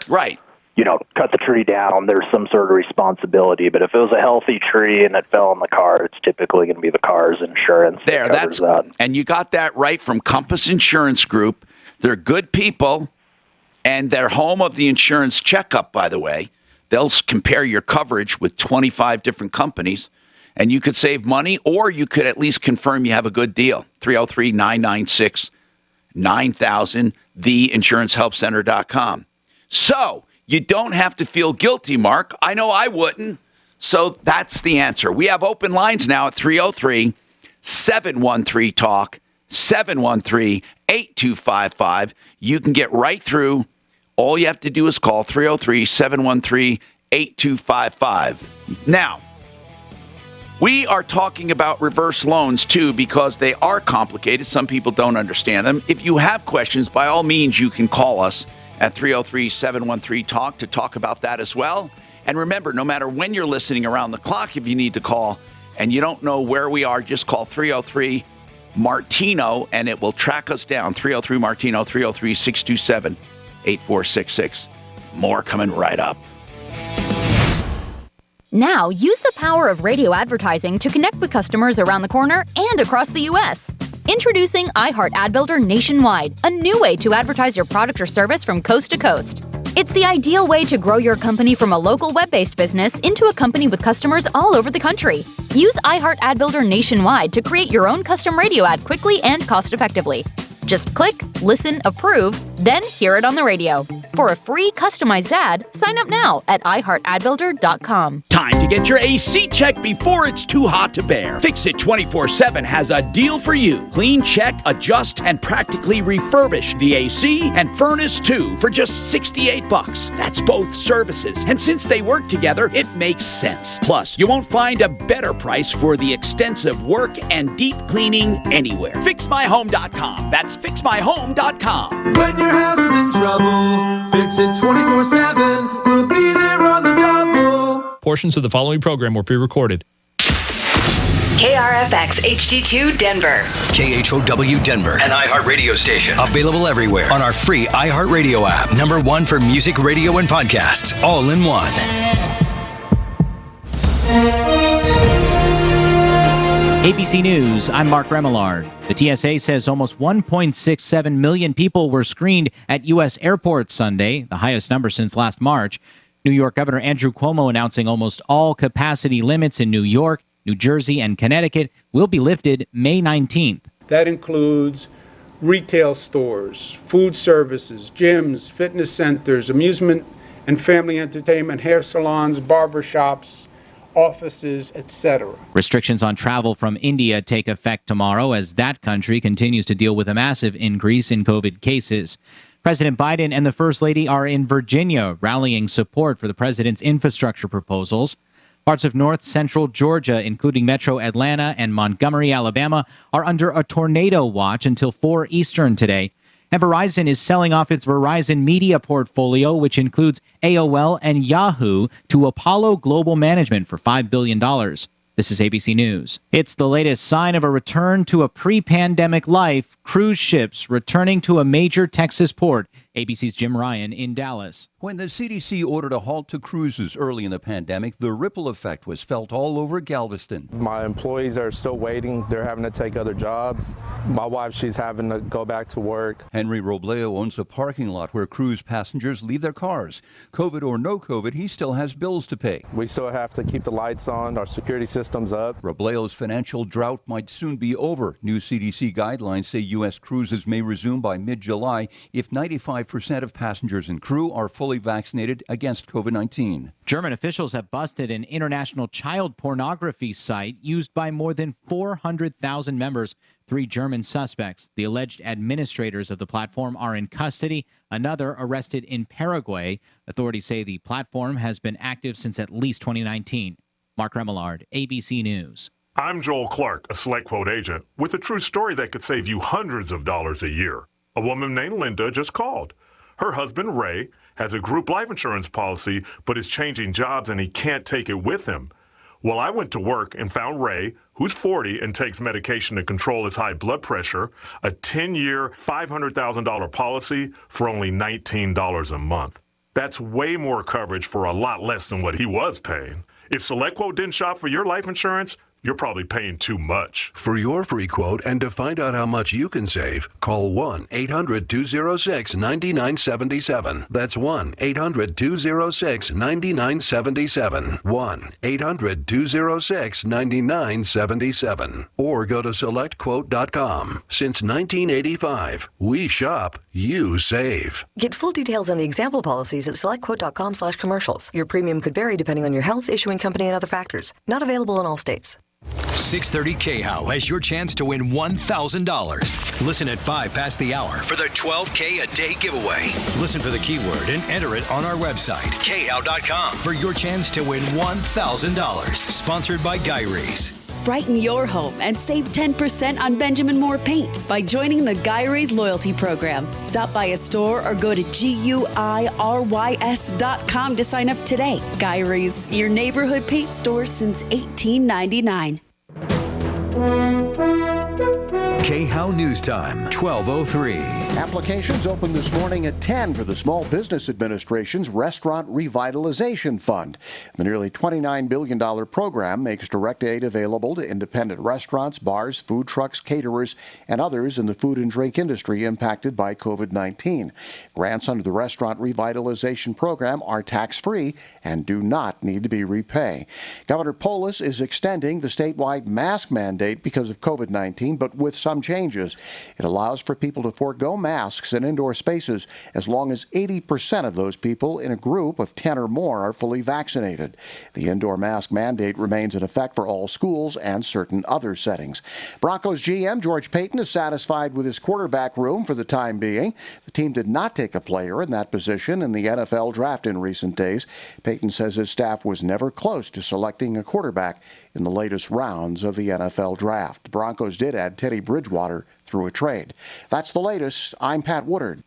cut the tree down. There's some sort of responsibility. But if it was a healthy tree and it fell on the car, it's typically going to be the car's insurance that covers that. And you got that right from Compass Insurance Group. They're good people, and they're home of the insurance checkup, by the way. They'll compare your coverage with 25 different companies. And you could save money, or you could at least confirm you have a good deal. 303-996-9000, theinsurancehelpcenter.com. So you don't have to feel guilty, Mark. I know I wouldn't. So that's the answer. We have open lines now at 303-713-TALK, 713-8255. You can get right through. All you have to do is call 303-713-8255. Now, we are talking about reverse loans, too, because they are complicated. Some people don't understand them. If you have questions, by all means, you can call us at 303-713-TALK to talk about that as well. And remember, no matter when you're listening around the clock, if you need to call and you don't know where we are, just call 303-MARTINO, and it will track us down. 303-MARTINO, 303-627-8466. More coming right up. Now, use the power of radio advertising to connect with customers around the corner and across the U.S. Introducing iHeart Ad Builder nationwide, a new way to advertise your product or service from coast to coast. It's the ideal way to grow your company from a local web-based business into a company with customers all over the country. Use iHeart Ad Builder nationwide to create your own custom radio ad quickly and cost-effectively. Just click, listen, approve, then hear it on the radio. For a free customized ad, sign up now at iHeartAdBuilder.com. Time to get your AC checked before it's too hot to bear. Fix It 24/7 has a deal for you. Clean, check, adjust, and practically refurbish the AC and furnace too for just $68. That's both services. And since they work together, it makes sense. Plus, you won't find a better price for the extensive work and deep cleaning anywhere. FixMyHome.com. That's FixMyHome.com. When your house is in trouble, fix it 24/7. We'll be there on the double. Portions of the following program were pre-recorded. KRFX HD2 Denver. KHOW Denver, an iHeart radio station. Available everywhere on our free iHeart Radio app. #1 for music, radio, and podcasts. All in one. ABC News, I'm Mark Remillard. The TSA says almost 1.67 million people were screened at U.S. airports Sunday, the highest number since last March. New York Governor Andrew Cuomo announcing almost all capacity limits in New York, New Jersey, and Connecticut will be lifted May 19th. That includes retail stores, food services, gyms, fitness centers, amusement and family entertainment, hair salons, barbershops, offices, etc. Restrictions on travel from India take effect tomorrow as that country continues to deal with a massive increase in COVID cases. President Biden and the First Lady are in Virginia rallying support for the president's infrastructure proposals. Parts of north central Georgia, including metro Atlanta and Montgomery, Alabama, are under a tornado watch until 4 Eastern today. And Verizon is selling off its Verizon Media portfolio, which includes AOL and Yahoo, to Apollo Global Management for $5 billion. This is ABC News. It's the latest sign of a return to a pre-pandemic life. Cruise ships returning to a major Texas port. ABC's Jim Ryan in Dallas. When the CDC ordered a halt to cruises early in the pandemic, the ripple effect was felt all over Galveston. My employees are still waiting. They're having to take other jobs. My wife, she's having to go back to work. Henry Robledo owns a parking lot where cruise passengers leave their cars. COVID or no COVID, he still has bills to pay. We still have to keep the lights on, our security systems up. Robledo's financial drought might soon be over. New CDC guidelines say U.S. cruises may resume by mid-July if 95% 85% of passengers and crew are fully vaccinated against COVID-19. German officials have busted an international child pornography site used by more than 400,000 members. 3 German suspects, the alleged administrators of the platform, are in custody. Another arrested in Paraguay. Authorities say the platform has been active since at least 2019. Mark Remillard, ABC News. I'm Joel Clark, a SelectQuote agent, with a true story that could save you hundreds of dollars a year. A woman named Linda just called. Her husband, Ray, has a group life insurance policy, but is changing jobs and he can't take it with him. Well, I went to work and found Ray, who's 40 and takes medication to control his high blood pressure, a 10-year, $500,000 policy for only $19 a month. That's way more coverage for a lot less than what he was paying. If SelectQuote didn't shop for your life insurance, you're probably paying too much. For your free quote and to find out how much you can save, call 1-800-206-9977. That's 1-800-206-9977. 1-800-206-9977. Or go to SelectQuote.com. Since 1985, we shop, you save. Get full details on the example policies at SelectQuote.com/commercials. Your premium could vary depending on your health, issuing company, and other factors. Not available in all states. 6:30 KHOW has your chance to win $1,000. Listen at 5 past the hour for the 12K a day giveaway. Listen for the keyword and enter it on our website, khow.com, for your chance to win $1,000. Sponsored by Guy Rees. Brighten your home and save 10% on Benjamin Moore paint by joining the Guy Rees loyalty program. Stop by a store or go to GUIRYS.com to sign up today. Guy Rees, your neighborhood paint store since 1899. KHOW News Time, 12:03. Applications open this morning at 10 for the Small Business Administration's Restaurant Revitalization Fund. The nearly $29 billion program makes direct aid available to independent restaurants, bars, food trucks, caterers, and others in the food and drink industry impacted by COVID-19. Grants under the Restaurant Revitalization Program are tax-free and do not need to be repaid. Governor Polis is extending the statewide mask mandate because of COVID-19, but with some changes. It allows for people to forego masks in indoor spaces as long as 80% of those people in a group of 10 or more are fully vaccinated. The indoor mask mandate remains in effect for all schools and certain other settings. Broncos GM George Paton is satisfied with his quarterback room for the time being. The team did not take a player in that position in the NFL draft in recent days. Paton says his staff was never close to selecting a quarterback in the latest rounds of the NFL draft. The Broncos did add Teddy Bridgewater through a trade. That's the latest. I'm Pat Woodard.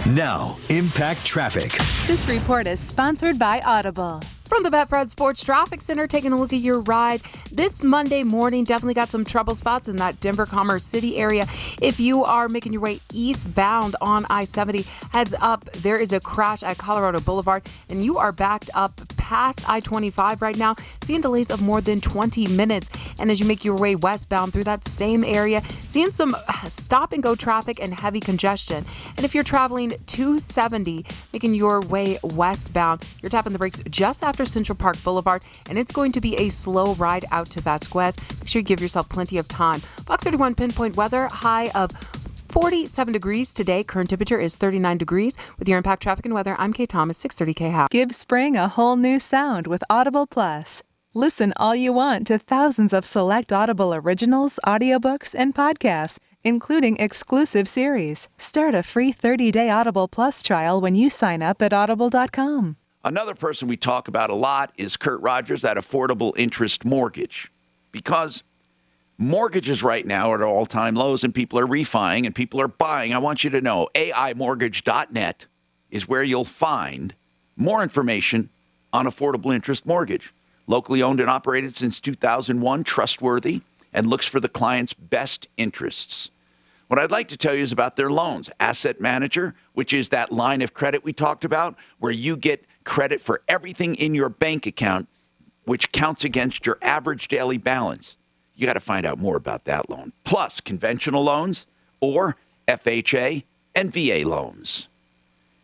Now, Impact Traffic. This report is sponsored by Audible. From the Betfred Sports Traffic Center, taking a look at your ride. This Monday morning, definitely got some trouble spots in that Denver Commerce City area. If you are making your way eastbound on I-70, heads up, there is a crash at Colorado Boulevard, and you are backed up past I-25 right now, seeing delays of more than 20 minutes. And as you make your way westbound through that same area, seeing some stop-and-go traffic and heavy congestion. And if you're traveling 270, making your way westbound, you're tapping the brakes just after Central Park Boulevard, and it's going to be a slow ride out to Vasquez. Make sure you give yourself plenty of time. Fox 31 pinpoint weather, high of 47 degrees today. Current temperature is 39 degrees. With your Impact Traffic and Weather, I'm Kay Thomas, 630 KHOW. Give spring a whole new sound with Audible Plus. Listen all you want to thousands of select Audible originals, audiobooks, and podcasts, including exclusive series. Start a free 30-day Audible Plus trial when you sign up at audible.com. Another person we talk about a lot is Kurt Rogers at Affordable Interest Mortgage, because mortgages right now are at all-time lows and people are refining and people are buying. I want you to know AImortgage.net is where you'll find more information on Affordable Interest Mortgage. Locally owned and operated since 2001, trustworthy, and looks for the client's best interests. What I'd like to tell you is about their loans. Asset Manager, which is that line of credit we talked about, where you get credit for everything in your bank account, which counts against your average daily balance. You got to find out more about that loan. Plus, conventional loans or FHA and VA loans.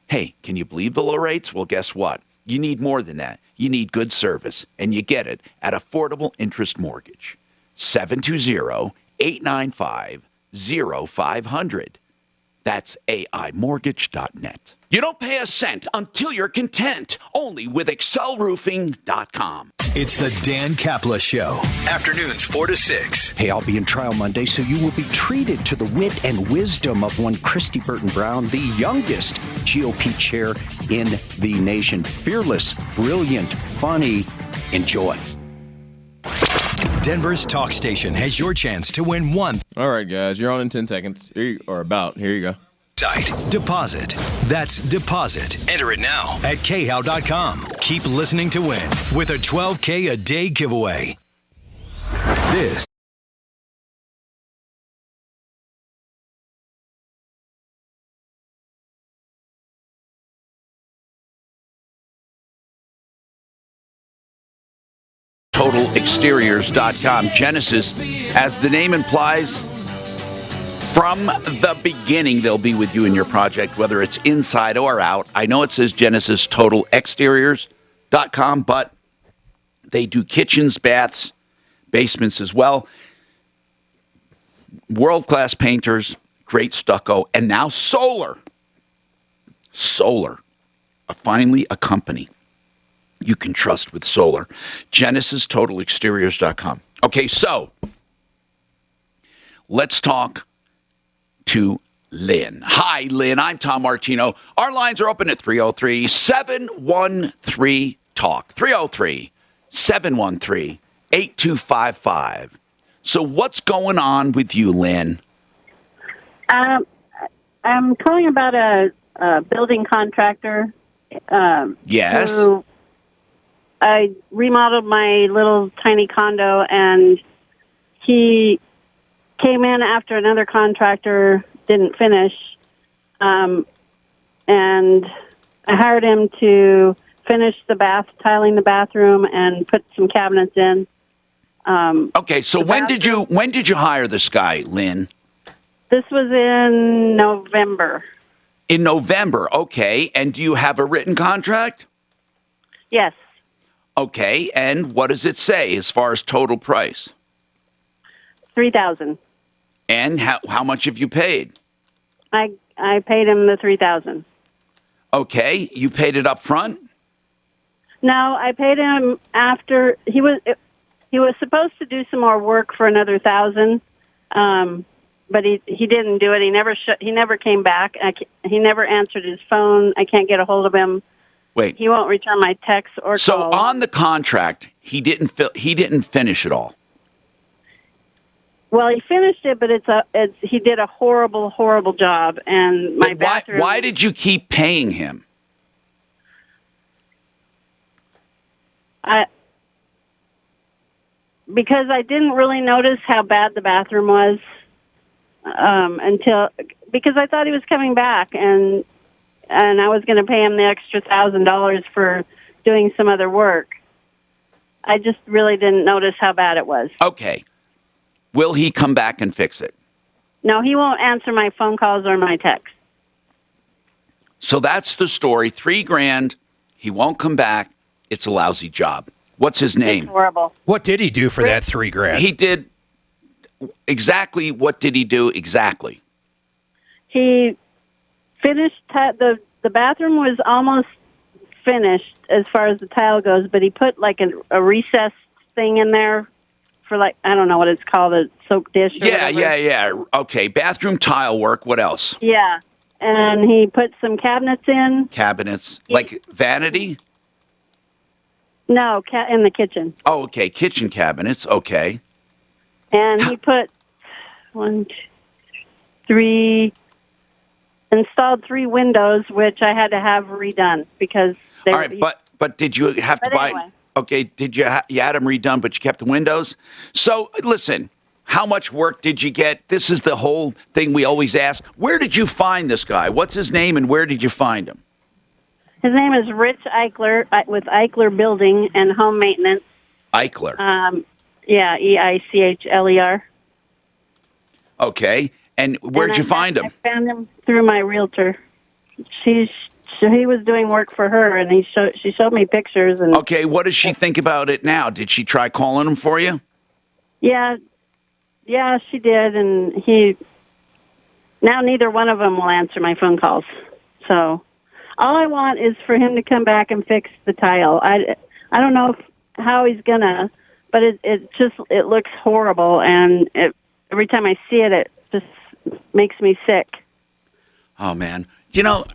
Hey, can you believe the low rates? Well, guess what? You need more than that. You need good service, and you get it at Affordable Interest Mortgage. 720-895-0500. That's AImortgage.net. You don't pay a cent until you're content. Only with excelroofing.com. It's the Dan Kapla Show. Afternoons 4 to 6. Hey, I'll be in trial Monday, so you will be treated to the wit and wisdom of one Christy Burton Brown, the youngest GOP chair in the nation. Fearless, brilliant, funny. Enjoy. Denver's talk station has your chance to win one. All right, guys, you're on in 10 seconds. Here you go. Site. Deposit. That's deposit. Enter it now at khow.com. Keep listening to win with a $12K a day giveaway. This TotalExteriors.com. Genesis, as the name implies, from the beginning, they'll be with you in your project, whether it's inside or out. I know it says Genesis TotalExteriors.com, but they do kitchens, baths, basements as well. World-class painters, great stucco, and now solar. Solar. Finally, a company you can trust with solar. Genesis TotalExteriors.com. Okay, so let's talk to Lynn. Hi, Lynn. I'm Tom Martino. Our lines are open at 303-713-TALK. 303-713-8255. So what's going on with you, Lynn? I'm calling about a building contractor. Yes. Who I remodeled my little tiny condo, and he came in after another contractor didn't finish, and I hired him to finish tiling the bathroom and put some cabinets in. Okay, so when did you hire this guy, Lynn? This was in November. In November, okay. And do you have a written contract? Yes. Okay, and what does it say as far as total price? $3,000. And how much have you paid? I paid him the $3,000. Okay, you paid it up front? No, I paid him after he was supposed to do some more work for another $1,000, but he didn't do it. He never came back. He never answered his phone. I can't get a hold of him. Wait. He won't return my texts or calls. So on the contract, he didn't finish it all. Well, he finished it, but he did a horrible job, and my bathroom. Why did you keep paying him? Because I didn't really notice how bad the bathroom was because I thought he was coming back, and I was going to pay him the extra $1,000 for doing some other work. I just really didn't notice how bad it was. Okay. Will he come back and fix it? No, he won't answer my phone calls or my texts. So that's the story. $3,000. He won't come back. It's a lousy job. What's his name? It's horrible. What did he do for that $3,000? He did exactly what did he do exactly? He finished the bathroom was almost finished as far as the tile goes, but he put like a recessed thing in there for I don't know what it's called, a soap dish or whatever. Yeah. Okay, bathroom tile work. What else? Yeah, and he put some cabinets in. Cabinets? Like vanity? No, in the kitchen. Oh, okay, kitchen cabinets. Okay. And he put installed 3 windows, which I had to have redone because they. All right, but did you have to buy? Anyway. Okay, did you had them redone, but you kept the windows? So listen, how much work did you get? This is the whole thing we always ask. Where did you find this guy? What's his name, and where did you find him? His name is Rich Eichler with Eichler Building and Home Maintenance. Eichler. Yeah, Eichler. Okay, and where'd you find him? I found him through my realtor. He was doing work for her, and she showed me pictures. And okay, what does she think about it now? Did she try calling him for you? Yeah, she did, and Now neither one of them will answer my phone calls. So all I want is for him to come back and fix the tile. I don't know how he's gonna, but it looks horrible, and every time I see it, it just makes me sick. Oh man, you know,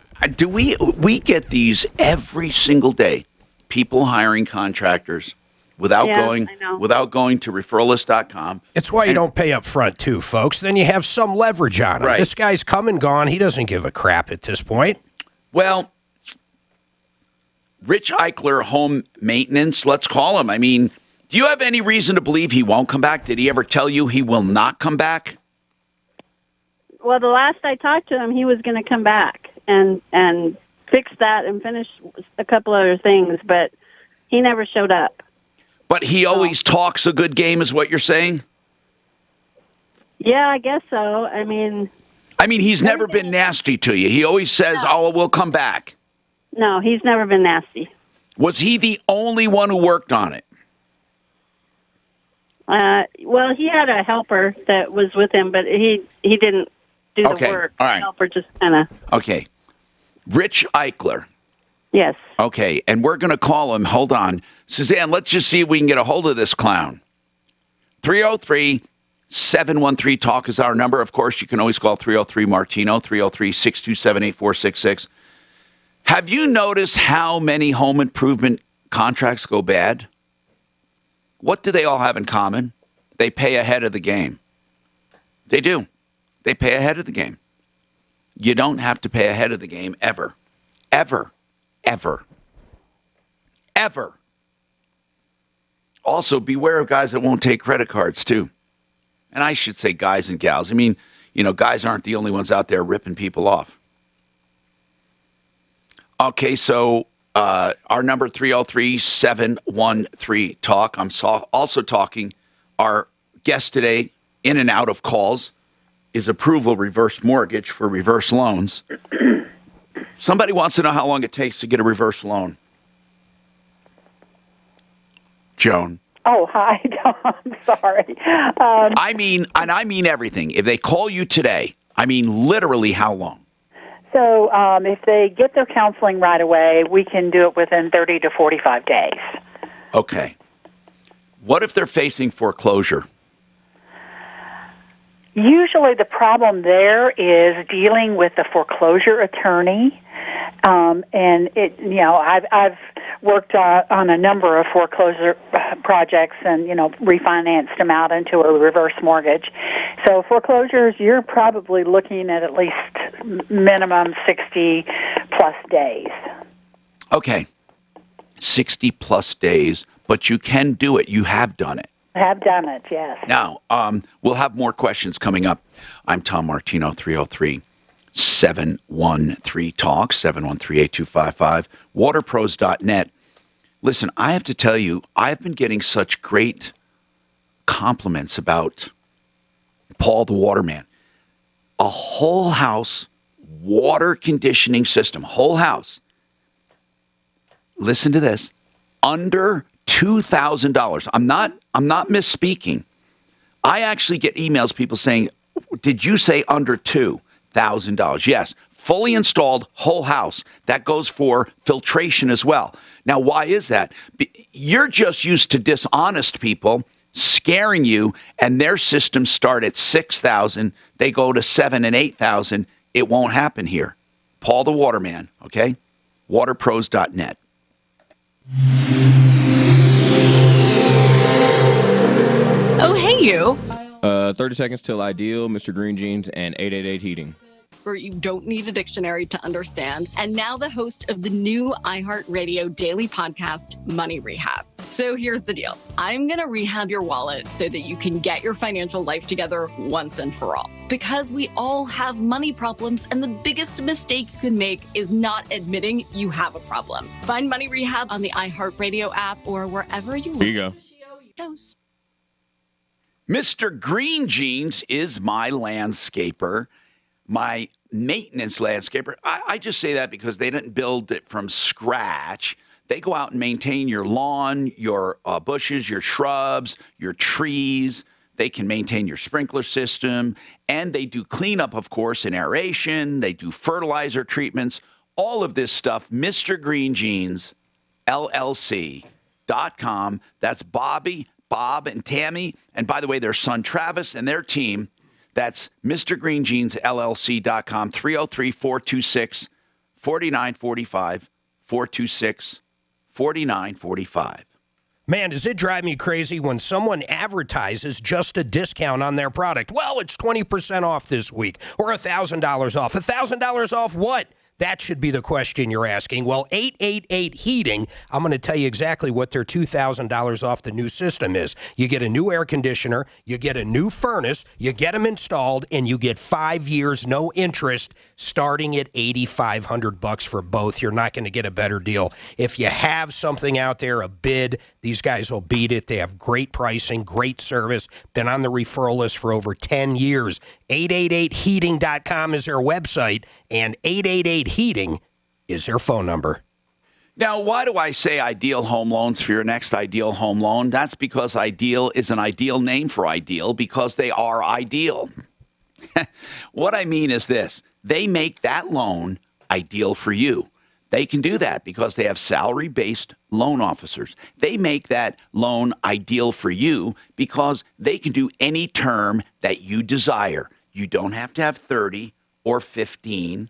we get these every single day? People hiring contractors without going to referralist.com. It's why you don't pay up front, too, folks. Then you have some leverage on him. Right. This guy's come and gone. He doesn't give a crap at this point. Well, Rich Eichler Home Maintenance, let's call him. I mean, do you have any reason to believe he won't come back? Did he ever tell you he will not come back? Well, the last I talked to him, he was going to come back and fix that and finish a couple other things, but he never showed up. But he always talks a good game, is what you're saying? Yeah, I guess so. I mean, he's never been nasty to you. He always says, "Oh, we'll come back." No, he's never been nasty. Was he the only one who worked on it? Well, he had a helper that was with him, but he didn't do the work. All right. The helper just kind of... Okay. Rich Eichler. Yes. Okay, and we're going to call him. Hold on. Suzanne, let's just see if we can get a hold of this clown. 303-713-TALK is our number. Of course, you can always call 303-MARTINO, 303-627-8466. Have you noticed how many home improvement contracts go bad? What do they all have in common? They pay ahead of the game. They do. They pay ahead of the game. You don't have to pay ahead of the game ever. Ever. Ever. Ever. Also, beware of guys that won't take credit cards, too. And I should say guys and gals. I mean, guys aren't the only ones out there ripping people off. Okay, so our number 303-713-TALK. I'm also talking. Our guest today, in and out of calls, is Approval Reverse Mortgage for reverse loans. Somebody wants to know how long it takes to get a reverse loan. Joan. Oh, hi, Tom. Sorry. I mean everything. If they call you today, literally how long? So if they get their counseling right away, we can do it within 30 to 45 days. Okay. What if they're facing foreclosure? Usually the problem there is dealing with the foreclosure attorney. And I've worked on a number of foreclosure projects and, refinanced them out into a reverse mortgage. So foreclosures, you're probably looking at least minimum 60 plus days. Okay. 60 plus days, but you can do it. You have done it. Have done it, yes. Now, we'll have more questions coming up. I'm Tom Martino, 303-713-TALK, 713-8255, waterpros.net. Listen, I have to tell you, I've been getting such great compliments about Paul the Waterman. A whole house water conditioning system, whole house. Listen to this, under $2,000. I'm not misspeaking. I actually get emails, people saying, did you say under $2,000? Yes. Fully installed, whole house. That goes for filtration as well. Now, why is that? You're just used to dishonest people scaring you, and their systems start at $6,000. They go to $7,000 and $8,000. It won't happen here. Paul the Waterman, okay? Waterpros.net. Oh, hey, you. 30 seconds till ideal, Mr. Green Jeans, and 888 heating. Expert you don't need a dictionary to understand. And now the host of the new iHeartRadio daily podcast, Money Rehab. So here's the deal. I'm going to rehab your wallet so that you can get your financial life together once and for all. Because we all have money problems, and the biggest mistake you can make is not admitting you have a problem. Find Money Rehab on the iHeartRadio app or wherever you Here you go. Shows. Mr. Green Jeans is my landscaper, my maintenance landscaper. I just say that because they didn't build it from scratch. They go out and maintain your lawn, your bushes, your shrubs, your trees. They can maintain your sprinkler system, and they do cleanup, of course, and aeration. They do fertilizer treatments. All of this stuff, Mr. Green Jeans, LLC.com. That's Bobby, Bob, and Tammy. And by the way, their son Travis and their team. That's Mr. Green Jeans, LLC.com, 303-426-4945, 426-4945. Man, does it drive me crazy when someone advertises just a discount on their product? Well, it's 20% off this week, or $1,000 off. $1,000 off what? That should be the question you're asking. Well, 888 Heating, I'm going to tell you exactly what their $2,000 off the new system is. You get a new air conditioner, you get a new furnace, you get them installed, and you get 5 years, no interest, starting at $8,500 for both. You're not going to get a better deal. If you have something out there, a bid, these guys will beat it. They have great pricing, great service, been on the referral list for over 10 years. 888heating.com is their website, and 888-HEATING is their phone number. Now, why do I say Ideal Home Loans for your next Ideal Home Loan? That's because Ideal is an ideal name for Ideal, because they are ideal. What I mean is this. They make that loan ideal for you. They can do that because they have salary-based loan officers. They make that loan ideal for you because they can do any term that you desire. You don't have to have 30 or 15.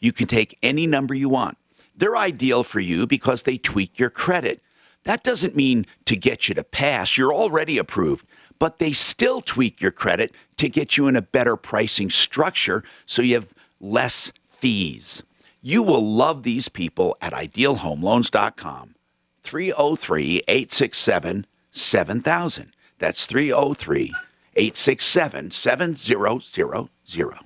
You can take any number you want. They're ideal for you because they tweak your credit. That doesn't mean to get you to pass. You're already approved. But they still tweak your credit to get you in a better pricing structure so you have less fees. You will love these people at idealhomeloans.com. 303-867-7000. That's 303-867-7000.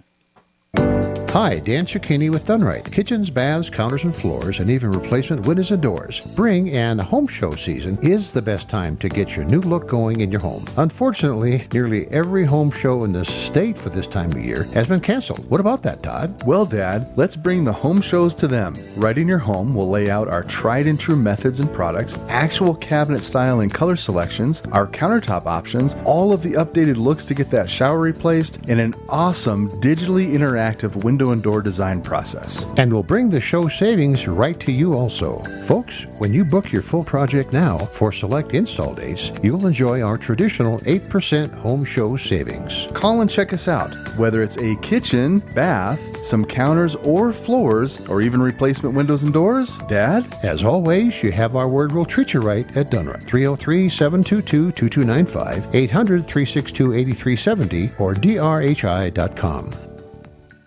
Hi, Dan Cicchini with Dunright. Kitchens, baths, counters and floors, and even replacement windows and doors. Spring and home show season is the best time to get your new look going in your home. Unfortunately, nearly every home show in the state for this time of year has been canceled. What about that, Todd? Well, Dad, let's bring the home shows to them. Right in your home, we'll lay out our tried and true methods and products, actual cabinet style and color selections, our countertop options, all of the updated looks to get that shower replaced, and an awesome digitally interactive window and door design process. And we'll bring the show savings right to you also. Folks, when you book your full project now for select install dates, you'll enjoy our traditional 8% home show savings. Call and check us out. Whether it's a kitchen, bath, some counters or floors, or even replacement windows and doors, Dad? As always, you have our word we'll treat you right at Dunright. 303-722-2295, 800-362-8370, or drhi.com.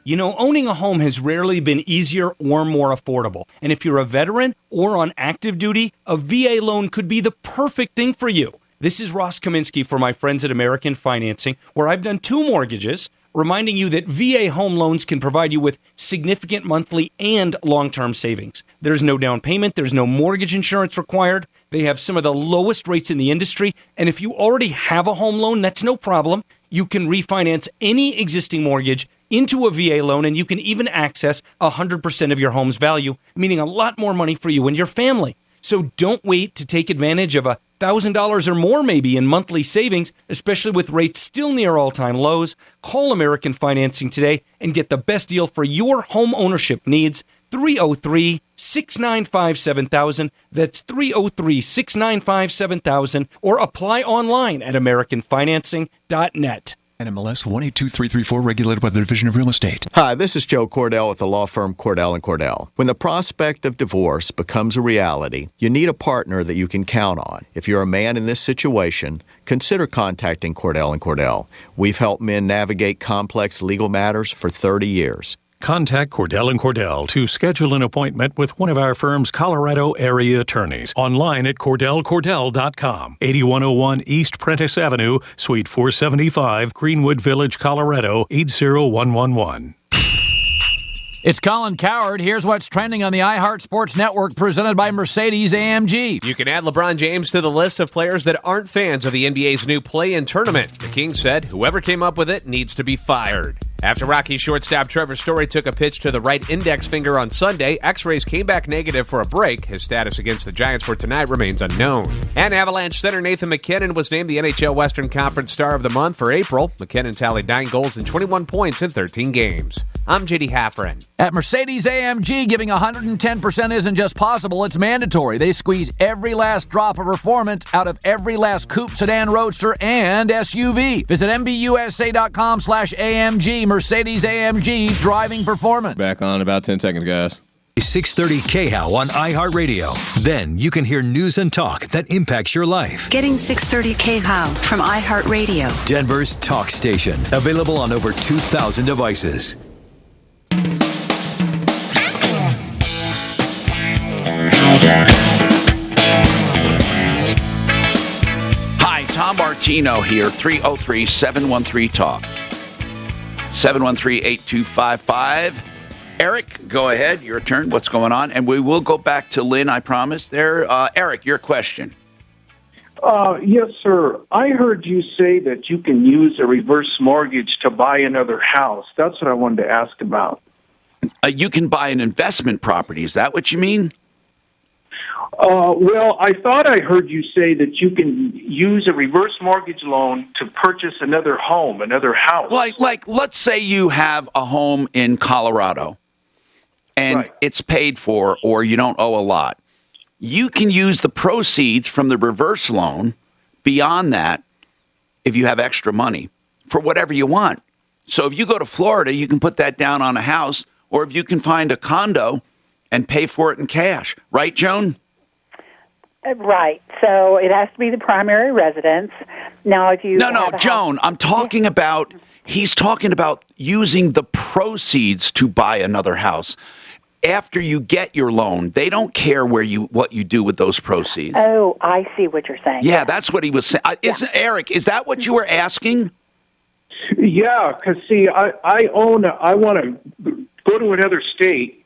You know, owning a home has rarely been easier or more affordable. And if you're a veteran or on active duty, a VA loan could be the perfect thing for you. This is Ross Kaminsky for my friends at American Financing, where I've done 2 mortgages, reminding you that VA home loans can provide you with significant monthly and long-term savings. There's no down payment. There's no mortgage insurance required. They have some of the lowest rates in the industry. And if you already have a home loan, that's no problem. You can refinance any existing mortgage into a VA loan, and you can even access 100% of your home's value, meaning a lot more money for you and your family. So don't wait to take advantage of $1,000 or more maybe in monthly savings, especially with rates still near all-time lows. Call American Financing today and get the best deal for your home ownership needs. 303-695-7000. That's 303-695-7000, or apply online at AmericanFinancing.net. NMLS 182334, regulated by the Division of Real Estate. Hi, this is Joe Cordell with the law firm Cordell & Cordell. When the prospect of divorce becomes a reality, you need a partner that you can count on. If you're a man in this situation, consider contacting Cordell & Cordell. We've helped men navigate complex legal matters for 30 years. Contact Cordell & Cordell to schedule an appointment with one of our firm's Colorado area attorneys. Online at CordellCordell.com. 8101 East Prentice Avenue, Suite 475, Greenwood Village, Colorado, 80111. It's Colin Cowherd. Here's what's trending on the iHeart Sports Network, presented by Mercedes-AMG. You can add LeBron James to the list of players that aren't fans of the NBA's new play-in tournament. The Kings said whoever came up with it needs to be fired. After Rockies shortstop Trevor Story took a pitch to the right index finger on Sunday, X-rays came back negative for a break. His status against the Giants for tonight remains unknown. And Avalanche center Nathan MacKinnon was named the NHL Western Conference Star of the Month for April. MacKinnon tallied 9 goals and 21 points in 13 games. I'm J.D. Haffren. At Mercedes-AMG, giving 110% isn't just possible, it's mandatory. They squeeze every last drop of performance out of every last coupe, sedan, roadster, and SUV. Visit MBUSA.com/AMG. Mercedes-AMG, driving performance. Back on in about 10 seconds, guys. 630 KHOW on iHeartRadio. Then you can hear news and talk that impacts your life. Getting 630 KHOW from iHeartRadio. Denver's talk station. Available on over 2,000 devices. Hi, Tom Martino here, 303-713-TALK. 713-8255. Eric, go ahead. Your turn. What's going on? And we will go back to Lynn, I promise. There, Eric, your question. Yes, sir. I heard you say that you can use a reverse mortgage to buy another house. That's what I wanted to ask about. You can buy an investment property. Is that what you mean? Well, I thought I heard you say that you can use a reverse mortgage loan to purchase another home, another house. Like let's say you have a home in Colorado, and it's paid for, or you don't owe a lot. You can use the proceeds from the reverse loan beyond that, if you have extra money, for whatever you want. So if you go to Florida, you can put that down on a house, or if you can find a condo and pay for it in cash. Right, Joan? Right. So it has to be the primary residence. Now, if you No, Joan, I'm talking about, he's talking about using the proceeds to buy another house. After you get your loan, they don't care what you do with those proceeds. Oh, I see what you're saying. Yeah, that's what he was saying. Eric, is that what you were asking? Yeah, because, see, I want to go to another state,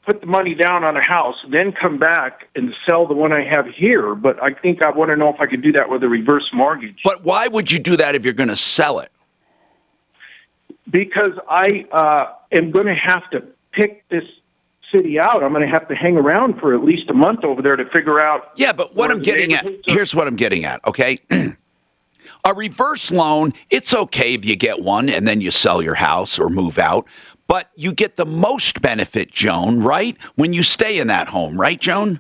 put the money down on a house, then come back and sell the one I have here. But I think I want to know if I could do that with a reverse mortgage. But why would you do that if you're going to sell it? Because I am going to have to pick this city out. I'm going to have to hang around for at least a month over there to figure out. Yeah, but what I'm getting at, here's what I'm getting at, okay? A reverse loan, it's okay if you get one and then you sell your house or move out. But you get the most benefit, Joan, right? When you stay in that home, right, Joan?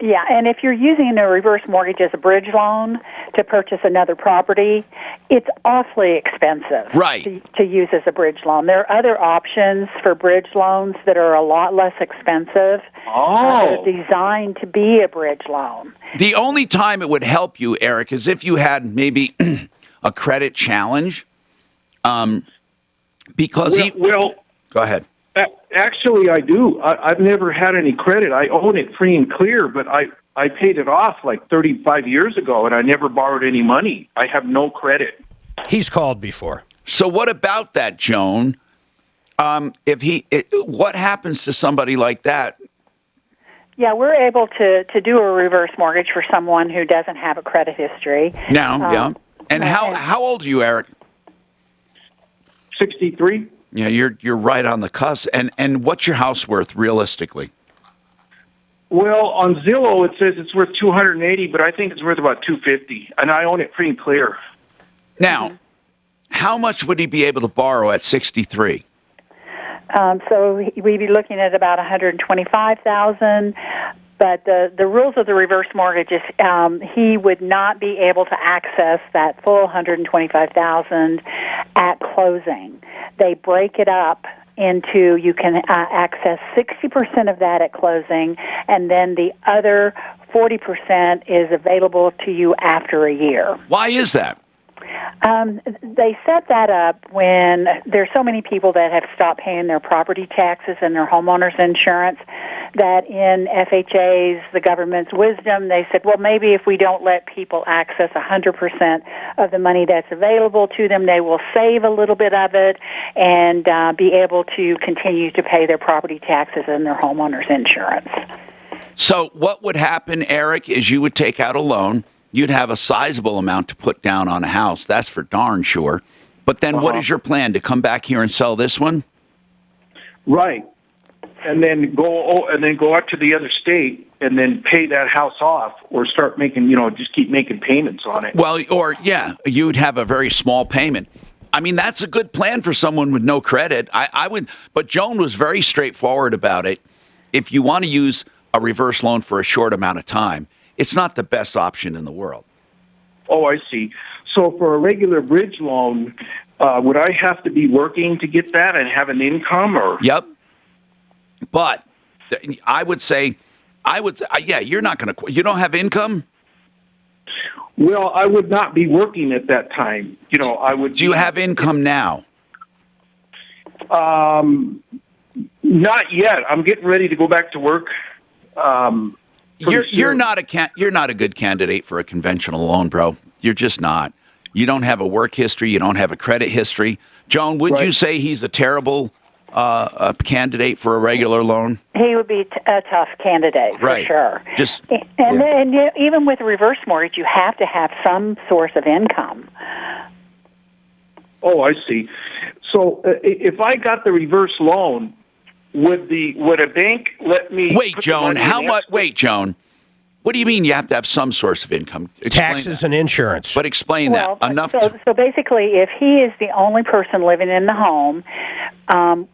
Yeah, and if you're using a reverse mortgage as a bridge loan to purchase another property, it's awfully expensive to use as a bridge loan. There are other options for bridge loans that are a lot less expensive. They're designed to be a bridge loan. The only time it would help you, Eric, is if you had maybe a credit challenge. Because go ahead. Actually, I do. I've never had any credit. I own it free and clear, but I paid it off like 35 years ago, and I never borrowed any money. I have no credit. He's called before. So what about that, Joan? What happens to somebody like that? Yeah, we're able to do a reverse mortgage for someone who doesn't have a credit history. Yeah. And how old are you, Eric? 63. Yeah, you're right on the cusp. And what's your house worth realistically? Well, on Zillow it says it's worth $280, but I think it's worth about $250, and I own it free and clear. Now, how much would he be able to borrow at 63? So we'd be looking at about $125,000. But the rules of the reverse mortgage is he would not be able to access that full $125,000 at closing. They break it up into you can access 60% of that at closing, and then the other 40% is available to you after a year. Why is that? They set that up when there's so many people that have stopped paying their property taxes and their homeowners insurance that in FHA's, the government's wisdom, they said, well, maybe if we don't let people access 100% of the money that's available to them, they will save a little bit of it and be able to continue to pay their property taxes and their homeowners insurance. So what would happen, Eric, is you would take out a loan. You'd have a sizable amount to put down on a house. That's for darn sure. But then what is your plan? To come back here and sell this one? Right. And then go out to the other state and then pay that house off, or start making, just keep making payments on it. Well, you'd have a very small payment. I mean, that's a good plan for someone with no credit. I would, but Joan was very straightforward about it. If you want to use a reverse loan for a short amount of time, it's not the best option in the world. Oh, I see. So for a regular bridge loan, would I have to be working to get that and have an income, or? Yep. But I would say, you're not going to, you don't have income? Well, I would not be working at that time. I would. Do you have income now? Not yet. I'm getting ready to go back to work. You're not a good candidate for a conventional loan, bro. You're just not. You don't have a work history. You don't have a credit history. Joan, would you say he's a terrible a candidate for a regular loan? He would be a tough candidate, for sure. And even with a reverse mortgage, you have to have some source of income. Oh, I see. So if I got the reverse loan, would a bank let me? Wait, Joan. How much? Wait, Joan. What do you mean you have to have some source of income? Taxes and insurance. But explain that. Enough. So basically, if he is the only person living in the home,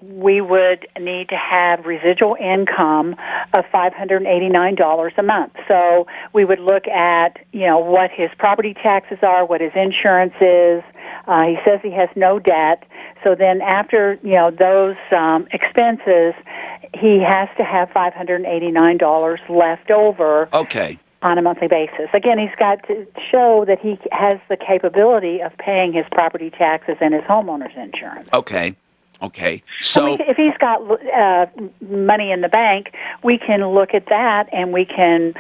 we would need to have residual income of $589 a month. So we would look at, what his property taxes are, what his insurance is. He says he has no debt. So then after, those expenses, he has to have $589 left over on a monthly basis. Again, he's got to show that he has the capability of paying his property taxes and his homeowner's insurance. Okay. So if he's got money in the bank, we can look at that and we can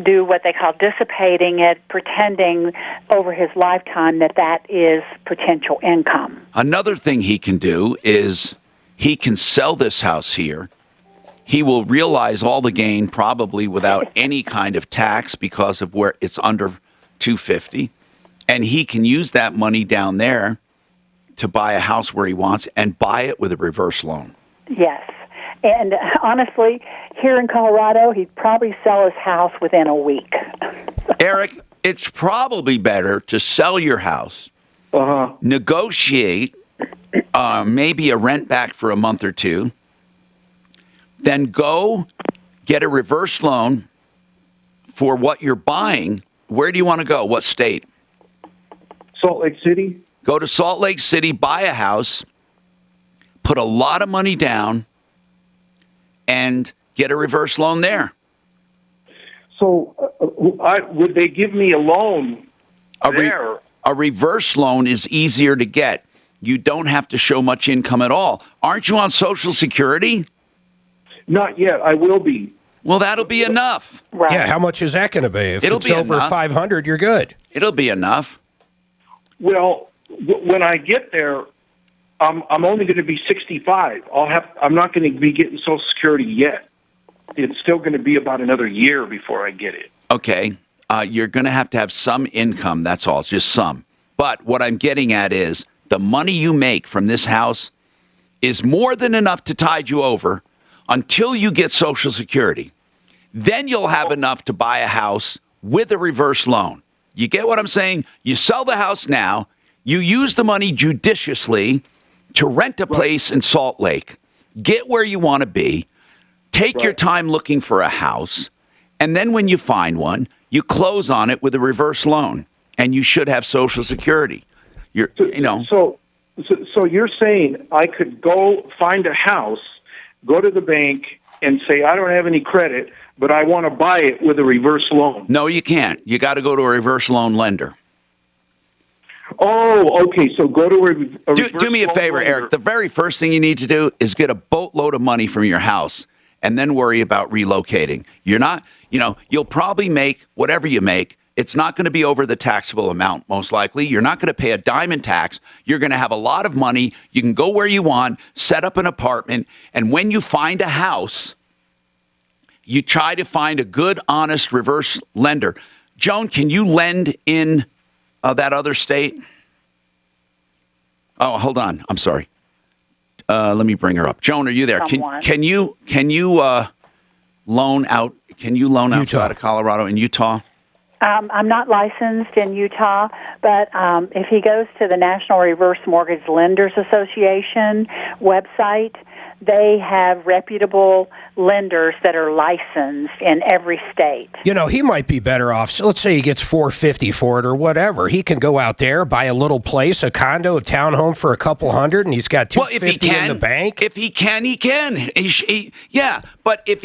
do what they call dissipating it, pretending over his lifetime that is potential income. Another thing he can do is he can sell this house here. He will realize all the gain probably without any kind of tax because of where it's under $250, and he can use that money down there to buy a house where he wants and buy it with a reverse loan. Yes. And honestly, here in Colorado, he'd probably sell his house within a week. Eric, it's probably better to sell your house, negotiate maybe a rent back for a month or two, then go get a reverse loan for what you're buying. Where do you want to go? What state? Salt Lake City. Go to Salt Lake City, buy a house, put a lot of money down, and get a reverse loan there. So would they give me a loan there? A reverse loan is easier to get. You don't have to show much income at all. Aren't you on Social Security? Not yet. I will be. Well, that'll be enough. Right. Yeah, how much is that going to be? If It'll it's be over enough. 500, you're good. It'll be enough. Well, when I get there, I'm only going to be 65. I'm not going to be getting Social Security yet. It's still going to be about another year before I get it. Okay. You're going to have some income. That's all. It's just some. But what I'm getting at is the money you make from this house is more than enough to tide you over until you get Social Security. Then you'll have enough to buy a house with a reverse loan. You get what I'm saying? You sell the house now. You use the money judiciously to rent a place in Salt Lake. Get where you want to be. Take your time looking for a house. And then when you find one, you close on it with a reverse loan. And you should have Social Security. So you're saying I could go find a house, go to the bank, and say, I don't have any credit, but I want to buy it with a reverse loan. No, you can't. You got to go to a reverse loan lender. Oh, okay. So go to a reverse Do me a favor, lender. Eric. The very first thing you need to do is get a boatload of money from your house and then worry about relocating. You're not, you'll probably make whatever you make. It's not going to be over the taxable amount, most likely. You're not going to pay a dime in tax. You're going to have a lot of money. You can go where you want, set up an apartment, and when you find a house, you try to find a good, honest reverse lender. Joan, can you lend in that other state? Oh, hold on. I'm sorry. Let me bring her up. Joan, are you there? Can you loan out? Can you loan outside of Colorado in Utah? I'm not licensed in Utah, but if he goes to the National Reverse Mortgage Lenders Association website, they have reputable lenders that are licensed in every state. You know, he might be better off. So let's say he gets $450 for it or whatever. He can go out there, buy a little place, a condo, a townhome for a couple hundred, and he's got $250 in the bank. If he can, he can. Yeah, but if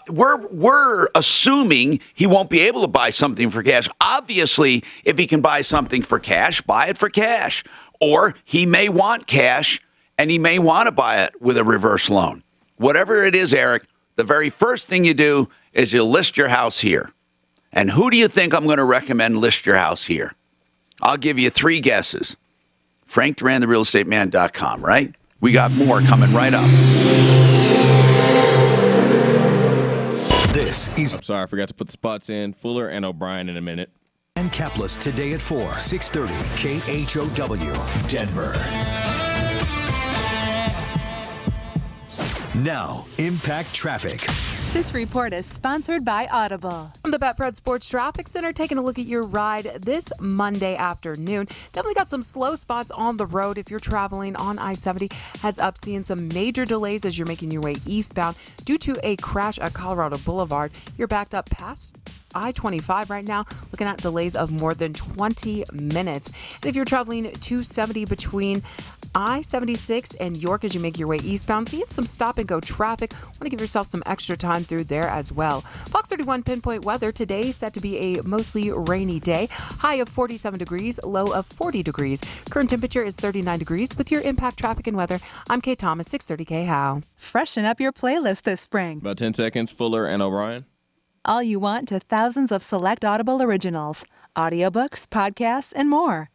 we're assuming he won't be able to buy something for cash. Obviously, if he can buy something for cash, buy it for cash. Or he may want cash, and he may want to buy it with a reverse loan. Whatever it is, Eric, the very first thing you do is you list your house here. And who do you think I'm going to recommend list your house here? I'll give you 3 guesses. Frank Duran, therealestateman.com, right? We got more coming right up. This is... I'm sorry, I forgot to put the spots in. Fuller and O'Brien in a minute. And Kaplis today at 4, 630 KHOW, Denver. Now, Impact Traffic. This report is sponsored by Audible. From the Betfred Sports Traffic Center, taking a look at your ride this Monday afternoon. Definitely got some slow spots on the road if you're traveling on I-70. Heads up, seeing some major delays as you're making your way eastbound due to a crash at Colorado Boulevard. You're backed up past I-25 right now, looking at delays of more than 20 minutes. And if you're traveling 270 between I-76 and York as you make your way eastbound, seeing some stop-and-go traffic. Want to give yourself some extra time through there as well. Fox 31 pinpoint weather today set to be a mostly rainy day. High of 47 degrees, low of 40 degrees. Current temperature is 39 degrees. With your Impact Traffic and Weather, I'm Kay Thomas, 630 KHOW. Freshen up your playlist this spring. About 10 seconds, Fuller and O'Brien. All you want to thousands of select Audible originals, audiobooks, podcasts, and more.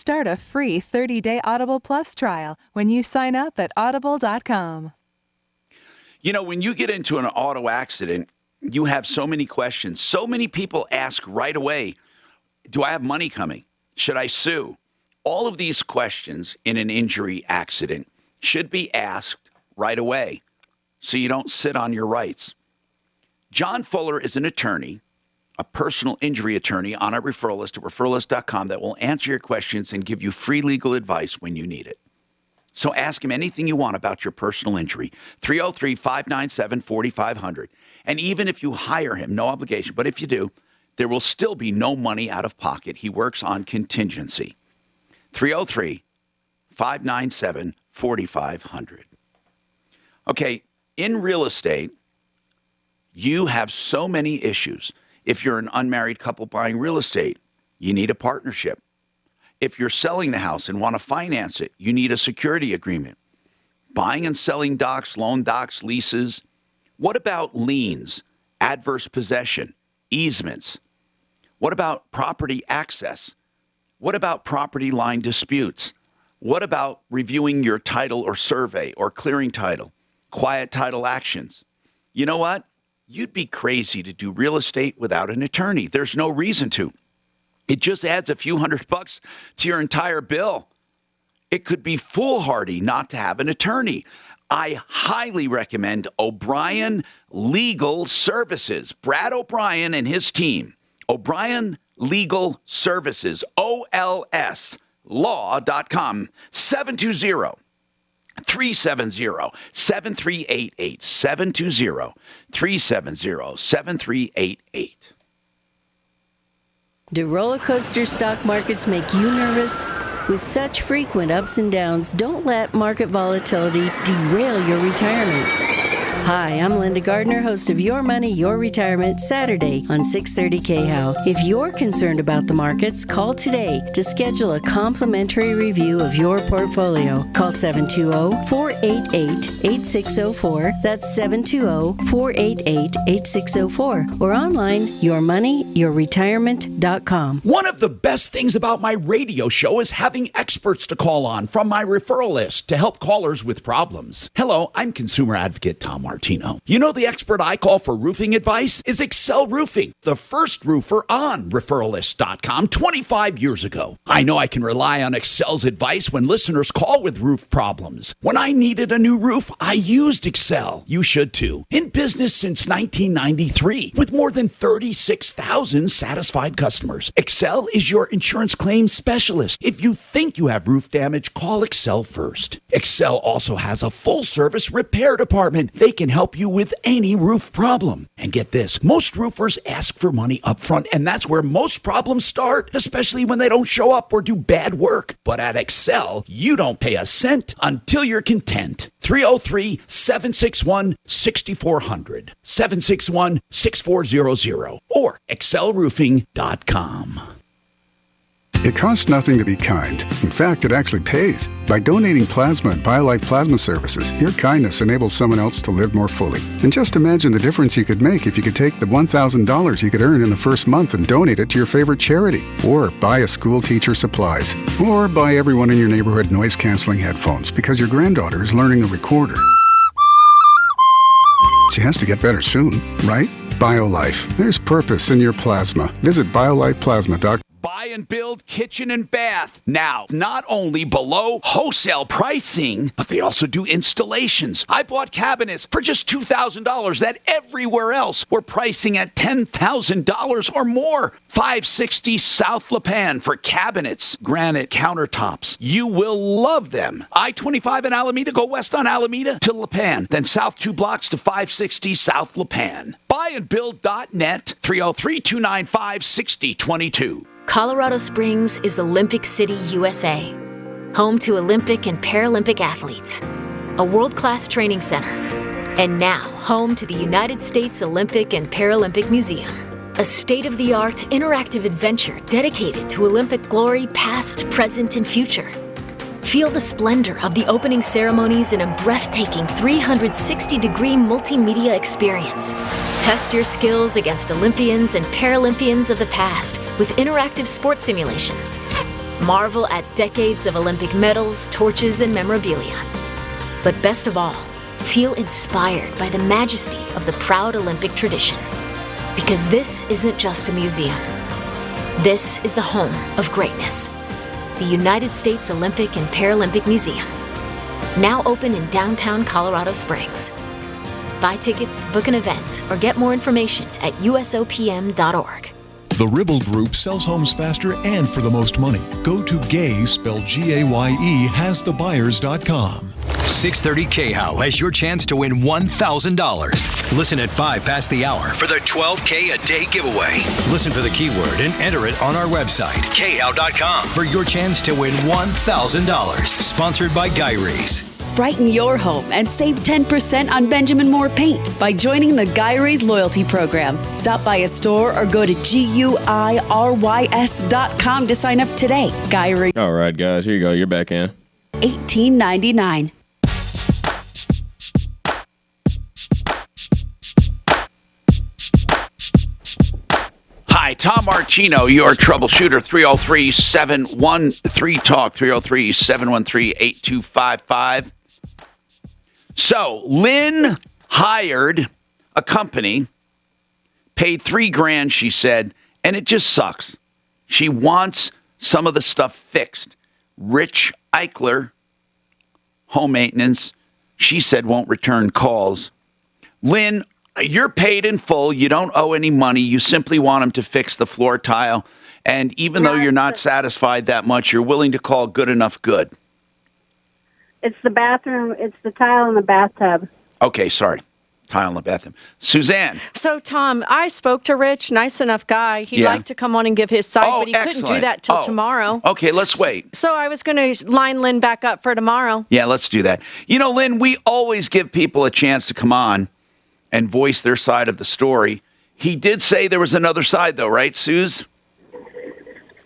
Start a free 30-day Audible Plus trial when you sign up at audible.com. You know, when you get into an auto accident, you have so many questions. So many people ask right away, do I have money coming? Should I sue? All of these questions in an injury accident should be asked right away so you don't sit on your rights. John Fuller is an attorney, a personal injury attorney on our referral list at referralist.com that will answer your questions and give you free legal advice when you need it. So ask him anything you want about your personal injury. 303-597-4500. And even if you hire him, no obligation, but if you do, there will still be no money out of pocket. He works on contingency. 303-597-4500. Okay, in real estate, you have so many issues. If you're an unmarried couple buying real estate, you need a partnership. If you're selling the house and want to finance it, you need a security agreement. Buying and selling docs, loan docs, leases. What about liens, adverse possession, easements? What about property access? What about property line disputes? What about reviewing your title or survey or clearing title, quiet title actions? You know what? You'd be crazy to do real estate without an attorney. There's no reason to. It just adds a few $100 to your entire bill. It could be foolhardy not to have an attorney. I highly recommend O'Brien Legal Services. Brad O'Brien and his team. O'Brien Legal Services, OLS, law.com, 720-370-7388, 720-370-7388. Do roller coaster stock markets make you nervous? With such frequent ups and downs, don't let market volatility derail your retirement. Hi, I'm Linda Gardner, host of Your Money, Your Retirement, Saturday on 630 KHOW. If you're concerned about the markets, call today to schedule a complimentary review of your portfolio. Call 720-488-8604. That's 720-488-8604. Or online, yourmoneyyourretirement.com. One of the best things about my radio show is having experts to call on from my referral list to help callers with problems. Hello, I'm consumer advocate Tom Martin. Martino. You know the expert I call for roofing advice is Excel Roofing, the first roofer on referralist.com 25 years ago. I know I can rely on Excel's advice when listeners call with roof problems. When I needed a new roof, I used Excel. You should too. In business since 1993, with more than 36,000 satisfied customers. Excel is your insurance claims specialist. If you think you have roof damage, call Excel first. Excel also has a full-service repair department. They can help you with any roof problem. And get this, most roofers ask for money up front, and that's where most problems start, especially when they don't show up or do bad work. But at Excel, you don't pay a cent until you're content. 303-761-6400, 761-6400, or excelroofing.com. It costs nothing to be kind. In fact, it actually pays. By donating plasma at BioLife Plasma Services, your kindness enables someone else to live more fully. And just imagine the difference you could make if you could take the $1,000 you could earn in the first month and donate it to your favorite charity. Or buy a school teacher supplies. Or buy everyone in your neighborhood noise-canceling headphones because your granddaughter is learning a recorder. She has to get better soon, right? BioLife. There's purpose in your plasma. Visit biolifeplasma.com. Buy and build kitchen and bath. Now, not only below wholesale pricing, but they also do installations. I bought cabinets for just $2,000 that everywhere else were pricing at $10,000 or more. 560 South Lipan for cabinets, granite countertops. You will love them. I-25 in Alameda, go west on Alameda to Lipan, then south 2 blocks to 560 South Lipan. Buyandbuild.net, 303-295-6022. Colorado Springs is Olympic City, USA, home to Olympic and Paralympic athletes, a world-class training center, and now home to the United States Olympic and Paralympic Museum, a state-of-the-art interactive adventure dedicated to Olympic glory past, present, and future. Feel the splendor of the opening ceremonies in a breathtaking 360-degree multimedia experience. Test your skills against Olympians and Paralympians of the past with interactive sports simulations. Marvel at decades of Olympic medals, torches, and memorabilia. But best of all, feel inspired by the majesty of the proud Olympic tradition. Because this isn't just a museum. This is the home of greatness. The United States Olympic and Paralympic Museum. Now open in downtown Colorado Springs. Buy tickets, book an event, or get more information at usopm.org. The Ribble Group sells homes faster and for the most money. Go to Gaye, spelled G-A-Y-E, hasthebuyers.com. 630 KHOW has your chance to win $1,000. Listen at 5 past the hour for the 12K a day giveaway. Listen for the keyword and enter it on our website, KHOW.com, for your chance to win $1,000. Sponsored by Guy Rees. Brighten your home and save 10% on Benjamin Moore paint by joining the Guy Rees loyalty program. Stop by a store or go to GUIRYS.com to sign up today. Guy Rees. All right, guys, here you go. You're back in. $18.99. Hi, Tom Martino, your troubleshooter, 303-713-TALK, 303-713-8255. So, Lynn hired a company, paid $3,000, she said, and it just sucks. She wants some of the stuff fixed. Rich Eichler, home maintenance, she said won't return calls. Lynn, you're paid in full. You don't owe any money. You simply want them to fix the floor tile. And even though you're not satisfied that much, you're willing to call good enough good. It's the bathroom. It's the tile in the bathtub. Okay, sorry. Tile in the bathroom. Suzanne. So, Tom, I spoke to Rich, nice enough guy. He'd like to come on and give his side, but he couldn't do that till tomorrow. Okay, let's wait. So I was going to line Lynn back up for tomorrow. Yeah, let's do that. You know, Lynn, we always give people a chance to come on and voice their side of the story. He did say there was another side, though, right, Suze?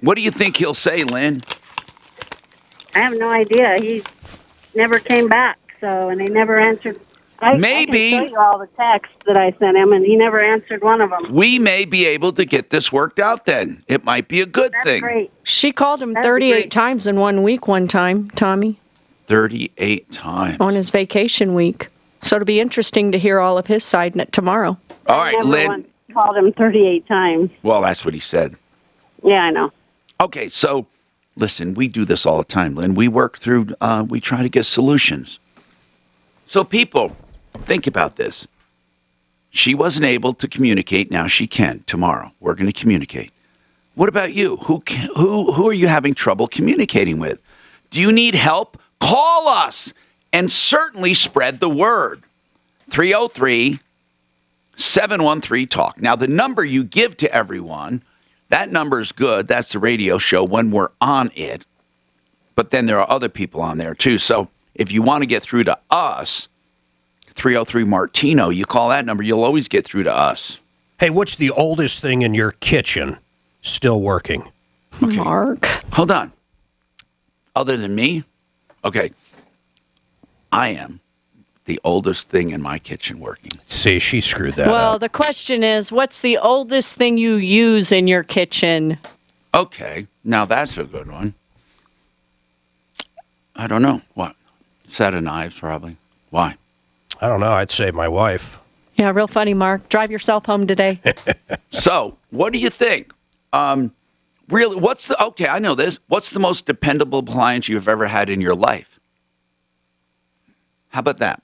What do you think he'll say, Lynn? I have no idea. He never came back, and he never answered. I can show you all the texts that I sent him, and he never answered one of them. We may be able to get this worked out then. It might be a good thing. Great. She called him 38 times in 1 week one time, Tommy. 38 times. On his vacation week. So it'll be interesting to hear all of his side tomorrow. All right, Lynn. Called him 38 times. Well, that's what he said. Yeah, I know. Okay, so listen, we do this all the time, Lynn. We work through, we try to get solutions. So people, think about this. She wasn't able to communicate. Now she can. Tomorrow, we're going to communicate. What about you? Who are you having trouble communicating with? Do you need help? Call us and certainly spread the word. 303-713-TALK. Now, the number you give to everyone, that number is good. That's the radio show when we're on it. But then there are other people on there, too. So if you want to get through to us, 303-MARTINO, you call that number, you'll always get through to us. Hey, what's the oldest thing in your kitchen still working? Okay. Mark. Hold on. Other than me? Okay. I am the oldest thing in my kitchen working. See, she screwed that up. Well, the question is, what's the oldest thing you use in your kitchen? Okay. Now that's a good one. I don't know. What? Set of knives, probably. Why? I don't know. I'd say my wife. Yeah, real funny, Mark. Drive yourself home today. So, what do you think? Really, okay, I know this. What's the most dependable appliance you've ever had in your life? How about that?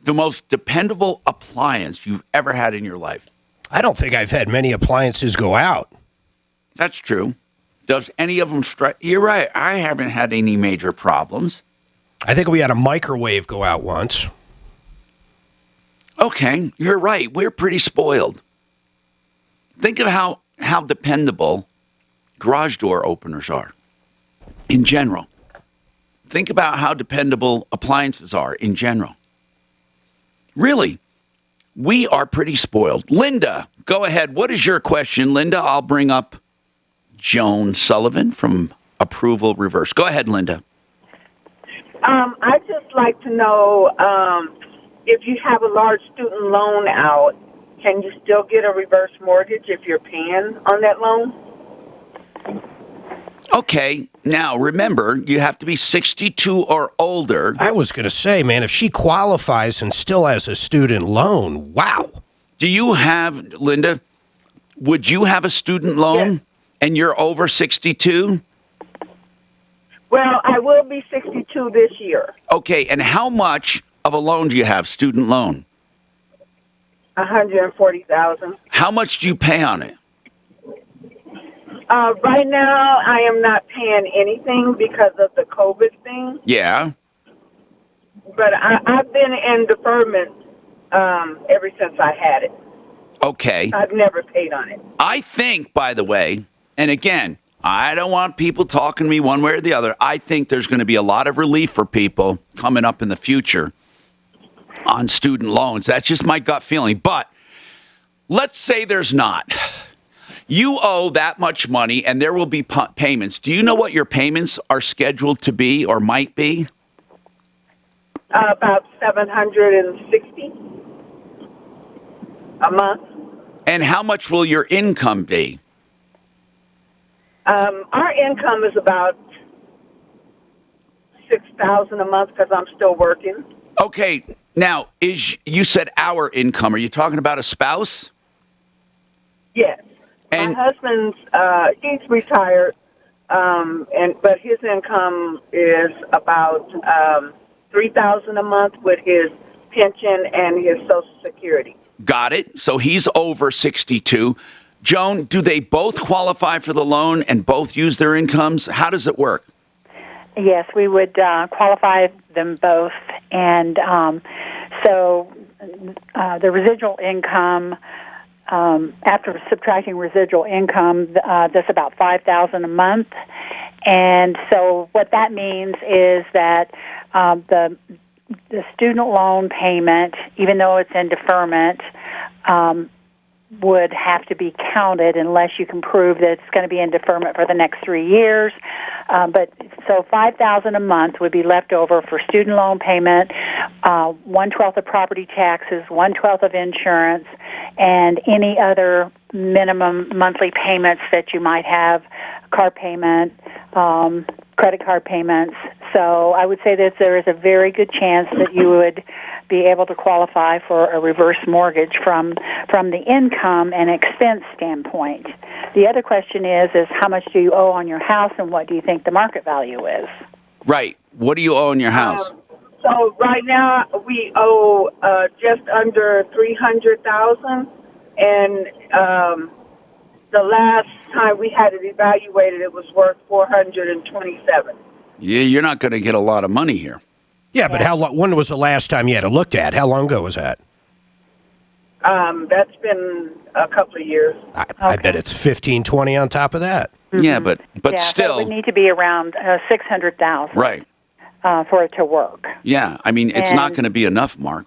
The most dependable appliance you've ever had in your life. I don't think I've had many appliances go out. That's true. Does any of them strike? You're right. I haven't had any major problems. I think we had a microwave go out once. Okay, you're right. We're pretty spoiled. Think of how dependable garage door openers are in general. Think about how dependable appliances are in general. Really, we are pretty spoiled. Linda, go ahead. What is your question, Linda? I'll bring up Joan Sullivan from Approval Reverse. Go ahead, Linda. I'd just like to know if you have a large student loan out, can you still get a reverse mortgage if you're paying on that loan? Okay, now remember, you have to be 62 or older. I was going to say, man, if she qualifies and still has a student loan, wow. Do you have, Linda, would you have a student loan and you're over 62? Well, I will be 62 this year. Okay, and how much of a loan do you have, student loan? $140,000. How much do you pay on it? Right now, I am not paying anything because of the COVID thing. Yeah. But I've been in deferment ever since I had it. Okay. I've never paid on it. I think, by the way, and again, I don't want people talking to me one way or the other. I think there's going to be a lot of relief for people coming up in the future on student loans. That's just my gut feeling. But let's say there's not. You owe that much money, and there will be payments. Do you know what your payments are scheduled to be or might be? About $760 a month. And how much will your income be? Our income is about $6,000 a month because I'm still working. Okay. Now, you said our income. Are you talking about a spouse? Yes. And my husband's he's retired, but his income is about $3,000 a month with his pension and his Social Security. Got it. So he's over 62. Joan, do they both qualify for the loan and both use their incomes? How does it work? Yes, we would qualify them both, and so the residual income. After subtracting residual income, that's about $5,000 a month. And so what that means is that the student loan payment, even though it's in deferment, would have to be counted unless you can prove that it's going to be in deferment for the next 3 years. But so $5,000 a month would be left over for student loan payment, 1/12 of property taxes, 1/12 of insurance, and any other minimum monthly payments that you might have, car payment, credit card payments. So I would say that there is a very good chance that you would be able to qualify for a reverse mortgage from the income and expense standpoint. The other question is how much do you owe on your house, and what do you think the market value is? Right. What do you owe on your house? So right now we owe just under $300,000, and the last time we had it evaluated, it was worth $427,000. Yeah, you're not going to get a lot of money here. Yeah, but how long? When was the last time you had it looked at? How long ago was that? That's been a couple of years. I bet it's 15, 20 on top of that. Mm-hmm. Yeah, but still, so it would need to be around $600,000, right? For it to work. Yeah, I mean, it's not going to be enough, Mark.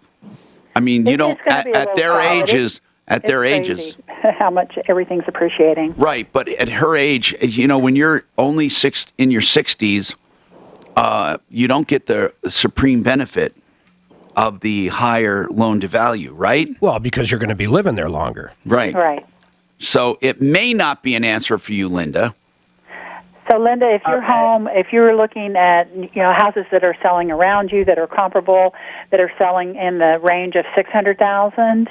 I mean, you don't at their ages. At their ages, how much everything's appreciating. Right, but at her age, when you're only in your 60s, you don't get the supreme benefit of the higher loan-to-value, right? Well, because you're going to be living there longer. Right. Right. So it may not be an answer for you, Linda. So, Linda, if you're home, if you're looking at houses that are selling around you that are comparable, that are selling in the range of $600,000,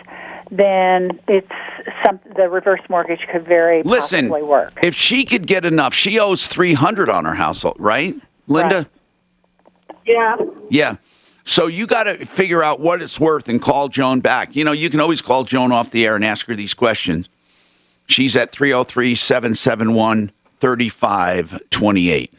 then the reverse mortgage could possibly work. If she could get enough, she owes $300 on her household, right, Linda? Right. Yeah. Yeah. So you got to figure out what it's worth and call Joan back. You can always call Joan off the air and ask her these questions. She's at 303-771-3528.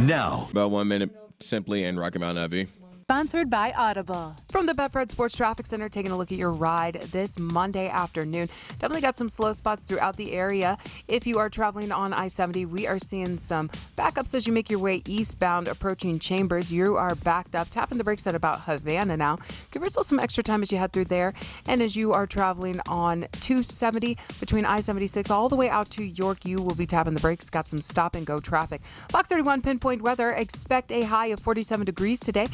Now, about 1 minute, Simply and Rocky Mountain IV. Sponsored by Audible. From the Betfred Sports Traffic Center, taking a look at your ride this Monday afternoon. Definitely got some slow spots throughout the area. If you are traveling on I-70, we are seeing some backups as you make your way eastbound approaching Chambers. You are backed up, tapping the brakes at about Havana now. Give yourself some extra time as you head through there. And as you are traveling on 270 between I-76 all the way out to York, you will be tapping the brakes. Got some stop-and-go traffic. Fox 31 pinpoint weather. Expect a high of 47 degrees today.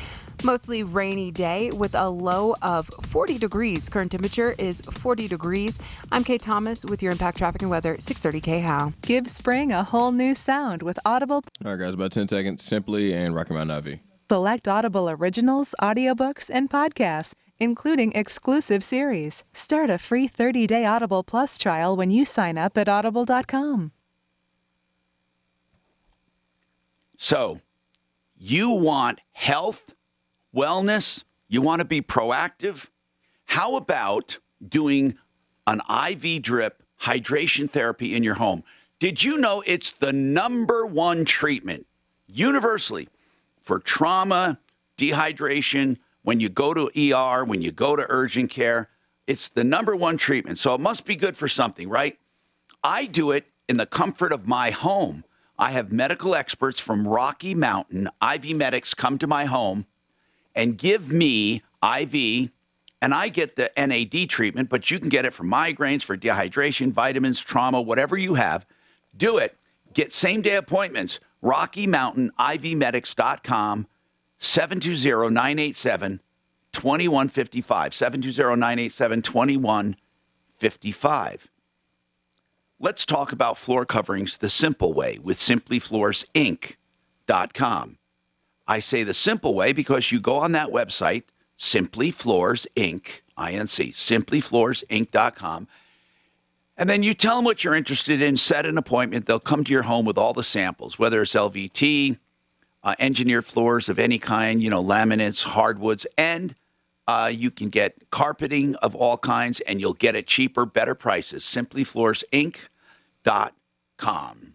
Mostly rainy day with a low of 40 degrees. Current temperature is 40 degrees. I'm Kate Thomas with your Impact Traffic and Weather, 630 KHOW. Give spring a whole new sound with Audible. All right, guys, about 10 seconds. Simply and Rocky Mountain IV. Select Audible originals, audiobooks, and podcasts, including exclusive series. Start a free 30-day Audible Plus trial when you sign up at audible.com. So, you want health, wellness, you want to be proactive? How about doing an IV drip hydration therapy in your home? Did you know it's the #1 treatment universally for trauma, dehydration, when you go to ER, when you go to urgent care? It's the #1 treatment, so it must be good for something, right? I do it in the comfort of my home. I have medical experts from Rocky Mountain, IV Medics, come to my home and give me IV, and I get the NAD treatment, but you can get it for migraines, for dehydration, vitamins, trauma, whatever you have. Do it. Get same-day appointments. RockyMountainIVMedics.com, 720-987-2155, 720-987-2155. Let's talk about floor coverings the simple way with SimplyFloorsInc.com. I say the simple way because you go on that website, Simply Floors Inc., I-N-C, SimplyFloorsInc.com, and then you tell them what you're interested in, set an appointment. They'll come to your home with all the samples, whether it's LVT, engineered floors of any kind, laminates, hardwoods, and you can get carpeting of all kinds, and you'll get it cheaper, better prices. SimplyFloorsInc.com.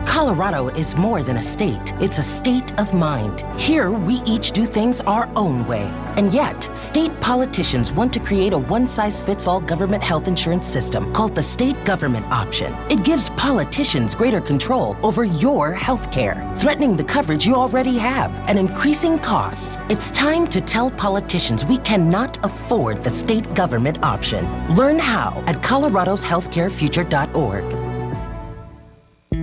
Colorado is more than a state. It's a state of mind. Here, we each do things our own way. And yet, state politicians want to create a one-size-fits-all government health insurance system called the state government option. It gives politicians greater control over your health care, threatening the coverage you already have and increasing costs. It's time to tell politicians we cannot afford the state government option. Learn how at coloradoshealthcarefuture.org.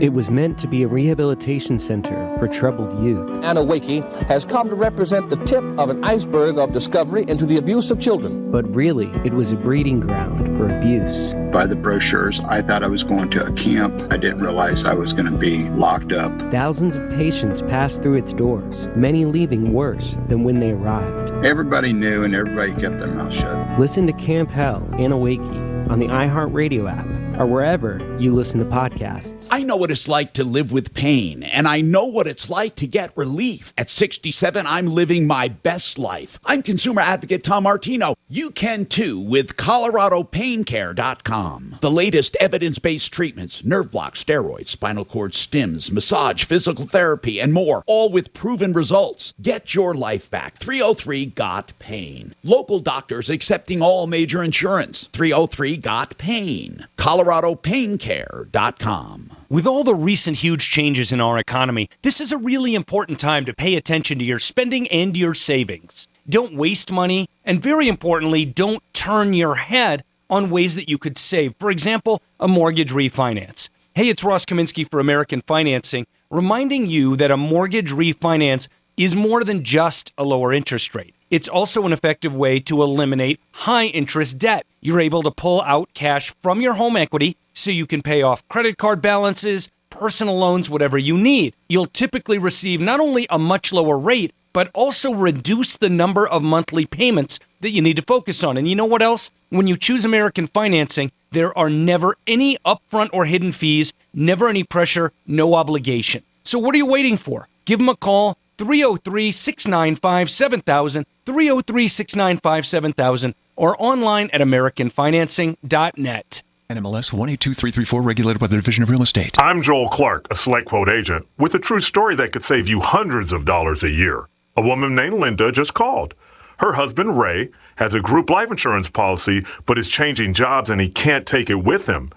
It was meant to be a rehabilitation center for troubled youth. Anawaki has come to represent the tip of an iceberg of discovery into the abuse of children. But really, it was a breeding ground for abuse. By the brochures, I thought I was going to a camp. I didn't realize I was going to be locked up. Thousands of patients passed through its doors, many leaving worse than when they arrived. Everybody knew and everybody kept their mouth shut. Listen to Camp Hell, Anawaki on the iHeartRadio app, or wherever you listen to podcasts. I know what it's like to live with pain, and I know what it's like to get relief. At 67, I'm living my best life. I'm consumer advocate Tom Martino. You can too with ColoradoPainCare.com. The latest evidence-based treatments, nerve blocks, steroids, spinal cord stims, massage, physical therapy, and more, all with proven results. Get your life back. 303-GOT-PAIN. Local doctors accepting all major insurance. 303-GOT-PAIN. ColoradoPainCare.com. With all the recent huge changes in our economy, this is a really important time to pay attention to your spending and your savings. Don't waste money, and very importantly, don't turn your head on ways that you could save. For example, a mortgage refinance. Hey, it's Ross Kaminsky for American Financing, reminding you that a mortgage refinance is more than just a lower interest rate. It's also an effective way to eliminate high-interest debt. You're able to pull out cash from your home equity so you can pay off credit card balances, personal loans, whatever you need. You'll typically receive not only a much lower rate, but also reduce the number of monthly payments that you need to focus on. And you know what else? When you choose American Financing, there are never any upfront or hidden fees, never any pressure, no obligation. So what are you waiting for? Give them a call. 303-695-7000, 303-695-7000, or online at AmericanFinancing.net. NMLS 182334, regulated by the Division of Real Estate. I'm Joel Clark, a Select Quote agent, with a true story that could save you hundreds of dollars a year. A woman named Linda just called. Her husband, Ray, has a group life insurance policy, but is changing jobs and he can't take it with him.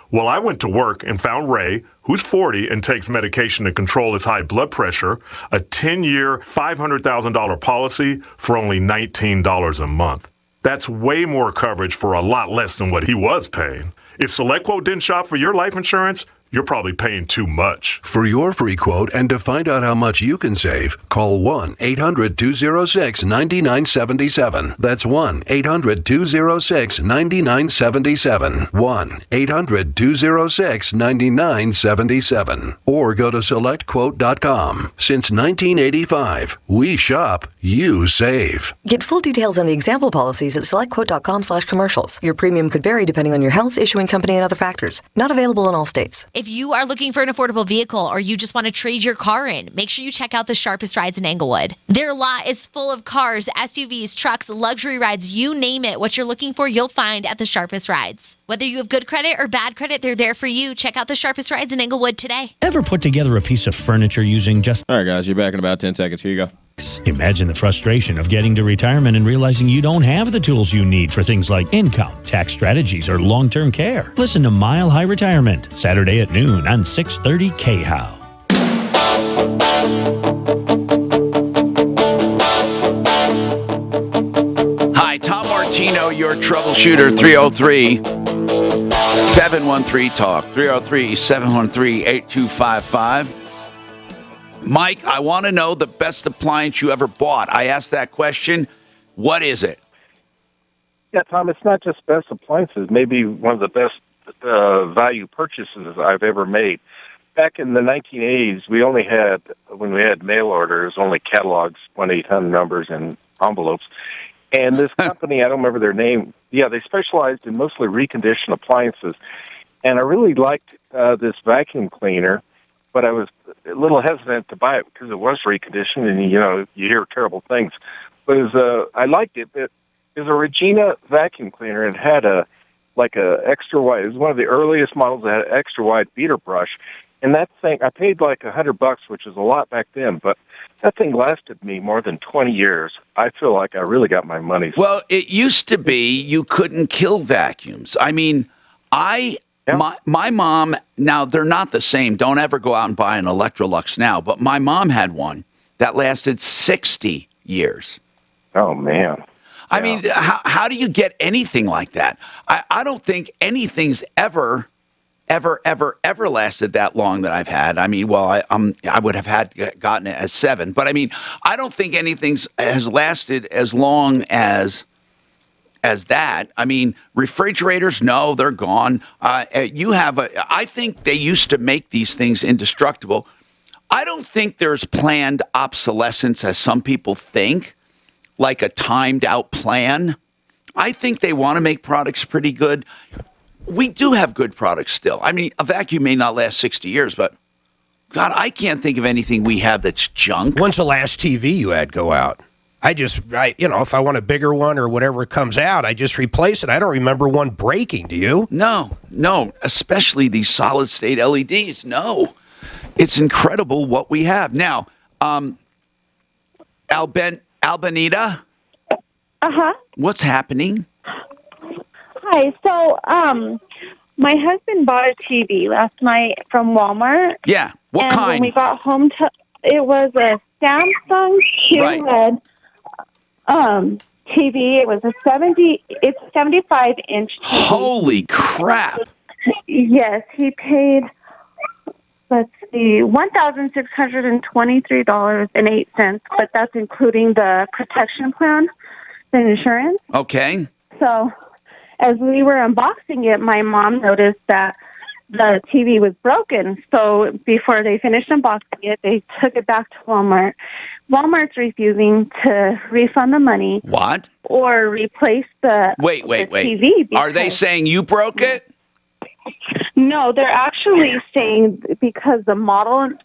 Well, I went to work and found Ray, who's 40 and takes medication to control his high blood pressure, a 10-year, $500,000 policy for only $19 a month. That's way more coverage for a lot less than what he was paying. If SelectQuote didn't shop for your life insurance, you're probably paying too much. For your free quote and to find out how much you can save, call 1-800-206-9977. That's 1-800-206-9977. 1-800-206-9977. Or go to SelectQuote.com. Since 1985, we shop, you save. Get full details on the example policies at SelectQuote.com/commercials. Your premium could vary depending on your health, issuing company, and other factors. Not available in all states. If you are looking for an affordable vehicle or you just want to trade your car in, make sure you check out the Sharpest Rides in Englewood. Their lot is full of cars, SUVs, trucks, luxury rides, you name it. What you're looking for, you'll find at the Sharpest Rides. Whether you have good credit or bad credit, they're there for you. Check out the Sharpest Rides in Englewood today. Ever put together a piece of furniture using just... All right, guys, you're back in about 10 seconds. Here you go. Imagine the frustration of getting to retirement and realizing you don't have the tools you need for things like income, tax strategies, or long-term care. Listen to Mile High Retirement, Saturday at noon on 630 KHOW. Hi, Tom Martino, your troubleshooter, 303-713-TALK, 303-713-8255. Mike, I want to know the best appliance you ever bought. I asked that question. What is it? Yeah, Tom, it's not just best appliances. Maybe one of the best value purchases I've ever made. Back in the 1980s, when we had mail orders, only catalogs, 1-800 numbers, and envelopes. And this company, I don't remember their name, they specialized in mostly reconditioned appliances. And I really liked this vacuum cleaner, but I was a little hesitant to buy it because it was reconditioned, and you hear terrible things. But I liked it. It was a Regina vacuum cleaner, and had a extra wide. It was one of the earliest models that had an extra wide beater brush. And that thing, I paid like $100, which was a lot back then, but that thing lasted me more than 20 years. I feel like I really got my money's worth. Well, it used to be you couldn't kill vacuums. I mean, my mom, now they're not the same. Don't ever go out and buy an Electrolux now, but my mom had one that lasted 60 years. Oh, man. I mean, how do you get anything like that? I don't think anything's ever ever lasted that long that I've had. I mean, well, I would have gotten it as 7, but I mean, I don't think anything has lasted as long as that. I mean, refrigerators, no, they're gone. I think they used to make these things indestructible. I don't think there's planned obsolescence as some people think, like a timed out plan. I think they want to make products pretty good. We do have good products still. I mean, a vacuum may not last 60 years, but God, I can't think of anything we have that's junk. When's the last TV you had go out? If I want a bigger one or whatever comes out, I just replace it. I don't remember one breaking, do you? No, especially these solid state LEDs. No, it's incredible what we have. Now, Albanita? Uh-huh. What's happening? Hi. So, my husband bought a TV last night from Walmart. Yeah. What kind? And when we got home, it was a Samsung QLED TV. It was a 75-inch TV. Holy crap. Yes, he paid, let's see, $1,623.08, but that's including the protection plan, the insurance. Okay. So as we were unboxing it, my mom noticed that the TV was broken. So before they finished unboxing it, they took it back to Walmart. Walmart's refusing to refund the money. What? Or replace the TV. Are they saying you broke it? No, they're actually saying because the model in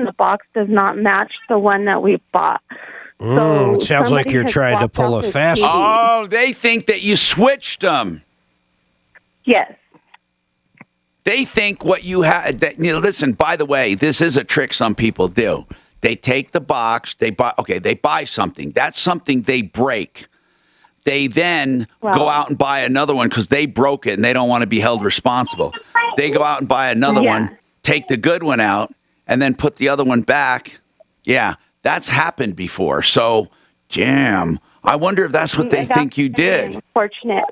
the box does not match the one that we bought. So it sounds like you're trying to pull a fast one. Oh, they think that you switched them. Yes. They think what you had. Listen, by the way, this is a trick some people do. They take the box. They buy something. That's something they break. They then go out and buy another one because they broke it and they don't want to be held responsible. They go out and buy another one, take the good one out, and then put the other one back. Yeah, that's happened before. So, I wonder if that's what they think you did. Unfortunate.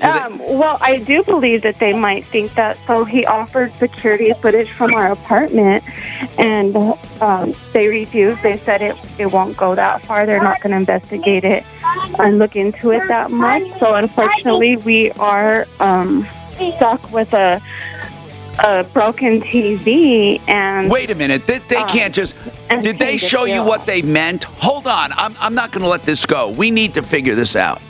Well, I do believe that they might think that. So he offered security footage from our apartment, and they refused. They said it won't go that far. They're not going to investigate it and look into it that much. So unfortunately, we are stuck with a broken TV. And wait a minute, they can't just. Did they show you what they meant? Hold on, I'm not going to let this go. We need to figure this out.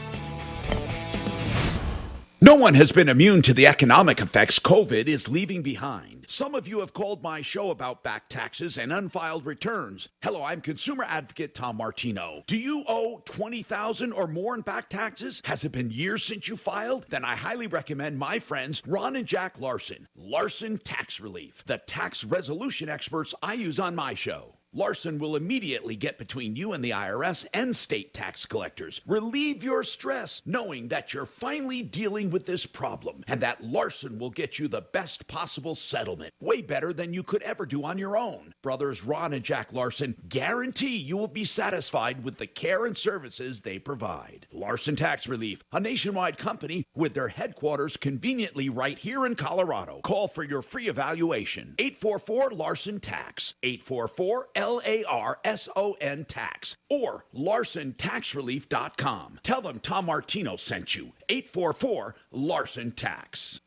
No one has been immune to the economic effects COVID is leaving behind. Some of you have called my show about back taxes and unfiled returns. Hello, I'm consumer advocate Tom Martino. Do you owe $20,000 or more in back taxes? Has it been years since you filed? Then I highly recommend my friends Ron and Jack Larson. Larson Tax Relief, the tax resolution experts I use on my show. Larson will immediately get between you and the IRS and state tax collectors. Relieve your stress knowing that you're finally dealing with this problem and that Larson will get you the best possible settlement. Way better than you could ever do on your own. Brothers Ron and Jack Larson guarantee you will be satisfied with the care and services they provide. Larson Tax Relief, a nationwide company with their headquarters conveniently right here in Colorado. Call for your free evaluation. 844-LARSON-TAX. 844 LARSON tax or LarsonTaxRelief.com. Tell them Tom Martino sent you. 844 Larson Tax.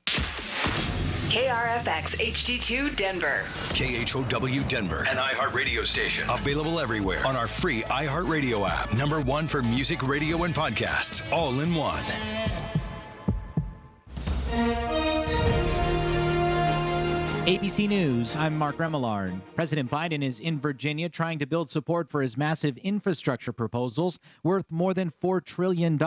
KRFX HD2 Denver. KHOW Denver, an iHeart radio station. Available everywhere on our free iHeart radio app. #1 for music, radio, and podcasts. All in one. ABC News, I'm Mark Remillard. President Biden is in Virginia trying to build support for his massive infrastructure proposals worth more than $4 trillion.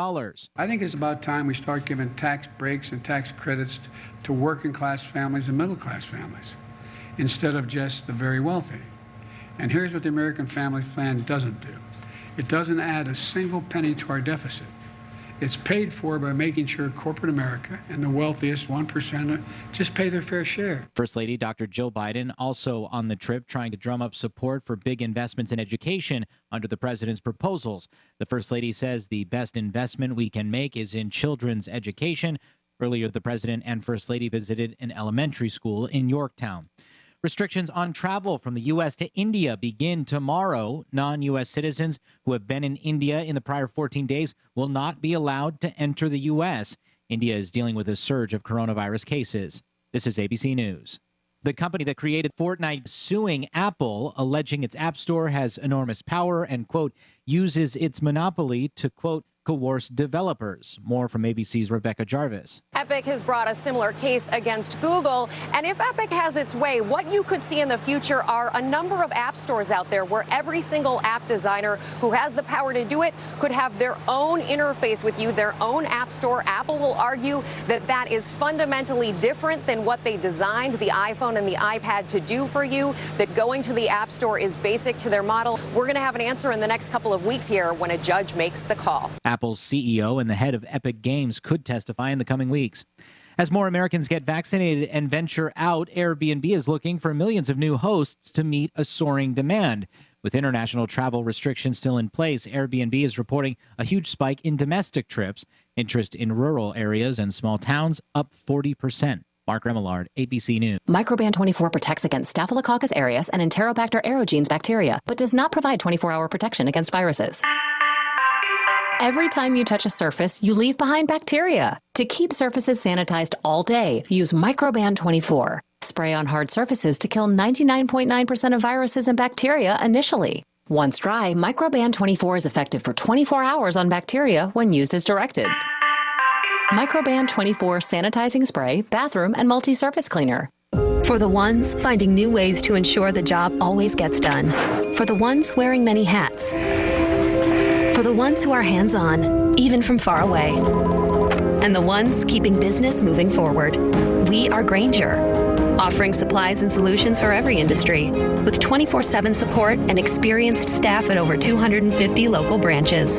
I think it's about time we start giving tax breaks and tax credits to working class families and middle class families instead of just the very wealthy. And here's what the American Family Plan doesn't do. It doesn't add a single penny to our deficit. It's paid for by making sure corporate America and the wealthiest 1% just pay their fair share. First Lady Dr. Joe Biden also on the trip trying to drum up support for big investments in education under the president's proposals. The First Lady says the best investment we can make is in children's education. Earlier, the president and first lady visited an elementary school in Yorktown. Restrictions on travel from the U.S. to India begin tomorrow. Non-U.S. citizens who have been in India in the prior 14 days will not be allowed to enter the U.S. India is dealing with a surge of coronavirus cases. This is ABC News. The company that created Fortnite suing Apple, alleging its App Store has enormous power and, quote, uses its monopoly to, quote, coerce developers. More from ABC's Rebecca Jarvis. Epic has brought a similar case against Google, and if Epic has its way, what you could see in the future are a number of app stores out there where every single app designer who has the power to do it could have their own interface with you, their own app store. Apple will argue that that is fundamentally different than what they designed the iPhone and the iPad to do for you, that going to the app store is basic to their model. We're going to have an answer in the next couple of weeks here when a judge makes the call. Apple's CEO and the head of Epic Games could testify in the coming weeks. As more Americans get vaccinated and venture out, Airbnb is looking for millions of new hosts to meet a soaring demand. With international travel restrictions still in place, Airbnb is reporting a huge spike in domestic trips. Interest in rural areas and small towns up 40%. Mark Remillard, ABC News. Microban 24 protects against Staphylococcus aureus and Enterobacter aerogenes bacteria, but does not provide 24-hour protection against viruses. Every time you touch a surface, you leave behind bacteria. To keep surfaces sanitized all day, use Microban 24. Spray on hard surfaces to kill 99.9% of viruses and bacteria initially. Once dry, Microban 24 is effective for 24 hours on bacteria when used as directed. Microban 24 sanitizing spray, bathroom, and multi-surface cleaner. For the ones finding new ways to ensure the job always gets done. For the ones wearing many hats. For the ones who are hands-on, even from far away. And the ones keeping business moving forward. We are Grainger, offering supplies and solutions for every industry, with 24/7 support and experienced staff at over 250 local branches.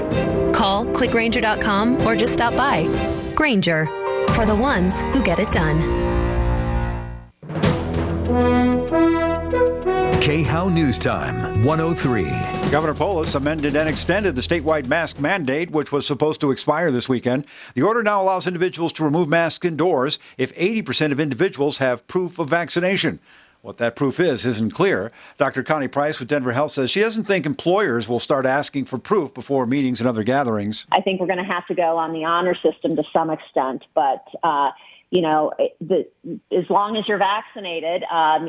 Call, clickgrainger.com, or just stop by. Grainger, for the ones who get it done. KHOW News Time, 103. Governor Polis amended and extended the statewide mask mandate, which was supposed to expire this weekend. The order now allows individuals to remove masks indoors if 80% of individuals have proof of vaccination. What that proof is isn't clear. Dr. Connie Price with Denver Health says she doesn't think employers will start asking for proof before meetings and other gatherings. I think we're going to have to go on the honor system to some extent, but as long as you're vaccinated,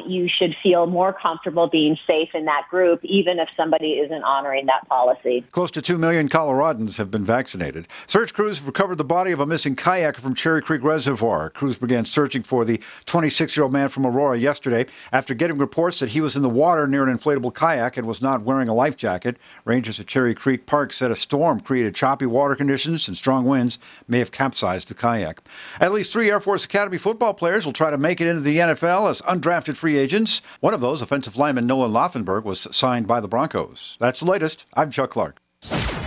you should feel more comfortable being safe in that group, even if somebody isn't honoring that policy. Close to 2 million Coloradans have been vaccinated. Search crews have recovered the body of a missing kayaker from Cherry Creek Reservoir. Crews began searching for the 26-year-old man from Aurora yesterday after getting reports that he was in the water near an inflatable kayak and was not wearing a life jacket. Rangers at Cherry Creek Park said a storm created choppy water conditions and strong winds may have capsized the kayak. At least 3 Air Force Academy football players will try to make it into the NFL as undrafted free agents. One of those, offensive lineman Nolan Laufenberg, was signed by the Broncos. That's the latest. I'm Chuck Clark.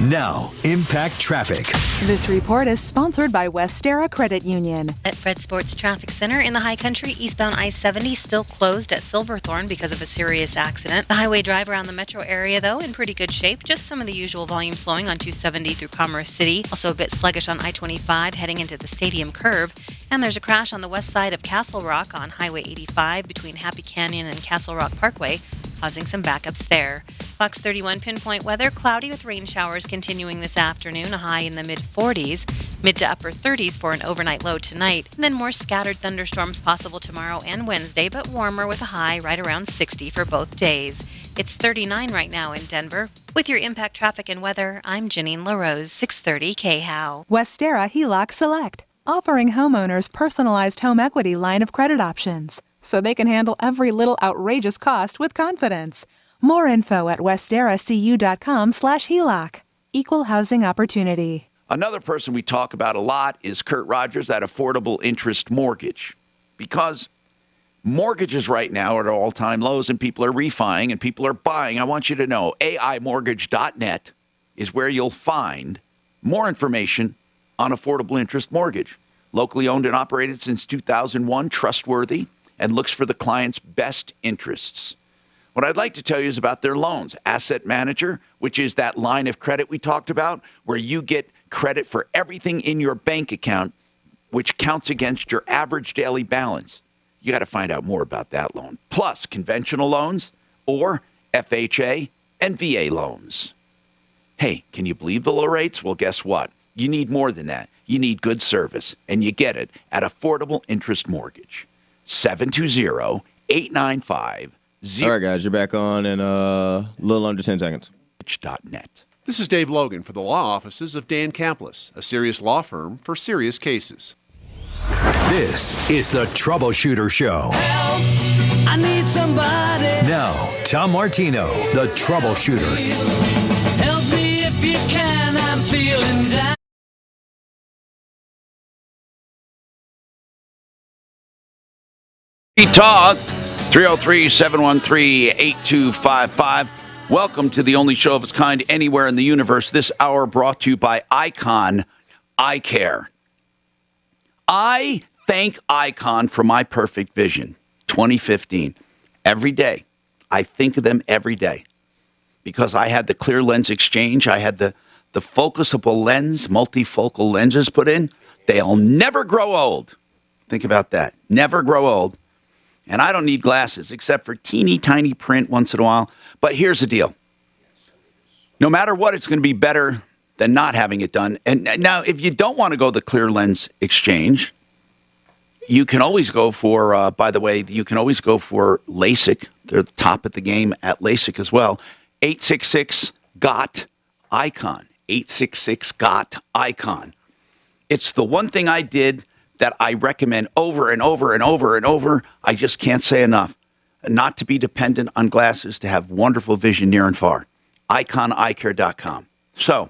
Now, Impact Traffic. This report is sponsored by Westera Credit Union. At Fred Sports Traffic Center in the High Country, eastbound I-70 still closed at Silverthorne because of a serious accident. The highway drive around the metro area, though, in pretty good shape. Just some of the usual volume slowing on 270 through Commerce City. Also a bit sluggish on I-25 heading into the Stadium Curve. And there's a crash on the west side of Castle Rock on Highway 85 between Happy Canyon and Castle Rock Parkway, causing some backups there. Fox 31 pinpoint weather, cloudy with rain showers continuing this afternoon, a high in the mid-40s, mid to upper 30s for an overnight low tonight, and then more scattered thunderstorms possible tomorrow and Wednesday, but warmer with a high right around 60 for both days. It's 39 right now in Denver. With your Impact Traffic and Weather, I'm Janine LaRose, 630 KHOW. Westera HELOC Select, offering homeowners personalized home equity line of credit options, so they can handle every little outrageous cost with confidence. More info at westeracu.com/HELOC. Equal housing opportunity. Another person we talk about a lot is Kurt Rogers at Affordable Interest Mortgage, because mortgages right now are at all-time lows and people are refining and people are buying. I want you to know aimortgage.net is where you'll find more information on affordable interest mortgage. Locally owned and operated since 2001, trustworthy, and looks for the client's best interests. What I'd like to tell you is about their loans. Asset Manager, which is that line of credit we talked about, where you get credit for everything in your bank account which counts against your average daily balance. You got to find out more about that loan. Plus, conventional loans or FHA and VA loans. Hey, can you believe the low rates? Well, guess what? You need more than that. You need good service, and you get it at Affordable Interest Mortgage. 720-895. All right, guys, you're back on in a little under 10 seconds. .net. This is Dave Logan for the law offices of Dan Camplis, a serious law firm for serious cases. This is the Troubleshooter Show. Help, I need somebody. Now, Tom Martino, the Troubleshooter. Help me if you can, I'm feeling down. Talk 303-713-8255. Welcome to the only show of its kind anywhere in the universe. This hour brought to you by Icon Eye Care. I thank Icon for my perfect vision 2015. Every day. I think of them every day. Because I had the clear lens exchange. I had the focusable lens, multifocal lenses put in. They'll never grow old. Think about that. Never grow old. And I don't need glasses except for teeny tiny print once in a while. But here's the deal. No matter what, it's going to be better than not having it done. And now, if you don't want to go the clear lens exchange, you can always go for, by the way, you can always go for LASIK. They're the top of the game at LASIK as well. 866-GOT-ICON. 866-GOT-ICON. It's the one thing I did that I recommend over and over and over and over. I just can't say enough. Not to be dependent on glasses, to have wonderful vision near and far. IconEyecare.com. So,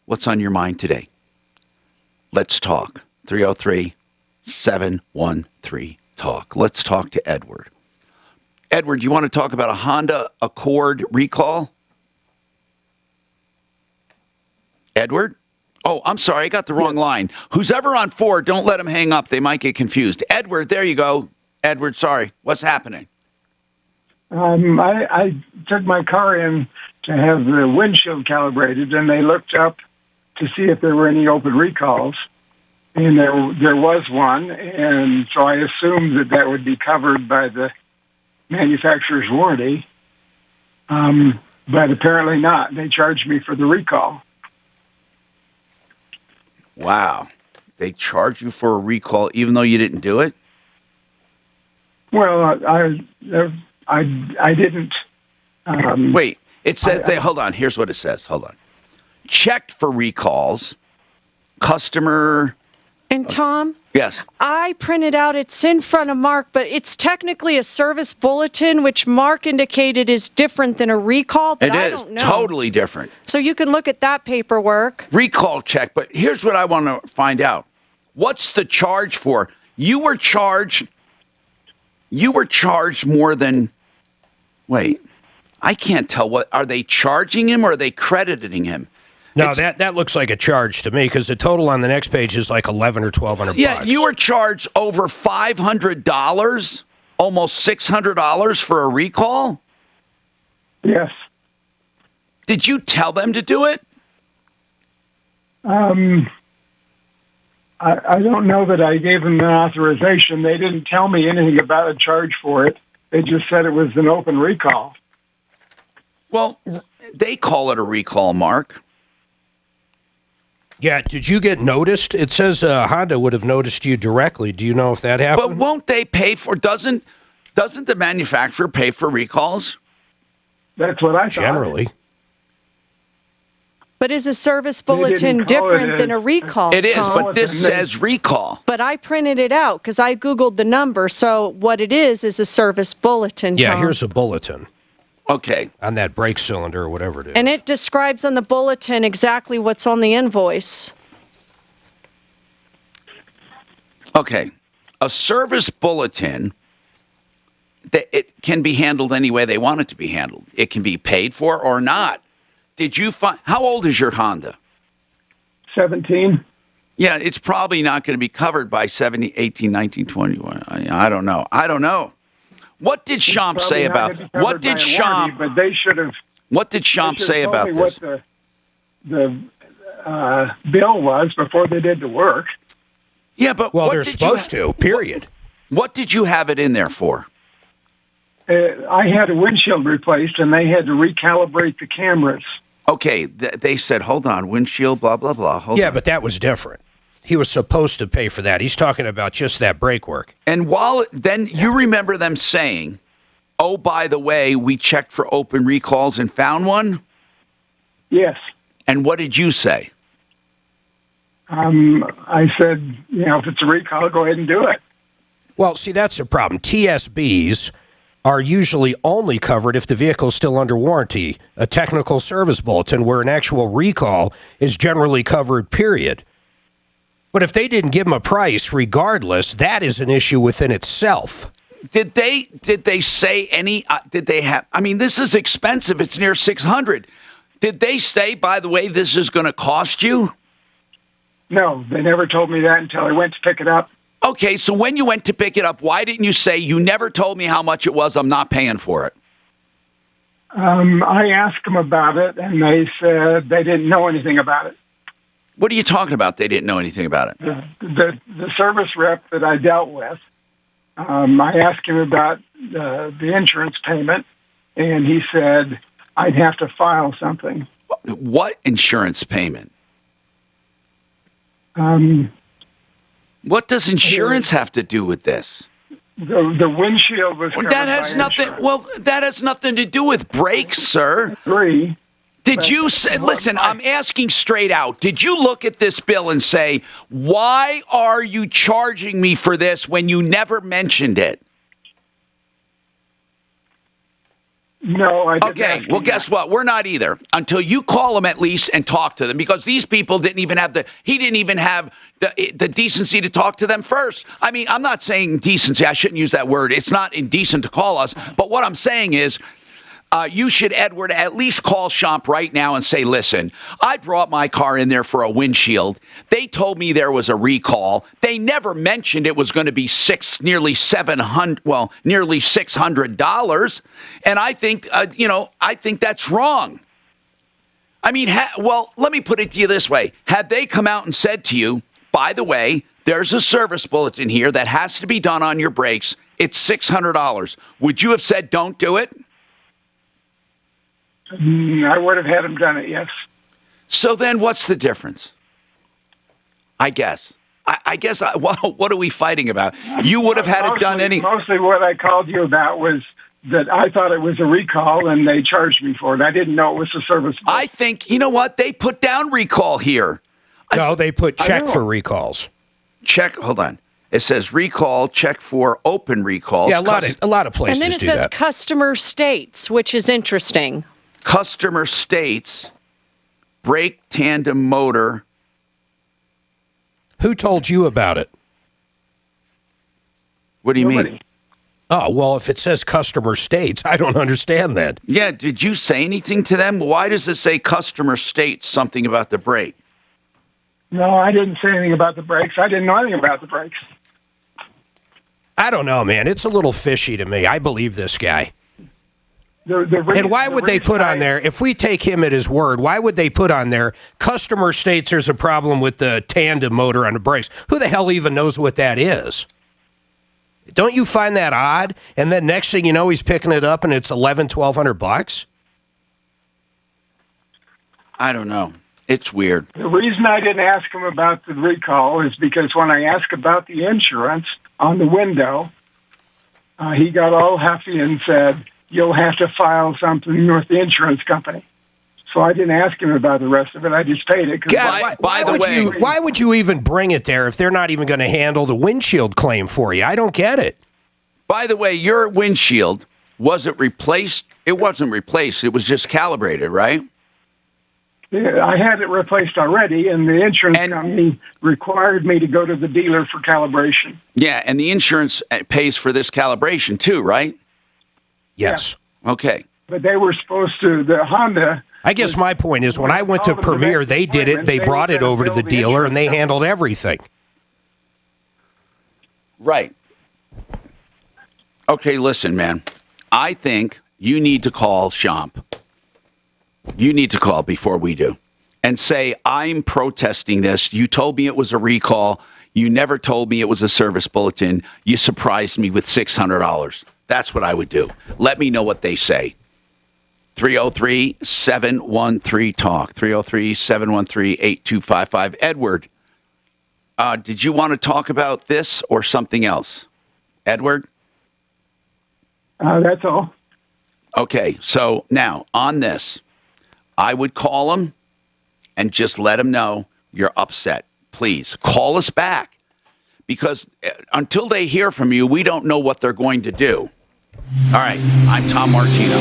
what's on your mind today? Let's talk. 303-713-TALK. Let's talk to Edward. Edward, you want to talk about a Honda Accord recall? Edward? Oh, I'm sorry. I got the wrong line. Who's ever on 4, don't let them hang up. They might get confused. Edward, there you go. Edward, sorry. What's happening? I took my car in to have the windshield calibrated, and they looked up to see if there were any open recalls, and there was one, and so I assumed that would be covered by the manufacturer's warranty, but apparently not. They charged me for the recall. Wow. They charge you for a recall even though you didn't do it? Well, I didn't. Wait, it says, hold on, here's what it says. Hold on. Checked for recalls, customer. And Tom? Yes. I printed out, it's in front of Mark, but it's technically a service bulletin, which Mark indicated is different than a recall, but I don't know. It is totally different. So you can look at that paperwork. Recall check, but here's what I want to find out. What's the charge for? You were charged more than, wait, I can't tell. What are they charging him or are they crediting him? No, that looks like a charge to me because the total on the next page is like $1,100 or $1,200. Yeah, you were charged over $500, almost $600 for a recall? Yes. Did you tell them to do it? I don't know that I gave them an authorization. They didn't tell me anything about a charge for it. They just said it was an open recall. Well, they call it a recall, Mark. Yeah, did you get noticed? It says Honda would have noticed you directly. Do you know if that happened? But won't they pay for, doesn't the manufacturer pay for recalls? That's what I thought. Generally. But is a service bulletin different than a recall, It is, Tom? but this says recall. But I printed it out because I Googled the number. So what it is a service bulletin, Yeah, Tom. here's a bulletin. Okay. On that brake cylinder or whatever it is. And it describes on the bulletin exactly what's on the invoice. Okay. A service bulletin, it can be handled any way they want it to be handled. It can be paid for or not. Did you find, how old is your Honda? 17. Yeah, it's probably not going to be covered by 17, 18, 19, 21. I don't know. What did Shomp say about what did Shomp? But they should have. What did Shomp say about this? What the bill was before they did the work. Yeah, but well, what they're did supposed to. Period. What did you have it in there for? I had a windshield replaced, and they had to recalibrate the cameras. Okay, they said, hold on, windshield, blah, blah, blah. Hold on. But that was different. He was supposed to pay for that. He's talking about just that brake work. And then you remember them saying, oh, by the way, we checked for open recalls and found one? Yes. And what did you say? I said, if it's a recall, go ahead and do it. Well, see, that's the problem. TSBs are usually only covered if the vehicle is still under warranty. A technical service bulletin where an actual recall is generally covered, period. But if they didn't give them a price, regardless, that is an issue within itself. Did they say any, did they have, I mean, this is expensive. It's near $600. Did they say, by the way, this is going to cost you? No, they never told me that until I went to pick it up. Okay, so when you went to pick it up, why didn't you say, you never told me how much it was, I'm not paying for it? I asked them about it, and they said they didn't know anything about it. What are you talking about, they didn't know anything about it? The service rep that I dealt with, I asked him about the insurance payment, and he said I'd have to file something. What insurance payment? What does insurance have to do with this? The windshield was covered that has by nothing. insurance. Well, that has nothing to do with brakes, sir. Agree. Did you say? Listen, I'm asking straight out. Did you look at this bill and say, "Why are you charging me for this when you never mentioned it"? No, I didn't. Okay, well, guess what? We're not either. Until you call them at least and talk to them, because these people didn't even have he didn't even have the decency to talk to them first. I mean, I'm not saying decency. I shouldn't use that word. It's not indecent to call us. But what I'm saying is, you should, Edward, at least call Schomp right now and say, listen, I brought my car in there for a windshield. They told me there was a recall. They never mentioned it was going to be nearly $600. And I think, I think that's wrong. I mean, well, let me put it to you this way. Had they come out and said to you, by the way, there's a service bulletin here that has to be done on your brakes. It's $600. Would you have said, don't do it? I would have had them done it, yes. So then what's the difference? I guess. What are we fighting about? You would have had it done any... Mostly what I called you about was that I thought it was a recall and they charged me for it. I didn't know it was a service bulletin. I think, you know what? They put down recall here. No, they put check for recalls. Check, hold on. It says recall, check for open recalls. Yeah, a lot of places do that. And then it says customer states, which is interesting. Customer states, brake tandem motor. Who told you about it? What do you mean? Oh, well, if it says customer states, I don't understand that. Yeah, did you say anything to them? Why does it say customer states something about the brake? No, I didn't say anything about the brakes. I didn't know anything about the brakes. I don't know, man. It's a little fishy to me. I believe this guy. And why would they put on there, if we take him at his word, why would they put on there, customer states there's a problem with the tandem motor on the brakes? Who the hell even knows what that is? Don't you find that odd? And then next thing you know, he's picking it up and it's $1,200? I don't know. It's weird. The reason I didn't ask him about the recall is because when I asked about the insurance on the window, he got all huffy and said, you'll have to file something with the insurance company. So I didn't ask him about the rest of it. I just paid it. Why would you even bring it there if they're not even going to handle the windshield claim for you? I don't get it. By the way, your windshield, was it replaced? It wasn't replaced. It was just calibrated, right? Yeah, I had it replaced already, and the insurance company required me to go to the dealer for calibration. Yeah, and the insurance pays for this calibration too, right? Yes. Yeah. Okay. But they were supposed to, the Honda... I guess my point is when I went to Premier, they did it, they brought it over to the dealer, and they handled everything. Right. Okay, listen, man. I think you need to call Schomp. You need to call before we do and say, I'm protesting this. You told me it was a recall. You never told me it was a service bulletin. You surprised me with $600. That's what I would do. Let me know what they say. 303-713-TALK. 303-713-8255. Edward, did you want to talk about this or something else? Edward? That's all. Okay, so now on this, I would call them and just let them know you're upset. Please call us back, because until they hear from you, we don't know what they're going to do. All right, I'm Tom Martino.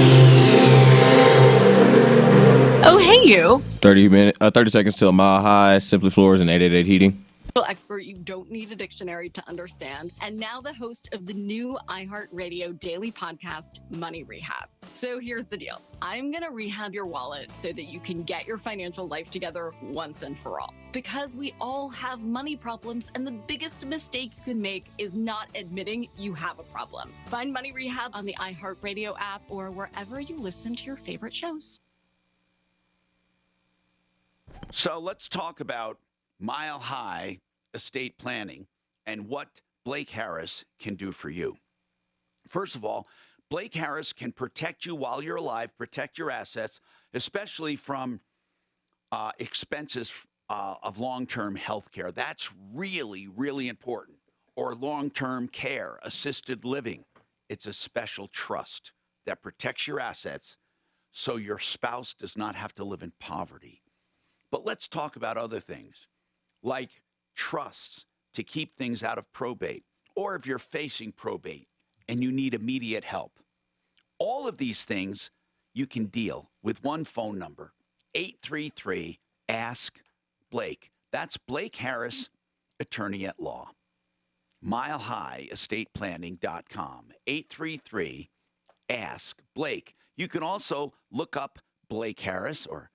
Oh, hey, you. 30 seconds till Mile High, Simply Floors, and 888 Heating. Expert you don't need a dictionary to understand, and now the host of the new iHeartRadio daily podcast, Money Rehab. So here's the deal. I'm going to rehab your wallet so that you can get your financial life together once and for all. Because we all have money problems, and the biggest mistake you can make is not admitting you have a problem. Find Money Rehab on the iHeartRadio app or wherever you listen to your favorite shows. So let's talk about Mile High estate planning and what Blake Harris can do for you. First of all, Blake Harris can protect you while you're alive, protect your assets, especially from expenses of long-term health care. That's really, really important. Or long-term care, assisted living. It's a special trust that protects your assets so your spouse does not have to live in poverty. But let's talk about other things, like trusts to keep things out of probate, or if you're facing probate and you need immediate help. All of these things you can deal with one phone number, 833-ASK-BLAKE. That's Blake Harris, attorney at law. MileHighEstatePlanning.com, 833-ASK-BLAKE. You can also look up Blake Harris or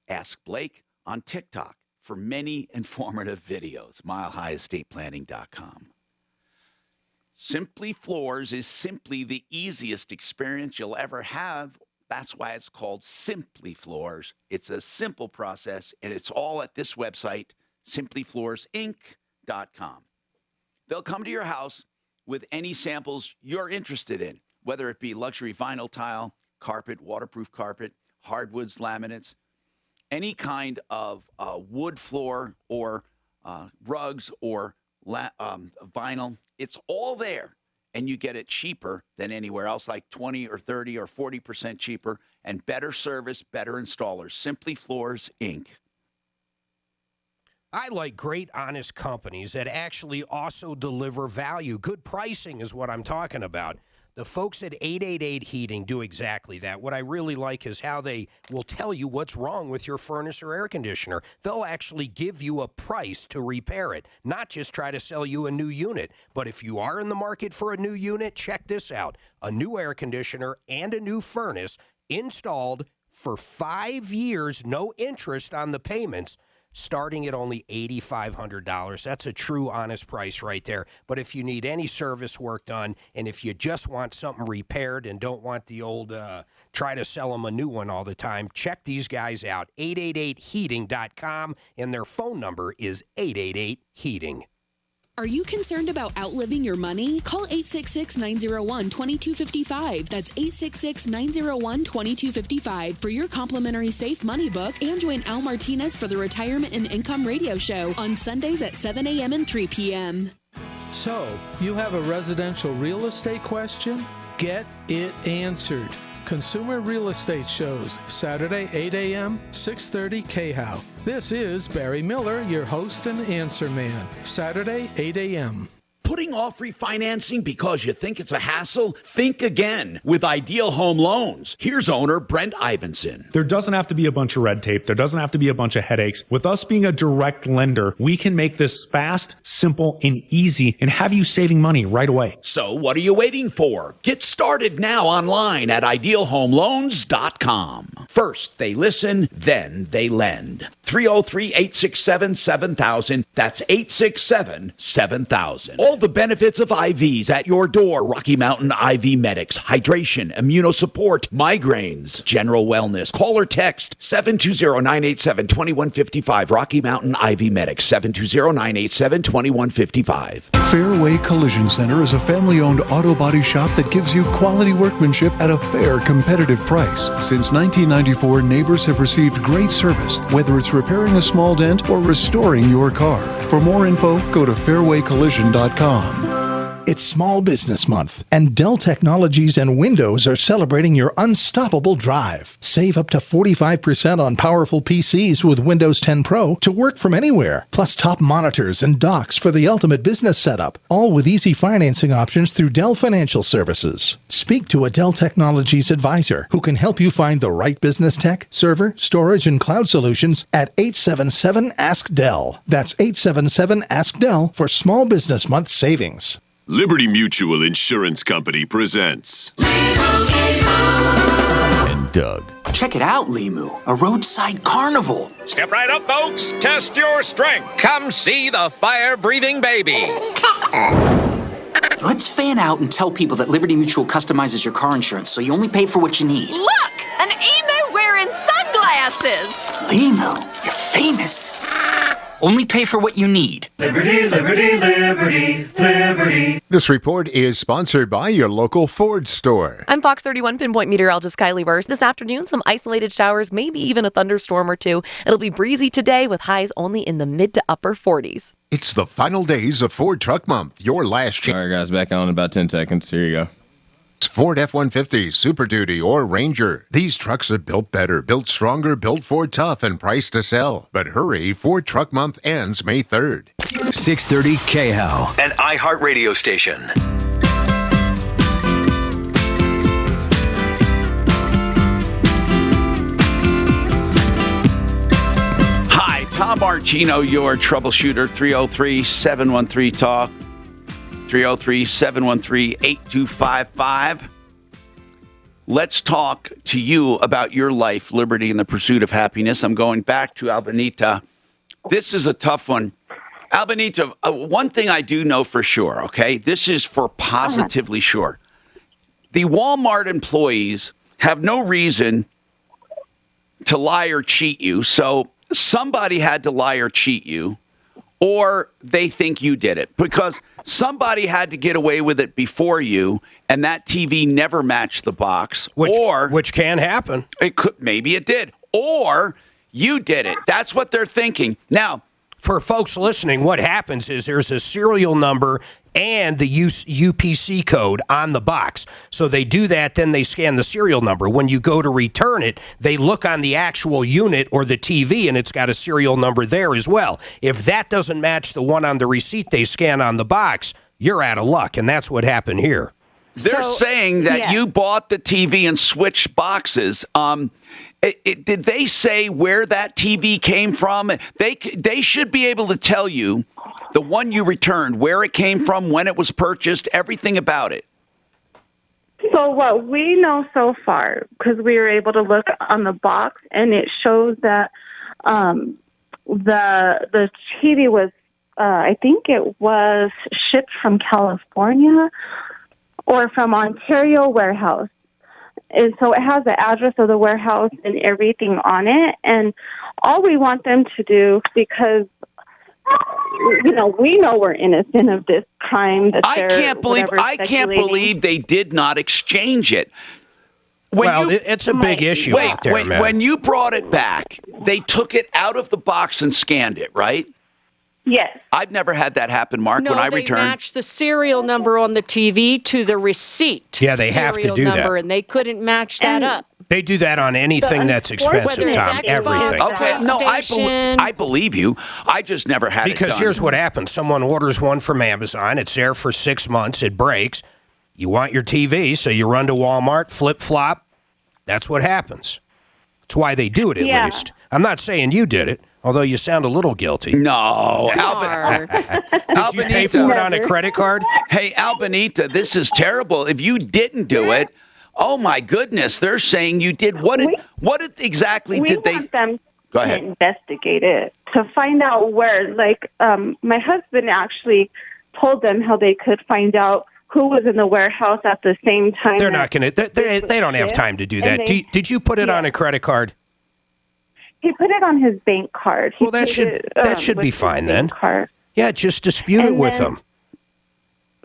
Ask Blake on TikTok for many informative videos, MileHighEstatePlanning.com. Simply Floors is simply the easiest experience you'll ever have. That's why it's called Simply Floors. It's a simple process, and it's all at this website, simplyfloorsinc.com. They'll come to your house with any samples you're interested in, whether it be luxury vinyl tile, carpet, waterproof carpet, hardwoods, laminates, any kind of wood floor or rugs or vinyl. It's all there, and you get it cheaper than anywhere else, like 20 or 30 or 40% cheaper, and better service, better installers. Simply Floors, Inc. I like great, honest companies that actually also deliver value. Good pricing is what I'm talking about. The folks at 888 Heating do exactly that. What I really like is how they will tell you what's wrong with your furnace or air conditioner. They'll actually give you a price to repair it, not just try to sell you a new unit. But if you are in the market for a new unit, check this out. A new air conditioner and a new furnace installed for 5 years, no interest on the payments, starting at only $8,500. That's a true, honest price right there. But if you need any service work done, and if you just want something repaired and don't want the old try to sell them a new one all the time, check these guys out. 888heating.com, and their phone number is 888-HEATING. Are you concerned about outliving your money? Call 866-901-2255. That's 866-901-2255 for your complimentary Safe Money book, and join Al Martinez for the Retirement and Income Radio Show on Sundays at 7 a.m. and 3 p.m. So, you have a residential real estate question? Get it answered. Consumer Real Estate Shows, Saturday, 8 a.m., 6:30 KHOW. This is Barry Miller, your host and answer man. Saturday, 8 a.m. Putting off refinancing because you think it's a hassle? Think again with Ideal Home Loans. Here's owner Brent Ivinson. There doesn't have to be a bunch of red tape. There doesn't have to be a bunch of headaches. With us being a direct lender, we can make this fast, simple, and easy and have you saving money right away. So what are you waiting for? Get started now online at idealhomeloans.com. First, they listen, then they lend. 303-867-7000. That's 867-7000. All All the benefits of IVs at your door. Rocky Mountain IV Medics. Hydration, immunosupport, migraines, general wellness. Call or text 720-987-2155. Rocky Mountain IV Medics. 720-987-2155. Fairway Collision Center is a family-owned auto body shop that gives you quality workmanship at a fair, competitive price. Since 1994, neighbors have received great service, whether it's repairing a small dent or restoring your car. For more info, go to fairwaycollision.com. It's Small Business Month, and Dell Technologies and Windows are celebrating your unstoppable drive. Save up to 45% on powerful PCs with Windows 10 Pro to work from anywhere, plus top monitors and docks for the ultimate business setup, all with easy financing options through Dell Financial Services. Speak to a Dell Technologies advisor who can help you find the right business tech, server, storage, and cloud solutions at 877-ASK-DELL. That's 877-ASK-DELL for Small Business Month savings. Liberty Mutual Insurance Company presents And Doug. Check it out, Limu, a roadside carnival. Step right up, folks. Test your strength. Come see the fire-breathing baby. Let's fan out and tell people that Liberty Mutual customizes your car insurance so you only pay for what you need. Look! An emu wearing sunglasses! Limu, you're famous. Only pay for what you need. Liberty, liberty, liberty, liberty. This report is sponsored by your local Ford store. I'm Fox 31 Pinpoint meteorologist Kylie Burst. This afternoon, some isolated showers, maybe even a thunderstorm or two. It'll be breezy today with highs only in the mid to upper 40s. It's the final days of Ford Truck Month. Your last chance. All right, guys, back on in about 10 seconds. Here you go. Ford F-150, Super Duty, or Ranger. These trucks are built better, built stronger, built Ford tough, and priced to sell. But hurry, Ford Truck Month ends May 3rd. 630 KHOW, an iHeart radio station. Hi, Tom Margino, your troubleshooter, 303-713-TALK. 303-713-8255. Let's talk to you about your life, liberty, and the pursuit of happiness. I'm going back to Albanita. This is a tough one. Albanita, one thing I do know for sure, okay? This is for positively sure. The Walmart employees have no reason to lie or cheat you, so somebody had to lie or cheat you, or they think you did it, because somebody had to get away with it before you, and that TV never matched the box. Which can happen. It could, maybe it did. Or you did it. That's what they're thinking. Now, for folks listening, what happens is there's a serial number and the UPC code on the box. So they do that, then they scan the serial number. When you go to return it, they look on the actual unit or the TV, and it's got a serial number there as well. If that doesn't match the one on the receipt they scan on the box, you're out of luck, and that's what happened here. They're saying that you bought the TV and switched boxes. Did they say where that TV came from? They should be able to tell you, the one you returned, where it came from, when it was purchased, everything about it. So what we know so far, because we were able to look on the box, and it shows that the TV was, I think it was shipped from California or from Ontario warehouse. And so it has the address of the warehouse and everything on it. And all we want them to do, because, you know, we know we're innocent of this crime. That I can't believe they did not exchange it. It's a big issue out there, man. When you brought it back, they took it out of the box and scanned it, right? Yes. I've never had that happen, Mark, when I returned. No, they matched the serial number on the TV to the receipt. Yeah, they have to do that. And they couldn't match that up. They do that on anything that's expensive, Tom. Everything. Okay, no, I believe you. I just never had it done. Because here's what happens. Someone orders one from Amazon. It's there for 6 months. It breaks. You want your TV, so you run to Walmart, flip-flop. That's what happens. That's why they do it, at least. I'm not saying you did it, although you sound a little guilty. No. Did you pay for it on a credit card? Hey, Albanita, this is terrible. If you didn't do it, oh, my goodness, they're saying you did. What exactly did they... We want them Go ahead. to investigate it, to find out where, like, my husband actually told them how they could find out who was in the warehouse at the same time. They're not going to. They don't have time to do that. Did you put it on a credit card? He put it on his bank card. Well, that should be fine then. Card. Yeah, just dispute it with him.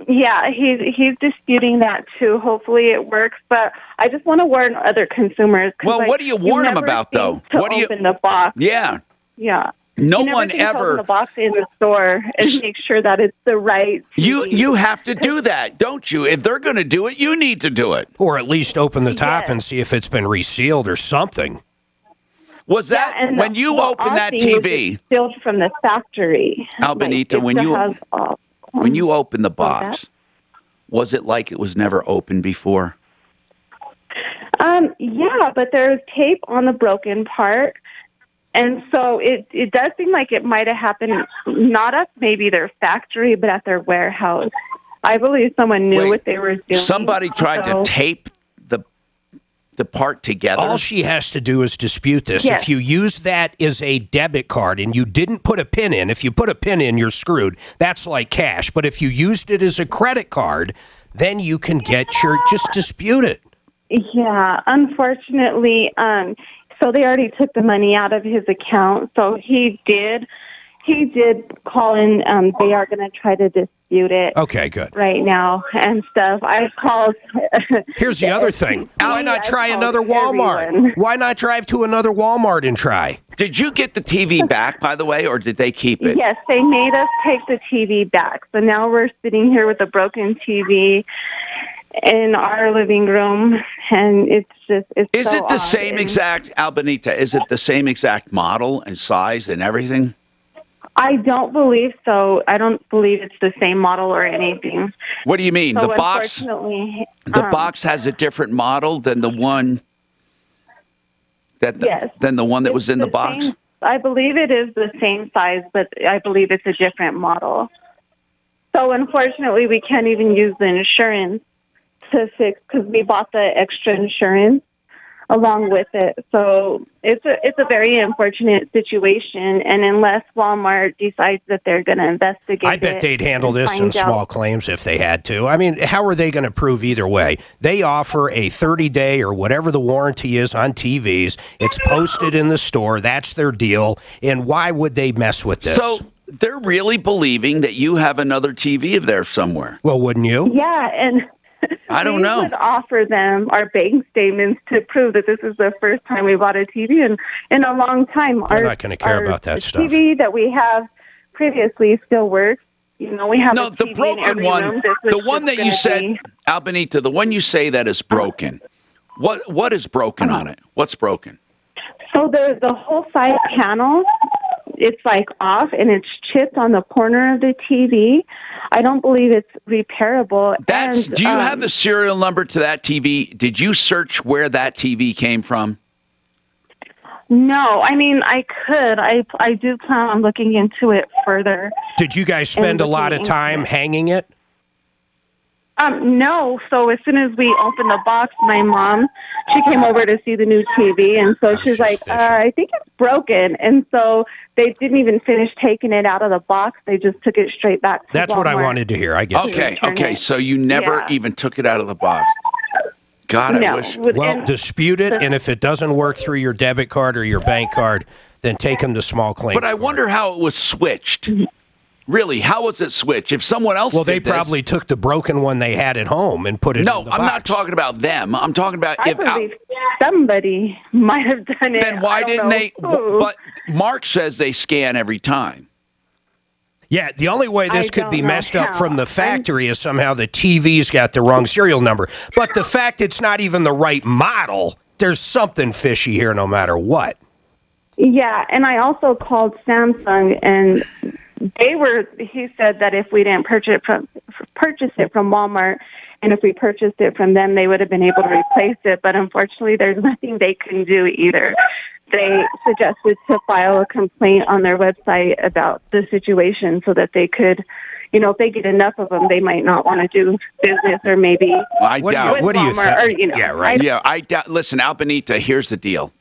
Yeah, he's disputing that too. Hopefully it works, but I just want to warn other consumers. Well, what do you warn them about, though? What do you open the box? Yeah. Yeah. No you never one think to ever open the box in the store and make sure that it's the right. You have to do that, don't you? If they're going to do it, you need to do it, or at least open the top and see if it's been resealed or something. Was that when you opened that TV? Sealed from the factory. Albenita, when you opened the box, was it like it was never opened before? Yeah, but there's tape on the broken part. And so it does seem like it might have happened not at maybe their factory, but at their warehouse. I believe someone knew what they were doing. Somebody tried to tape the part together. All she has to do is dispute this. Yes. If you use that as a debit card and you didn't put a PIN in, if you put a PIN in, you're screwed. That's like cash. But if you used it as a credit card, then you can just dispute it. Yeah, unfortunately, so they already took the money out of his account. So he did call in. They are going to try to dispute it. Okay, good. Right now and stuff. I called. Here's the other thing. Why not try another Walmart? Everyone. Why not drive to another Walmart and try? Did you get the TV back, by the way, or did they keep it? Yes, they made us take the TV back. So now we're sitting here with a broken TV in our living room, and it's Is it the same exact, Albenita, is it the same exact model and size and everything? I don't believe so. I don't believe it's the same model or anything. What do you mean? So the box has a different model than the one that that was in the box? I believe it is the same size, but I believe it's a different model. So unfortunately, we can't even use the insurance to fix, because we bought the extra insurance along with it. So it's a very unfortunate situation, and unless Walmart decides that they're going to investigate, I bet they'd handle this in small claims if they had to. I mean, how are they going to prove either way? They offer a 30-day or whatever the warranty is on TVs. It's posted in the store. That's their deal. And why would they mess with this? So they're really believing that you have another TV of theirs somewhere. Well, wouldn't you? Yeah, and I don't know. We would offer them our bank statements to prove that this is the first time we bought a TV in a long time. They're not going to care about that stuff. The TV that we have previously still works. You know, we have the broken one, the one that you said, Albenita, the one you say that is broken. What is broken on it? What's broken? So the whole side panel, it's like off, and it's chipped on the corner of the TV. I don't believe it's repairable. Do you have the serial number to that TV? Did you search where that TV came from? No, I mean, I could. I do plan on looking into it further. Did you guys spend a lot of time hanging it? No. So as soon as we opened the box, my mom, she came over to see the new TV, and so she's like, I think it's broken. And so they didn't even finish taking it out of the box. They just took it straight back to That's Walmart. what I wanted to hear. I guess. Okay. So you never even took it out of the box. God, I wish. Well, dispute it, and if it doesn't work through your debit card or your bank card, then take them to small claims. But I wonder how it was switched. Really, how was it switched? If someone else they probably took the broken one they had at home and put it in the box. No, I'm not talking about them. I'm talking about I believe somebody might have done it. Then why didn't they? But Mark says they scan every time. Yeah, the only way this could be messed up from the factory is somehow the TV's got the wrong serial number. But the fact it's not even the right model, there's something fishy here no matter what. Yeah, and I also called Samsung, and he said that if we didn't purchase it from Walmart, and if we purchased it from them, they would have been able to replace it. But unfortunately, there's nothing they can do either. They suggested to file a complaint on their website about the situation so that they could, if they get enough of them, they might not want to do business, or maybe I doubt. What do you think? Yeah, right. I doubt. Listen, Albenita, here's the deal.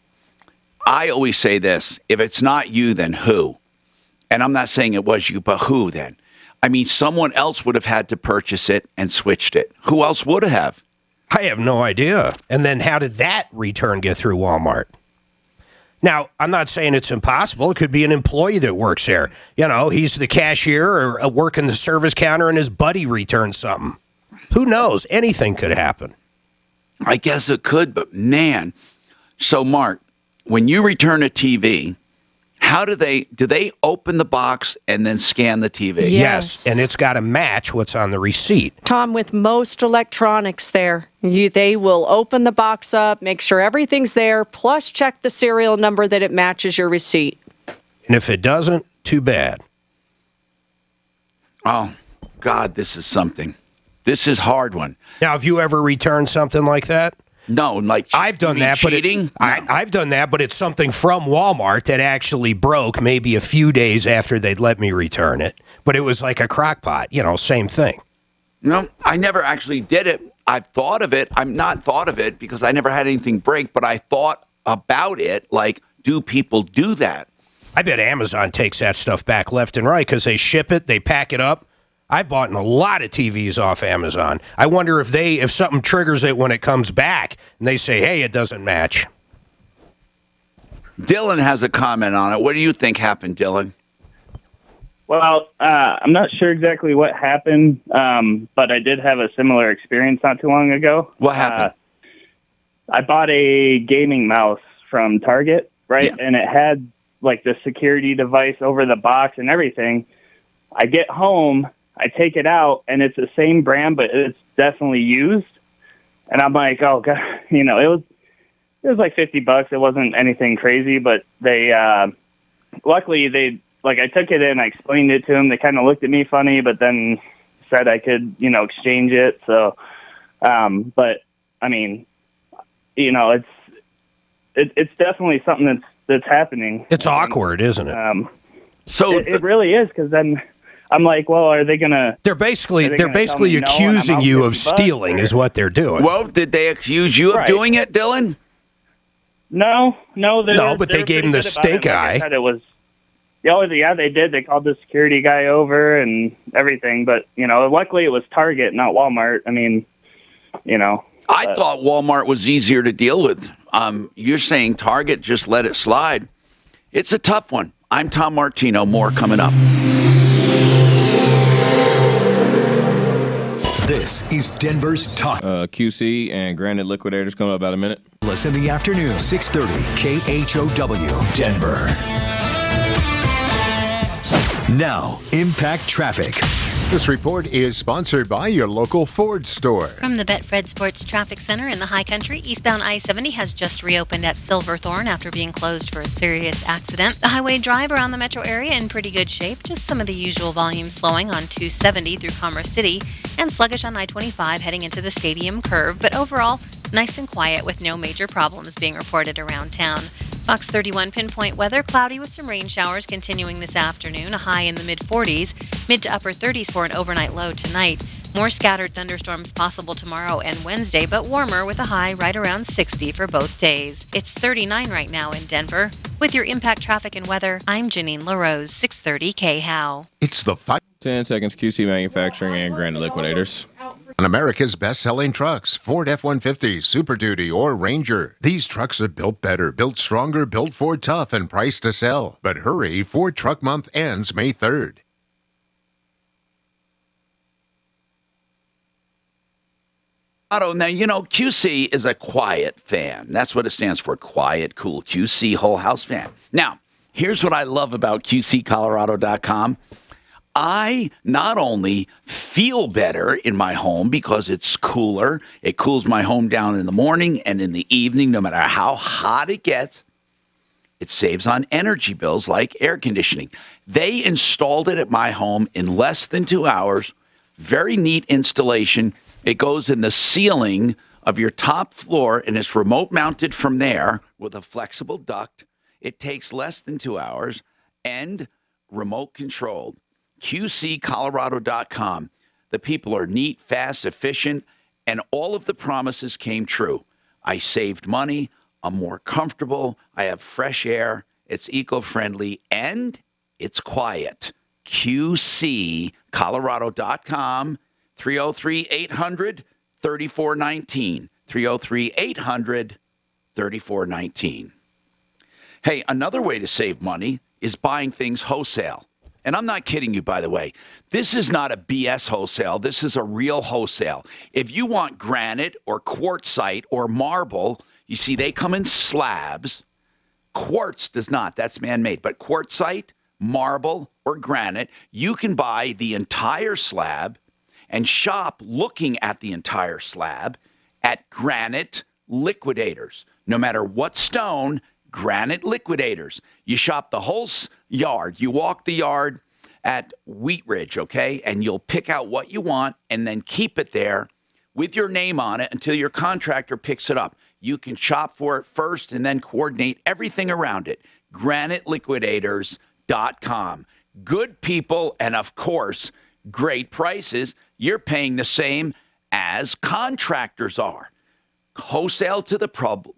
I always say this: if it's not you, then who? And I'm not saying it was you, but who then? I mean, someone else would have had to purchase it and switched it. Who else would have? I have no idea. And then how did that return get through Walmart? Now, I'm not saying it's impossible. It could be an employee that works there. You know, he's the cashier or working the service counter and his buddy returns something. Who knows? Anything could happen. I guess it could, but man. So, Mark, when you return a TV, how do they open the box and then scan the TV? Yes, and it's got to match what's on the receipt. Tom, with most electronics there, they will open the box up, make sure everything's there, plus check the serial number that it matches your receipt. And if it doesn't, too bad. Oh, God, this is something. This is a hard one. Now, have you ever returned something like that? No, like I've done that, cheating? I've done that, but it's something from Walmart that actually broke maybe a few days after they'd let me return it. But it was like a crock pot, same thing. No, I never actually did it. I've thought of it. I'm not thought of it because I never had anything break, but I thought about it, like, do people do that? I bet Amazon takes that stuff back left and right because they ship it, they pack it up. I've bought a lot of TVs off Amazon. I wonder if something triggers it when it comes back and they say, hey, it doesn't match. Dylan has a comment on it. What do you think happened, Dylan? Well, I'm not sure exactly what happened, but I did have a similar experience not too long ago. What happened? I bought a gaming mouse from Target, right? Yeah. And it had like the security device over the box and everything. I get home, I take it out, and it's the same brand, but it's definitely used. And I'm like, oh God, it was like $50. It wasn't anything crazy, but they, luckily I took it in, I explained it to them. They kind of looked at me funny, but then said I could, exchange it. So, but I mean, it's definitely something that's happening. It's awkward, isn't it? So it really is, because then I'm like, well, are they gonna? They're basically accusing you of stealing, is what they're doing. Well, did they accuse you of doing it, Dylan? No, but they gave him the stink eye. Like I said, it was. Yeah, they did. They called the security guy over and everything, but luckily it was Target, not Walmart. I mean, I thought Walmart was easier to deal with. You're saying Target just let it slide. It's a tough one. I'm Tom Martino. More coming up. This is Denver's Talk. QC and Granite Liquidators coming up about a minute. Listen in the afternoon, 6:30, KHOW, Denver. Now, Impact Traffic. This report is sponsored by your local Ford store. From the Betfred Sports Traffic Center in the High Country, eastbound I-70 has just reopened at Silverthorne after being closed for a serious accident. The highway drive around the metro area in pretty good shape. Just some of the usual volume slowing on 270 through Commerce City and sluggish on I-25 heading into the Stadium Curve. But overall, nice and quiet with no major problems being reported around town. Fox 31 pinpoint weather, cloudy with some rain showers continuing this afternoon, a high in the mid-40s, mid to upper 30s for an overnight low tonight. More scattered thunderstorms possible tomorrow and Wednesday, but warmer with a high right around 60 for both days. It's 39 right now in Denver. With your Impact Traffic and Weather, I'm Janine LaRose, 630 KHOW. It's the 10 seconds, QC Manufacturing and Granite Liquidators. On America's best-selling trucks, Ford F-150, Super Duty, or Ranger. These trucks are built better, built stronger, built for tough, and priced to sell. But hurry, Ford Truck Month ends May 3rd. Now, QC is a quiet fan. That's what it stands for, quiet, cool, QC, whole house fan. Now, here's what I love about QCColorado.com. I not only feel better in my home because it's cooler, it cools my home down in the morning and in the evening, no matter how hot it gets. It saves on energy bills like air conditioning. They installed it at my home in less than 2 hours. Very neat installation. It goes in the ceiling of your top floor, and it's remote mounted from there with a flexible duct. It takes less than 2 hours and remote controlled. QCColorado.com. The people are neat, fast, efficient, and all of the promises came true. I saved money. I'm more comfortable. I have fresh air. It's eco-friendly, and it's quiet. QCcolorado.com, 303-800-3419, 303-800-3419. Hey, another way to save money is buying things wholesale. And I'm not kidding you, by the way. This is not a BS wholesale. This is a real wholesale. If you want granite or quartzite or marble, you see they come in slabs. Quartz does not. That's man-made. But quartzite, marble, or granite, you can buy the entire slab and shop looking at the entire slab at Granite Liquidators. No matter what stone, Granite Liquidators. You shop the whole yard. You walk the yard at Wheat Ridge, okay? And you'll pick out what you want and then keep it there with your name on it until your contractor picks it up. You can shop for it first and then coordinate everything around it. GraniteLiquidators.com. Good people and, of course, great prices. You're paying the same as contractors are. Wholesale to the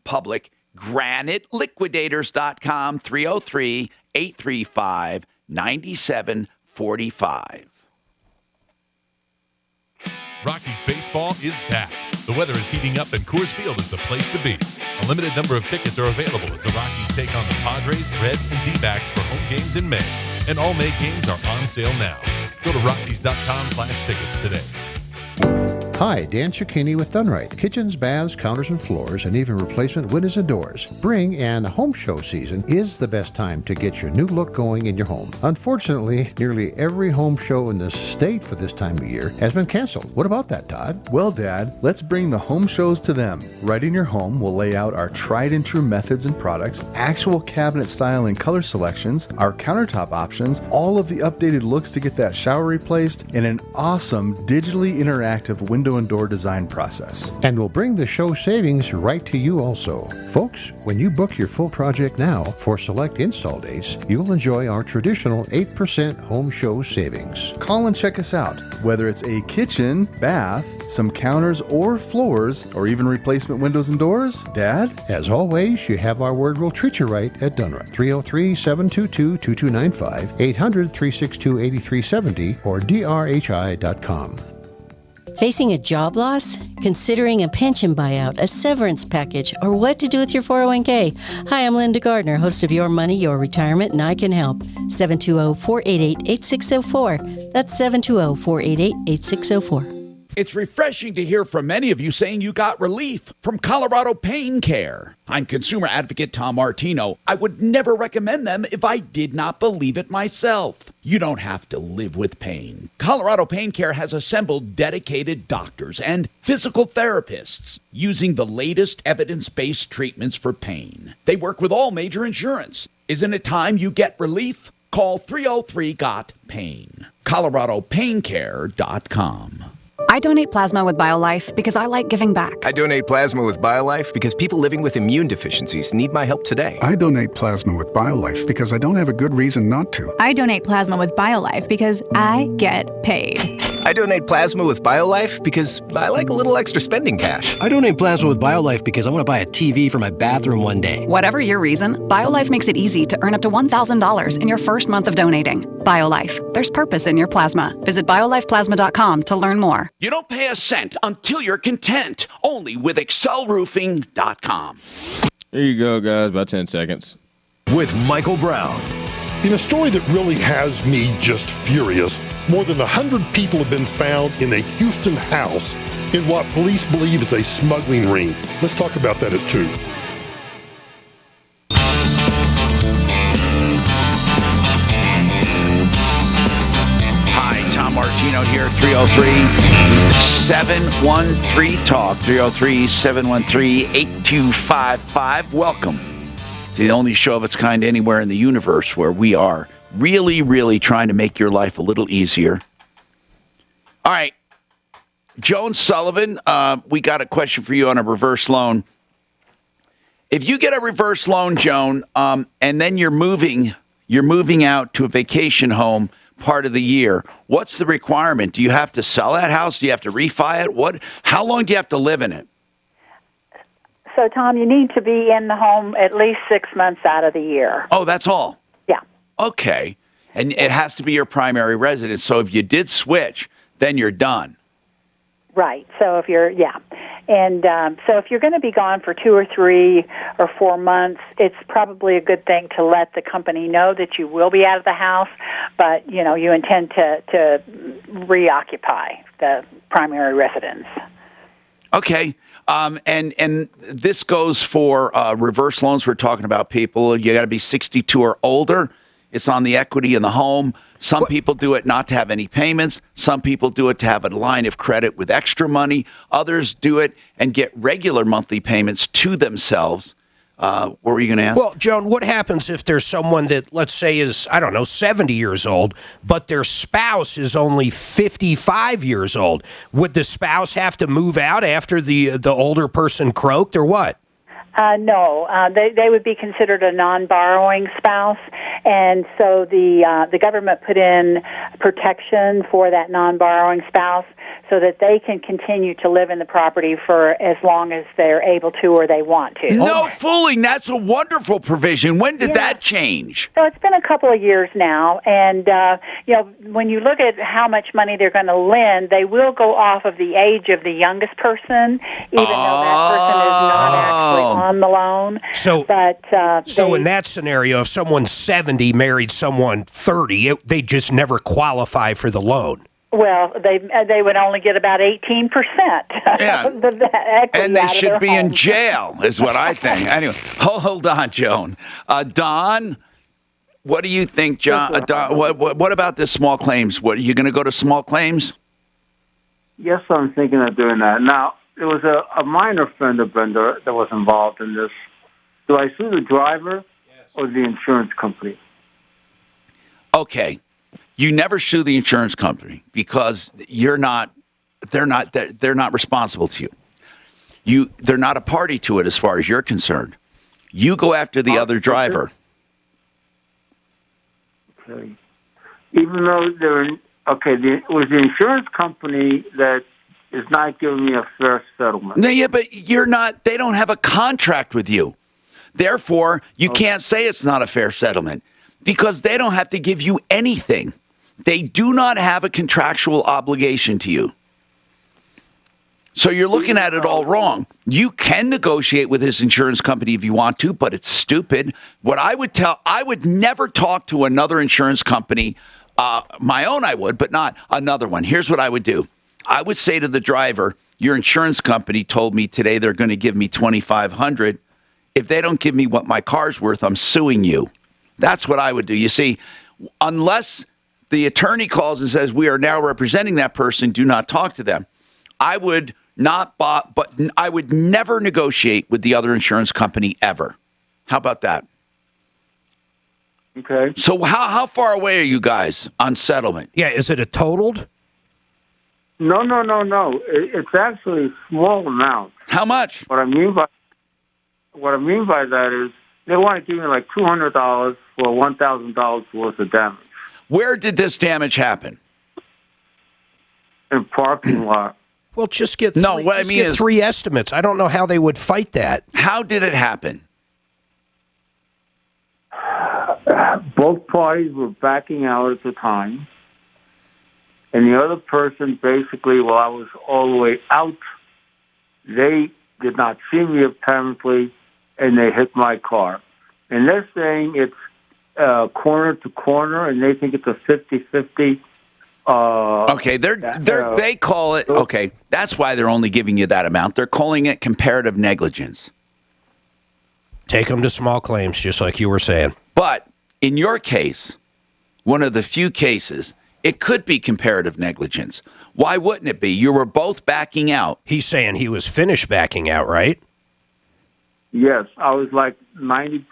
public. GraniteLiquidators.com, 303-835-9745. Rockies baseball is back. The weather is heating up, and Coors Field is the place to be. A limited number of tickets are available as the Rockies take on the Padres, Reds, and D-backs for home games in May. And all May games are on sale now. Go to Rockies.com/tickets today. Hi, Dan Cicchini with Dunright. Kitchens, baths, counters, and floors, and even replacement windows and doors. Spring and home show season is the best time to get your new look going in your home. Unfortunately, nearly every home show in the state for this time of year has been canceled. What about that, Todd? Well, Dad, let's bring the home shows to them. Right in your home, we'll lay out our tried and true methods and products, actual cabinet style and color selections, our countertop options, all of the updated looks to get that shower replaced, and an awesome digitally interactive window and door design process. And we'll bring the show savings right to you also. Folks, when you book your full project now for select install dates, you'll enjoy our traditional 8% home show savings. Call and check us out. Whether it's a kitchen, bath, some counters or floors, or even replacement windows and doors, Dad? As always, you have our word we'll treat you right at Dunright. 303-722-2295, 800-362-8370, or drhi.com. Facing a job loss? Considering a pension buyout, a severance package, or what to do with your 401k? Hi, I'm Linda Gardner, host of Your Money, Your Retirement, and I can help. 720-488-8604. That's 720-488-8604. It's refreshing to hear from many of you saying you got relief from Colorado Pain Care. I'm consumer advocate Tom Martino. I would never recommend them if I did not believe it myself. You don't have to live with pain. Colorado Pain Care has assembled dedicated doctors and physical therapists using the latest evidence-based treatments for pain. They work with all major insurance. Isn't it time you get relief? Call 303-GOT-PAIN. ColoradoPainCare.com. I donate plasma with BioLife because I like giving back. I donate plasma with BioLife because people living with immune deficiencies need my help today. I donate plasma with BioLife because I don't have a good reason not to. I donate plasma with BioLife because I get paid. I donate plasma with BioLife because I like a little extra spending cash. I donate plasma with BioLife because I want to buy a TV for my bathroom one day. Whatever your reason, BioLife makes it easy to earn up to $1,000 in your first month of donating. BioLife. There's purpose in your plasma. Visit BioLifePlasma.com to learn more. You don't pay a cent until you're content. Only with ExcelRoofing.com. There you go, guys. About 10 seconds. With Michael Brown. In a story that really has me just furious, more than 100 people have been found in a Houston house in what police believe is a smuggling ring. Let's talk about that at 2. Martino here, 303-713-TALK, 303-713-8255. Welcome to the only show of its kind anywhere in the universe where we are really, really trying to make your life a little easier. All right, Joan Sullivan, we got a question for you on a reverse loan. If you get a reverse loan, Joan, and then you're moving out to a vacation home part of the year, what's the requirement? Do you have to sell that house? Do you have to refi it? How long do you have to live in it? So, Tom, you need to be in the home at least 6 months out of the year. Oh, that's all? Yeah. Okay. And it has to be your primary residence. So if you did switch, then you're done. Right. So if you're, and so if you're going to be gone for 2 or 3 or 4 months, it's probably a good thing to let the company know that you will be out of the house, but you intend to reoccupy the primary residence. Okay. And this goes for reverse loans. We're talking about people. You got to be 62 or older. It's on the equity in the home. Some people do it not to have any payments. Some people do it to have a line of credit with extra money. Others do it and get regular monthly payments to themselves. What were you going to ask? Well, Joan, what happens if there's someone that, let's say, is, 70 years old, but their spouse is only 55 years old? Would the spouse have to move out after the older person croaked, or what? No, they would be considered a non-borrowing spouse, and so the government put in protection for that non-borrowing spouse so that they can continue to live in the property for as long as they're able to or they want to. No fooling! That's a wonderful provision. When did that change? So it's been a couple of years now, and when you look at how much money they're going to lend, they will go off of the age of the youngest person, even though that person is not actually on the loan. So in that scenario, if someone's 70 married someone 30, they just never qualify for the loan. Well, they would only get about 18%. Yeah. And they should be in jail, is what I think. Anyway, hold on, Joan. Don, what do you think, John? Don, what about the small claims? What, are you going to go to small claims? Yes, I'm thinking of doing that. Now, there was a minor fender bender that was involved in this. Do I sue the driver or the insurance company? Okay. You never sue the insurance company because they're not responsible to you. They're not a party to it as far as you're concerned. You go after the other driver. Okay. Even though it was the insurance company that is not giving me a fair settlement. No, yeah, but you're not. They don't have a contract with you. Therefore, you can't say it's not a fair settlement because they don't have to give you anything. They do not have a contractual obligation to you. So you're looking at it all wrong. You can negotiate with his insurance company if you want to, but it's stupid. What I would never talk to another insurance company. My own I would, but not another one. Here's what I would do. I would say to the driver, your insurance company told me today they're going to give me $2,500. If they don't give me what my car's worth, I'm suing you. That's what I would do. You see, unless the attorney calls and says, we are now representing that person, do not talk to them. I would I would never negotiate with the other insurance company ever. How about that? Okay. So how far away are you guys on settlement? Yeah, is it a totaled? No. It's actually a small amount. How much? What I mean by that is they want to give me like $200 for $1,000 worth of damage. Where did this damage happen? In parking lot. Well, just get three estimates. I don't know how they would fight that. How did it happen? Both parties were backing out at the time. And the other person, basically, while I was all the way out, they did not see me apparently, and they hit my car. And they're saying it's corner to corner, and they think it's a 50-50. Okay, they call it, okay, that's why they're only giving you that amount. They're calling it comparative negligence. Take them to small claims, just like you were saying. But in your case, one of the few cases, it could be comparative negligence. Why wouldn't it be? You were both backing out. He's saying he was finished backing out, right? Yes, I was like 90%,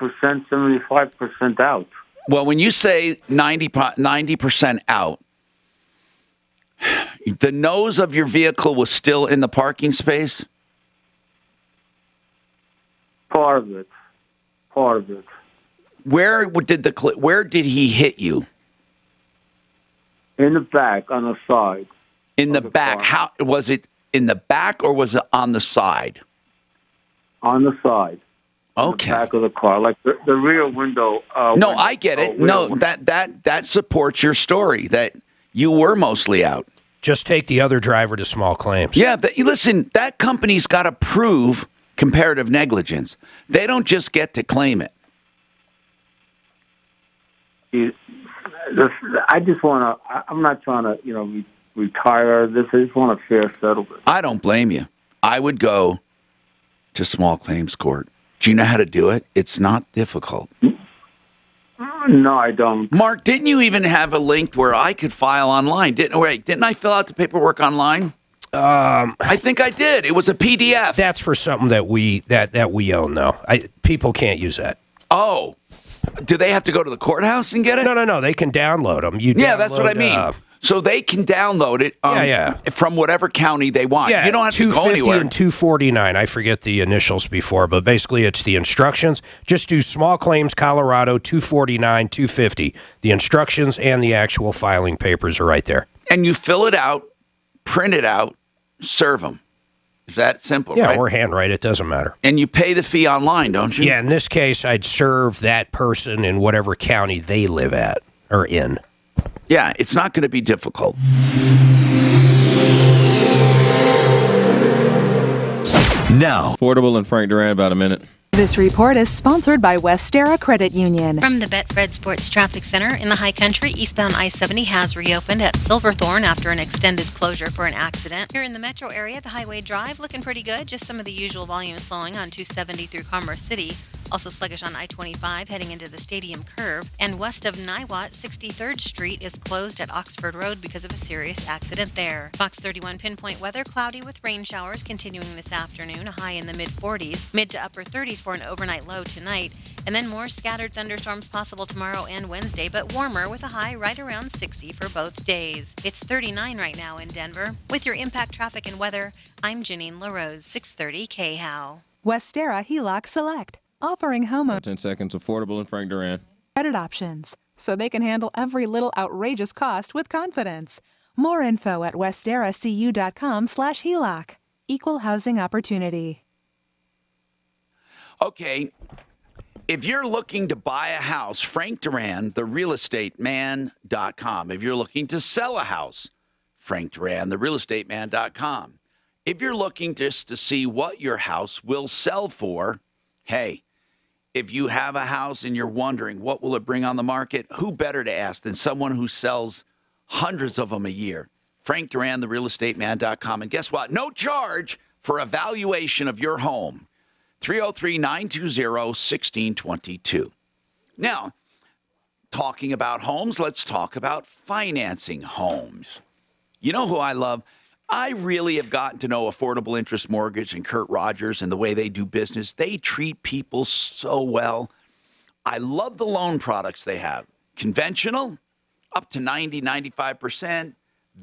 75% out. Well, when you say 90% out, the nose of your vehicle was still in the parking space? Part of it. Where did he hit you? In the back, on the side. In the back. How was it? In the back or was it on the side? On the side. Okay. The back of the car, like the rear window. No, I get it. No, that supports your story that you were mostly out. Just take the other driver to small claims. Yeah, but listen, that company's got to prove comparative negligence. They don't just get to claim it. I just want to. I'm not trying to, retire this. I just want a fair settlement. I don't blame you. I would go to small claims court. Do you know how to do it? It's not difficult. No, I don't. Mark, didn't you even have a link where I could file online? Didn't I fill out the paperwork online? I think I did. It was a PDF. That's for something that we own, though. People can't use that. Oh. Do they have to go to the courthouse and get it? No. They can download them. That's what I mean. So they can download it from whatever county they want. Yeah, you don't have to go anywhere. 250 and 249. I forget the initials before, but basically it's the instructions. Just do small claims, Colorado, 249, 250. The instructions and the actual filing papers are right there. And you fill it out, print it out, serve them. Is that simple, right? Yeah, or handwrite. It doesn't matter. And you pay the fee online, don't you? Yeah, in this case, I'd serve that person in whatever county they live at or in. Yeah, it's not going to be difficult. Now, Affordable and Frank Duran, about a minute. This report is sponsored by Westera Credit Union. From the Betfred Sports Traffic Center in the High Country, eastbound I-70 has reopened at Silverthorne after an extended closure for an accident. Here in the metro area, the Highway Drive looking pretty good. Just some of the usual volume slowing on 270 through Commerce City. Also sluggish on I-25 heading into the Stadium Curve. And west of Niwot, 63rd Street is closed at Oxford Road because of a serious accident there. Fox 31 pinpoint weather, cloudy with rain showers continuing this afternoon, a high in the mid-40s, mid to upper 30s for an overnight low tonight, and then more scattered thunderstorms possible tomorrow and Wednesday, but warmer with a high right around 60 for both days. It's 39 right now in Denver. With your impact traffic and weather, I'm Janine LaRose, 630 KHOW. Westera HELOC Select, offering homeowners 10 seconds. Affordable and Frank Duran. credit options, so they can handle every little outrageous cost with confidence. More info at westeracu.com/HELOC. Equal housing opportunity. Okay, if you're looking to buy a house, Frank Duran, therealestateman.com. If you're looking to sell a house, Frank Duran, therealestateman.com. If you're looking just to see what your house will sell for, hey, if you have a house and you're wondering what will it bring on the market, who better to ask than someone who sells hundreds of them a year? Frank Duran, therealestateman.com. And guess what? No charge for evaluation of your home. 303-920-1622. Now, talking about homes, let's talk about financing homes. You know who I love? I really have gotten to know Affordable Interest Mortgage and Kurt Rogers and the way they do business. They treat people so well. I love the loan products they have. Conventional, up to 90-95%,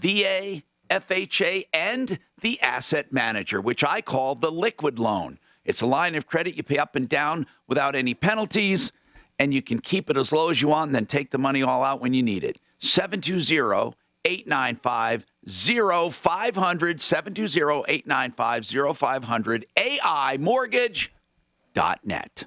VA, FHA, and the Asset Manager, which I call the liquid loan. It's a line of credit you pay up and down without any penalties, and you can keep it as low as you want and then take the money all out when you need it. 720-895-0500, 720-895-0500, AImortgage.net.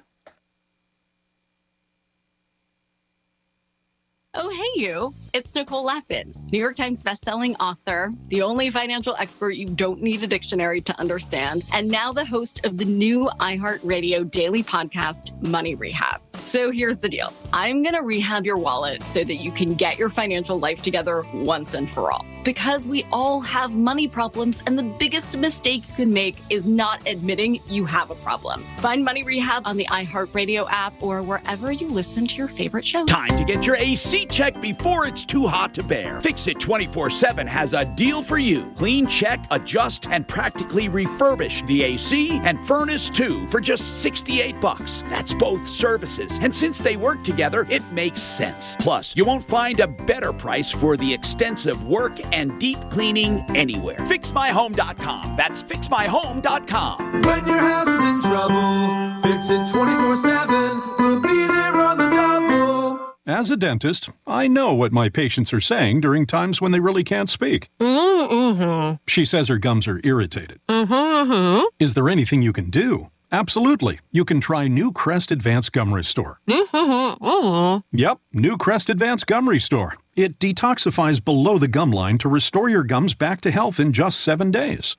Oh, hey, you. It's Nicole Lappin, New York Times bestselling author, the only financial expert you don't need a dictionary to understand, and now the host of the new iHeartRadio daily podcast, Money Rehab. So here's the deal. I'm going to rehab your wallet so that you can get your financial life together once and for all. Because we all have money problems, and the biggest mistake you can make is not admitting you have a problem. Find Money Rehab on the iHeartRadio app or wherever you listen to your favorite shows. Time to get your AC checked before it's too hot to bear. Fix It 24/7 has a deal for you. Clean, check, adjust, and practically refurbish the AC and furnace too for just $68. That's both services. And since they work together, it makes sense. Plus, you won't find a better price for the extensive work and deep cleaning anywhere. FixMyHome.com. That's FixMyHome.com. When your house is in trouble, Fix It 24/7. We'll be there on the double. As a dentist, I know what my patients are saying during times when they really can't speak. Mm-hmm. She says her gums are irritated. Mm-hmm. Is there anything you can do? Absolutely. You can try new Crest Advanced Gum Restore. Yep, new Crest Advanced Gum Restore. It detoxifies below the gum line to restore your gums back to health in just 7 days.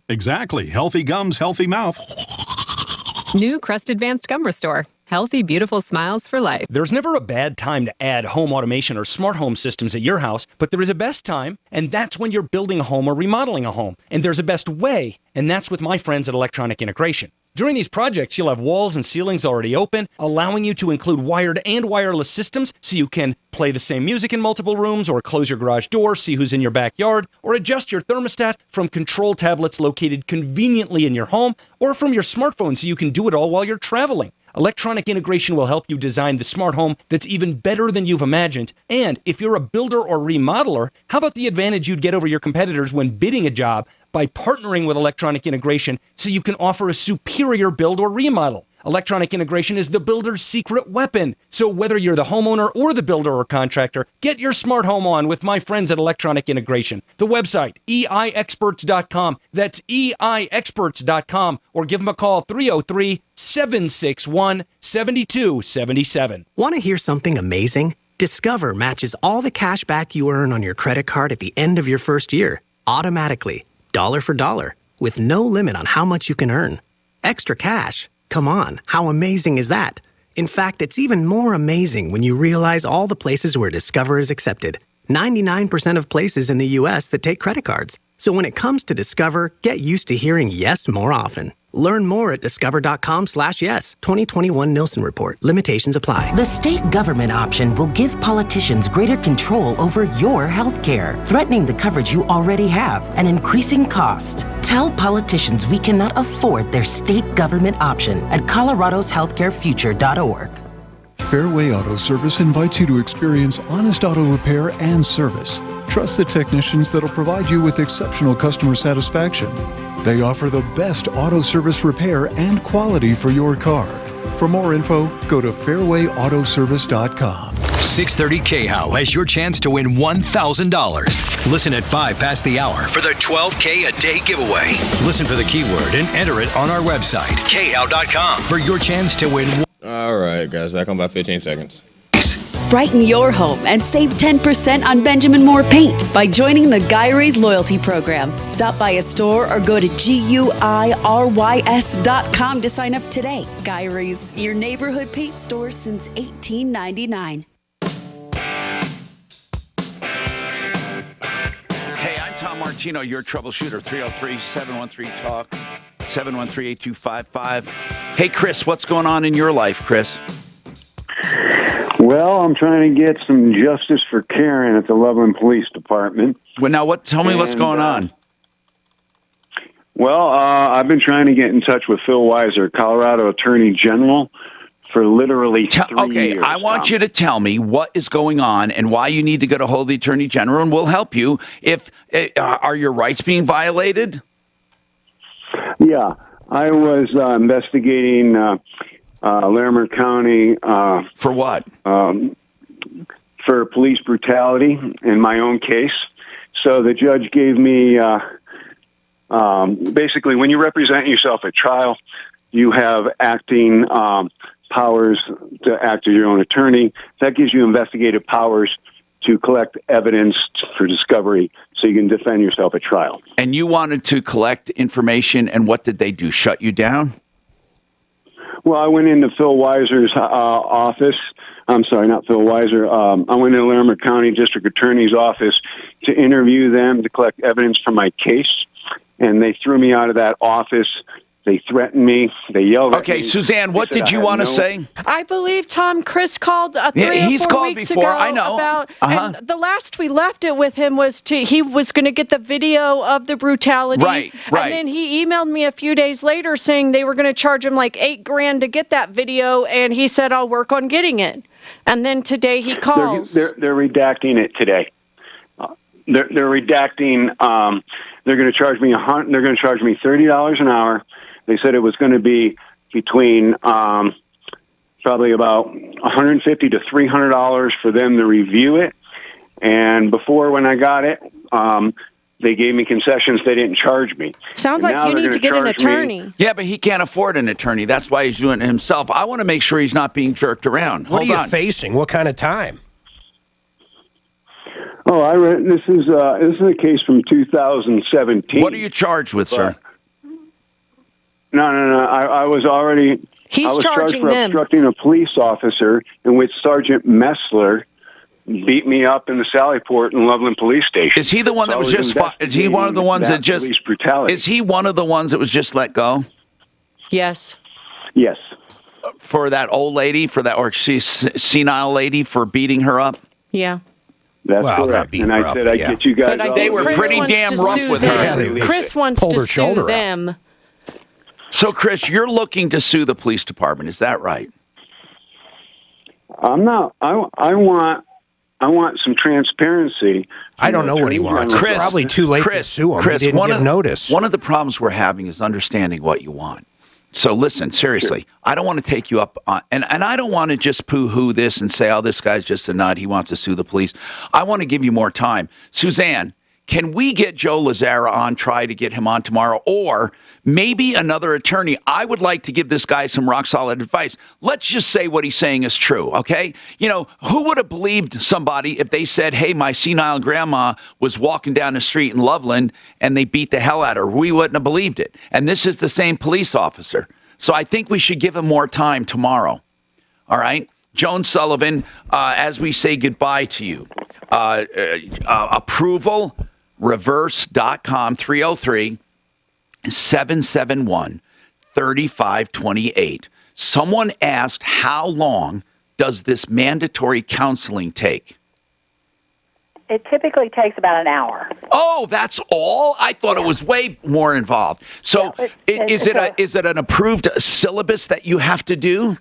Exactly. Healthy gums, healthy mouth. New Crest Advanced Gum Restore. Healthy, beautiful smiles for life. There's never a bad time to add home automation or smart home systems at your house, but there is a best time, and that's when you're building a home or remodeling a home. And there's a best way, and that's with my friends at Electronic Integration. During these projects, you'll have walls and ceilings already open, allowing you to include wired and wireless systems so you can play the same music in multiple rooms, or close your garage door, see who's in your backyard, or adjust your thermostat from control tablets located conveniently in your home, or from your smartphone so you can do it all while you're traveling. Electronic Integration will help you design the smart home that's even better than you've imagined. And if you're a builder or remodeler, how about the advantage you'd get over your competitors when bidding a job by partnering with Electronic Integration so you can offer a superior build or remodel? Electronic Integration is the builder's secret weapon. So whether you're the homeowner or the builder or contractor, get your smart home on with my friends at Electronic Integration. The website, eiexperts.com. That's eiexperts.com. Or give them a call, 303-761-7277. Want to hear something amazing? Discover matches all the cash back you earn on your credit card at the end of your first year, automatically, dollar for dollar, with no limit on how much you can earn. Extra cash? Come on, how amazing is that? In fact, it's even more amazing when you realize all the places where Discover is accepted. 99% of places in the U.S. that take credit cards. So when it comes to Discover, get used to hearing yes more often. Learn more at discover.com/yes. 2021 Nielsen Report. Limitations apply. The state government option will give politicians greater control over your health care, threatening the coverage you already have and increasing costs. Tell politicians we cannot afford their state government option at coloradoshealthcarefuture.org. Fairway Auto Service invites you to experience honest auto repair and service. Trust the technicians that'll provide you with exceptional customer satisfaction. They offer the best auto service repair and quality for your car. For more info, go to fairwayautoservice.com. 630 KHOW has your chance to win $1,000. Listen at 5 past the hour for the 12K a day giveaway. Listen for the keyword and enter it on our website, khow.com, for your chance to win. All right, guys, back on about 15 seconds. Brighten your home and save 10% on Benjamin Moore paint by joining the Guy Ray's loyalty program. Stop by a store or go to GUIRYS.com to sign up today. Guy Ray's, your neighborhood paint store since 1899. Hey, I'm Tom Martino, your troubleshooter. 303-713-TALK, 713-8255. Hey, Chris, what's going on in your life, Chris? Well, I'm trying to get some justice for Karen at the Loveland Police Department. Well, now, tell me what's going on. Well, I've been trying to get in touch with Phil Weiser, Colorado Attorney General, for literally 3 years. I want you to tell me what is going on and why you need to get a hold of the Attorney General, and we'll help you. Are your rights being violated? Yeah, I was investigating Larimer County. For what? For police brutality in my own case. So the judge gave me, basically, when you represent yourself at trial, you have acting powers to act as your own attorney. That gives you investigative powers to collect evidence for discovery so you can defend yourself at trial. And you wanted to collect information, and what did they do, shut you down? Well, I went into Phil Weiser's office. I'm sorry, not Phil Weiser. I went into Larimer County District Attorney's office to interview them, to collect evidence for my case, and they threw me out of that office. They threatened me. They yelled at me. Okay, Suzanne, what did you want to say? I believe Chris called 3 he's or 4 called weeks before. ago I know. about, and the last we left it with him was he was going to get the video of the brutality. Right. And then he emailed me a few days later saying they were going to charge him like $8,000 to get that video, and he said, I'll work on getting it. And then today he calls. They're redacting it today. They're redacting. They're going to charge me $30 an hour. They said it was going to be between probably about $150 to $300 for them to review it. And before, when I got it, they gave me concessions. They didn't charge me. Sounds And like now you they're need to gonna get an charge me- attorney. Yeah, but he can't afford an attorney. That's why he's doing it himself. I want to make sure he's not being jerked around. What Hold are you on. facing? What kind of time? Oh, I read this is a case from 2017. What are you charged with, sir? No. I was already. He's I was charged charging for them. obstructing a police officer, in which Sergeant Messler beat me up in the Sallyport and Loveland Police Station. Is he the one that was just? Is he one of the ones that just? Police brutality. Is he one of the ones that was just let go? Yes. Yes. For that old lady, or senile lady for beating her up? Yeah. That's correct. And I said I'd get you guys. But I all think They were Chris pretty wants damn to rough sue with them. her. Chris wants Pulled to her shoulder sue out. them. So, Chris, you're looking to sue the police department. Is that right? I'm not. I want some transparency. I don't know what he wants. It's probably too late to sue him. He didn't give notice. One of the problems we're having is understanding what you want. So listen, seriously, I don't want to take you up on, and I don't want to just poo-hoo this and say, oh, this guy's just a nut. He wants to sue the police. I want to give you more time. Suzanne, can we get Joe Lazzara on, try to get him on tomorrow, or maybe another attorney? I would like to give this guy some rock-solid advice. Let's just say what he's saying is true, okay? You know, who would have believed somebody if they said, hey, my senile grandma was walking down the street in Loveland and they beat the hell out of her? We wouldn't have believed it. And this is the same police officer. So I think we should give him more time tomorrow, all right? Joan Sullivan, as we say goodbye to you, approvalreverse.com, 303-771-3528. Someone asked, how long does this mandatory counseling take? It typically takes about an hour. Oh, that's all? I thought it was way more involved. So is it an approved syllabus that you have to do?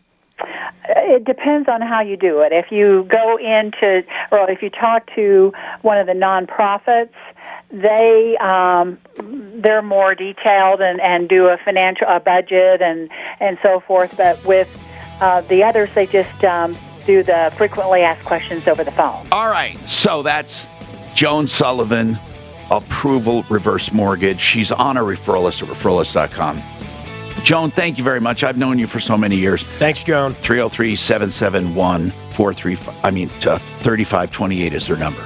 It depends on how you do it. If you go into, or if you talk to one of the nonprofits, they're more detailed and do a budget and so forth. But with the others, they just do the frequently asked questions over the phone. All right, so that's Joan Sullivan, Approval Reverse Mortgage. She's on a referral list at referralist.com. Joan, thank you very much. I've known you for so many years. Thanks, Joan. 303-771-3528 is her number.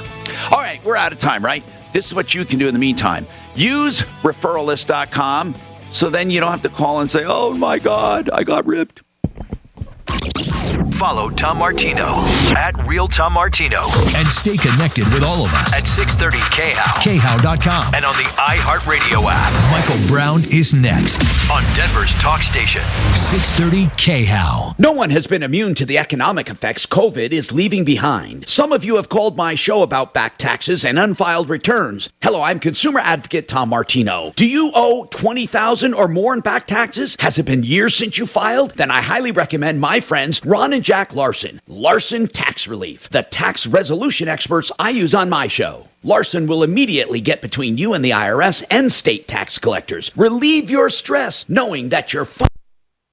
All right, we're out of time, right? This is what you can do in the meantime. Use referralist.com so then you don't have to call and say, oh, my God, I got ripped. Follow Tom Martino at Real Tom Martino. And stay connected with all of us at 630 KHOW. KHOW.com. And on the iHeartRadio app. Michael Brown is next on Denver's Talk Station. 630 KHOW. No one has been immune to the economic effects COVID is leaving behind. Some of you have called my show about back taxes and unfiled returns. Hello, I'm consumer advocate Tom Martino. Do you owe $20,000 or more in back taxes? Has it been years since you filed? Then I highly recommend my friends Ron and Jack Larson. Larson Tax Relief, the tax resolution experts I use on my show. Larson will immediately get between you and the IRS and state tax collectors. Relieve your stress knowing that your